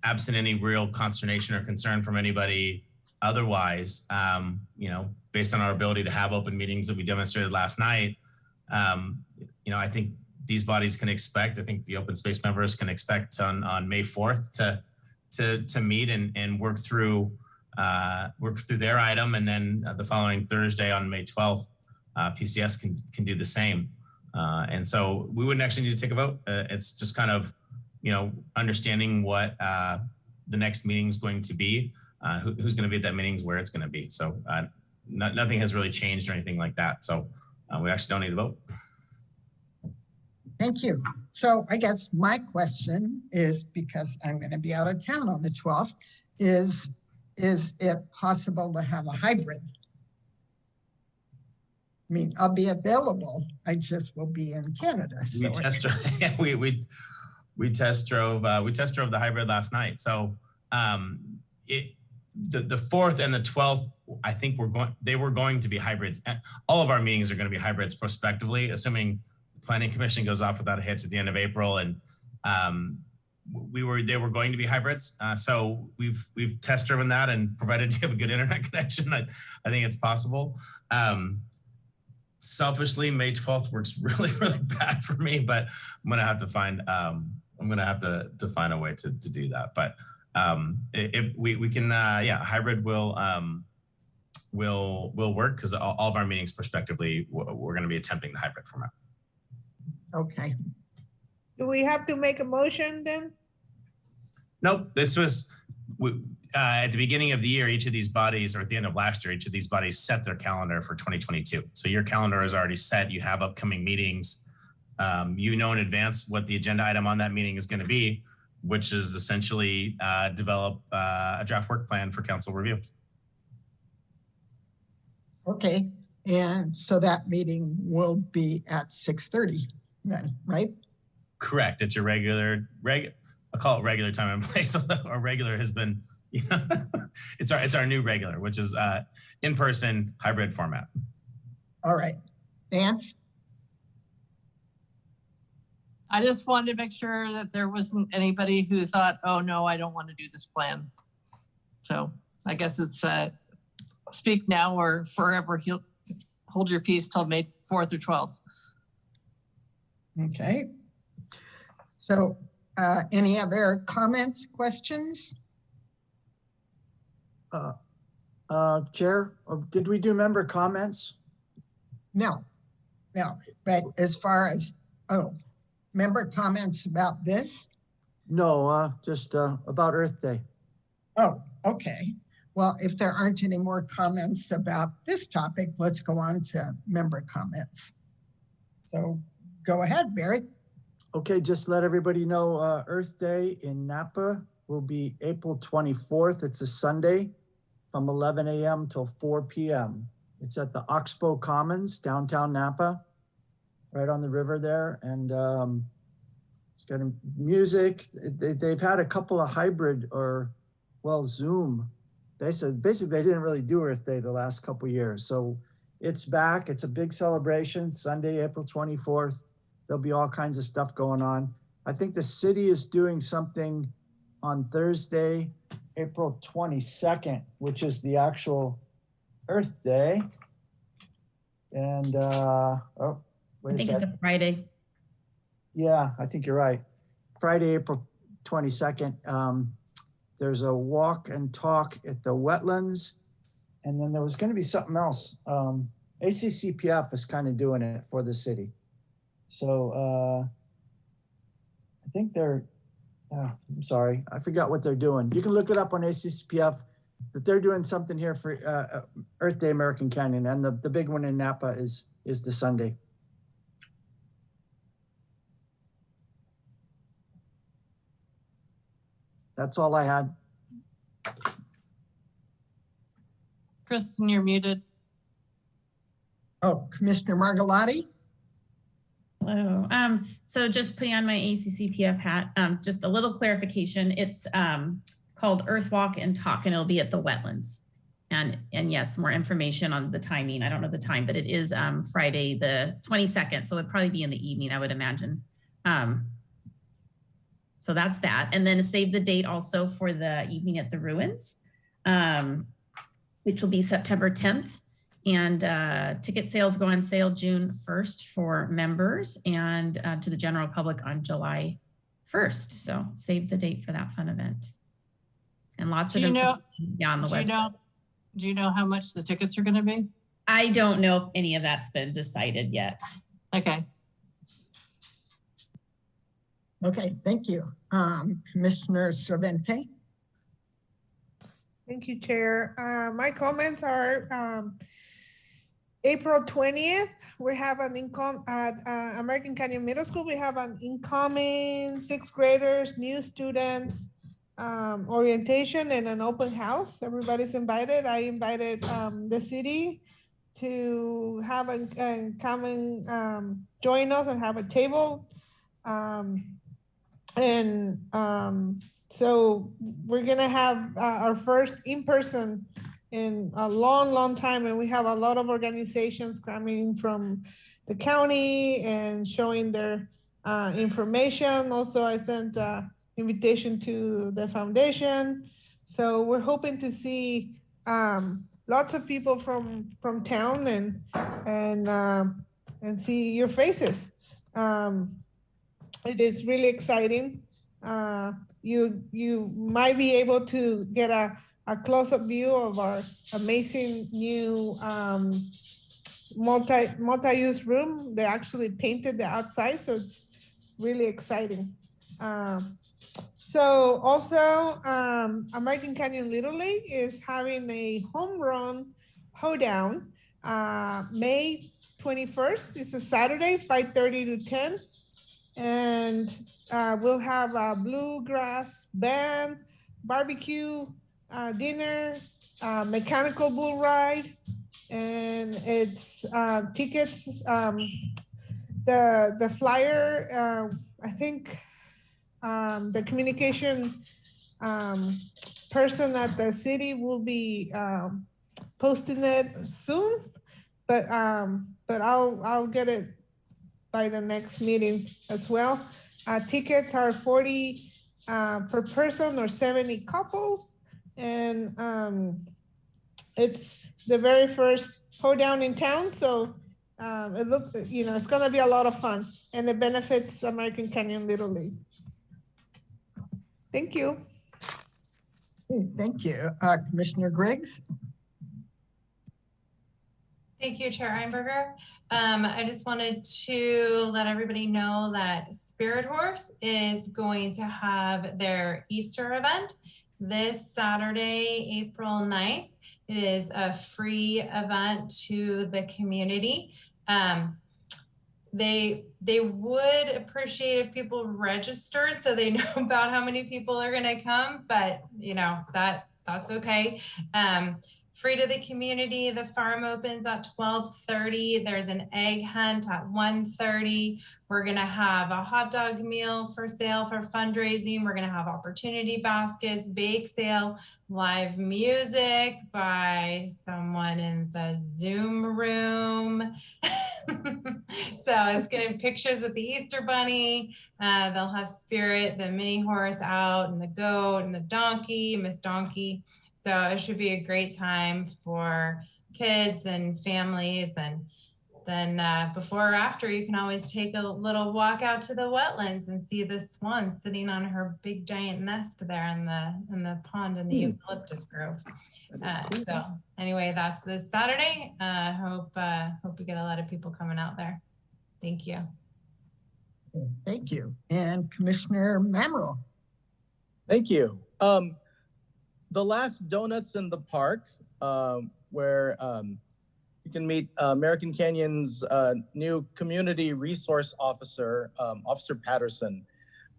absent any real consternation or concern from anybody otherwise, you know, based on our ability to have open meetings that we demonstrated last night, you know, I think these bodies can expect, I think the open space members can expect on May 4th to meet and work through their item. And then the following Thursday on May 12th, PCS can do the same. And so we wouldn't actually need to take a vote. It's just kind of, you know, understanding what the next meeting is going to be, who's going to be at that meeting, where it's going to be. So nothing has really changed or anything like that. So we actually don't need to vote. Thank you. So I guess my question is, because I'm going to be out of town on the 12th, is it possible to have a hybrid? I mean, I'll be available. I just will be in Canada. So we test drove the hybrid last night. So the 4th and the 12th, I think they were going to be hybrids. All of our meetings are going to be hybrids prospectively, assuming the Planning Commission goes off without a hitch at the end of April. And they were going to be hybrids. So we've test driven that, and provided you have a good internet connection, I think it's possible. Selfishly, May 12th works really, really bad for me, but I'm gonna have to find to find a way to do that. But if we can, hybrid will work, because all of our meetings prospectively, we're going to be attempting the hybrid format. Okay. Do we have to make a motion then? Nope. This was at the beginning of the year, each of these bodies, or at the end of last year, each of these bodies set their calendar for 2022. So your calendar is already set. You have upcoming meetings. You know in advance what the agenda item on that meeting is going to be, which is essentially develop a draft work plan for council review. Okay. And so that meeting will be at 6:30 then, right? Correct. It's your regular, I'll call it regular time and place. Our regular has been, you know, it's our new regular, which is in-person hybrid format. All right. Vance? I just wanted to make sure that there wasn't anybody who thought, oh no, I don't want to do this plan. So I guess it's speak now or forever hold your peace till May 4th or 12th. Okay. So any other comments, questions? Chair, did we do member comments? No, but as far as, member comments about this? No, just about Earth Day. Oh, okay. Well, if there aren't any more comments about this topic, let's go on to member comments. So go ahead, Barry. Okay, just let everybody know Earth Day in Napa will be April 24th. It's a Sunday from 11 a.m. till 4 p.m. It's at the Oxbow Commons, downtown Napa, right on the river there. And it's got music. They've had a couple of hybrid Zoom. Basically, they didn't really do Earth Day the last couple of years. So it's back. It's a big celebration, Sunday, April 24th. There'll be all kinds of stuff going on. I think the city is doing something on Thursday, April 22nd, which is the actual Earth Day. And, I think it's a Friday. Yeah, I think you're right. Friday, April 22nd. There's a walk and talk at the wetlands. And then there was going to be something else. ACCPF is kind of doing it for the city. So I think they're, I'm sorry, I forgot what they're doing. You can look it up on ACCPF, that they're doing something here for Earth Day American Canyon. And the big one in Napa is the Sunday. That's all I had. Kristen, you're muted. Oh, Commissioner Margolotti? Hello. So just putting on my ACCPF hat, just a little clarification. It's called Earth Walk and Talk, and it'll be at the wetlands. And yes, more information on the timing. I don't know the time, but it is Friday the 22nd. So it'd probably be in the evening, I would imagine. So that's that. And then save the date also for the evening at the ruins, which will be September 10th. And ticket sales go on sale June 1st for members and to the general public on July 1st. So save the date for that fun event. And lots of information on the website. Do you know how much the tickets are going to be? I don't know if any of that's been decided yet. Okay. Okay, thank you. Commissioner Cervente. Thank you, Chair. My comments are April 20th, we have an income at American Canyon Middle School. We have an incoming 6th graders, new students, orientation and an open house. Everybody's invited. I invited the city to have a come and join us and have a table. So we're gonna have our first in-person in a long time, and we have a lot of organizations coming from the county and showing their information. Also, I sent invitation to the foundation. So we're hoping to see lots of people from town and see your faces. It is really exciting. You might be able to get a close-up view of our amazing new multi-use room. They actually painted the outside, so it's really exciting. So also, American Canyon Little League is having a home run hoedown. May 21st, it's a Saturday, 5:30 to 10. And we'll have a bluegrass band, barbecue, dinner, mechanical bull ride, and it's tickets. The flyer, I think the communication person at the city will be posting it soon, but I'll get it by the next meeting as well. Tickets are $40 per person or 70 couples. And it's the very first hoedown in town. So it's gonna be a lot of fun, and it benefits American Canyon Little League. Thank you. Thank you. Commissioner Griggs. Thank you, Chair Einberger. I just wanted to let everybody know that Spirit Horse is going to have their Easter event this Saturday, April 9th. It is a free event to the community. They would appreciate if people registered so they know about how many people are going to come, but that's okay. Free to the community. The farm opens at 12:30. There's an egg hunt at 1:30. We're going to have a hot dog meal for sale for fundraising. We're going to have opportunity baskets, bake sale, live music by someone in the Zoom room. So it's getting pictures with the Easter Bunny. They'll have Spirit, the mini horse out, and the goat and the donkey, Miss Donkey. So it should be a great time for kids and families. And then before or after, you can always take a little walk out to the wetlands and see the swan sitting on her big giant nest there in the pond in the eucalyptus grove. So anyway, that's this Saturday. Hope we get a lot of people coming out there. Thank you. Thank you. And Commissioner Mamrell. Thank you. The last Donuts in the Park, where you can meet American Canyon's new community resource officer, Officer Patterson.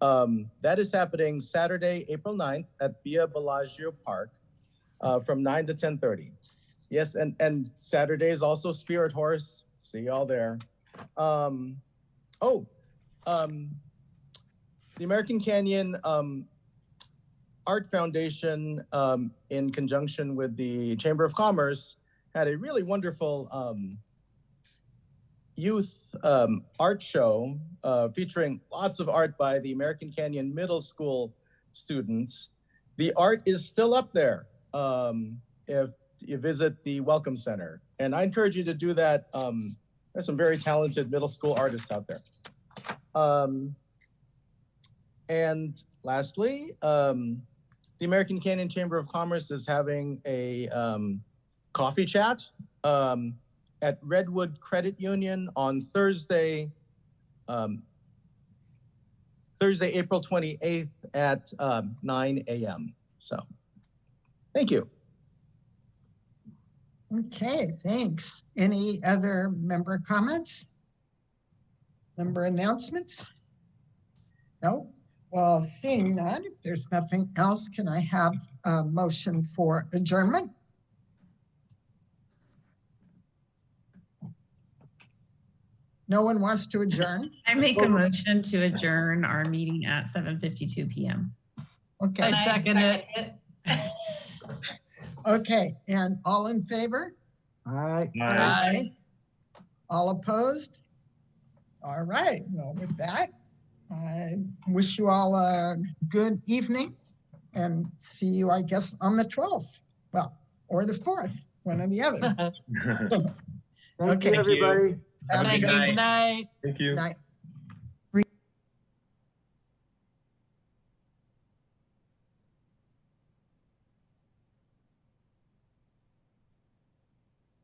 That is happening Saturday, April 9th at Via Bellagio Park from 9 to 10:30. Yes, and Saturday is also Spirit Horse. See y'all there. The American Canyon Art Foundation, in conjunction with the Chamber of Commerce, had a really wonderful youth art show featuring lots of art by the American Canyon Middle School students. The art is still up there. If you visit the Welcome Center. And I encourage you to do that. There's some very talented middle school artists out there. And lastly, the American Canyon Chamber of Commerce is having a coffee chat at Redwood Credit Union on Thursday, April 28th at 9 a.m. So, thank you. Okay, thanks. Any other member comments? Member announcements? No? Well, seeing none, if there's nothing else, can I have a motion for adjournment? No one wants to adjourn? I make a motion to adjourn our meeting at 7:52 p.m. Okay. I second it. Okay, and all in favor? All right. Aye. All opposed? All right, well, with that, I wish you all a good evening and see you, I guess, on the 12th. Well, or the 4th, one or the other. Thank you, everybody. Have a Thank good you. Good night. Thank you. night.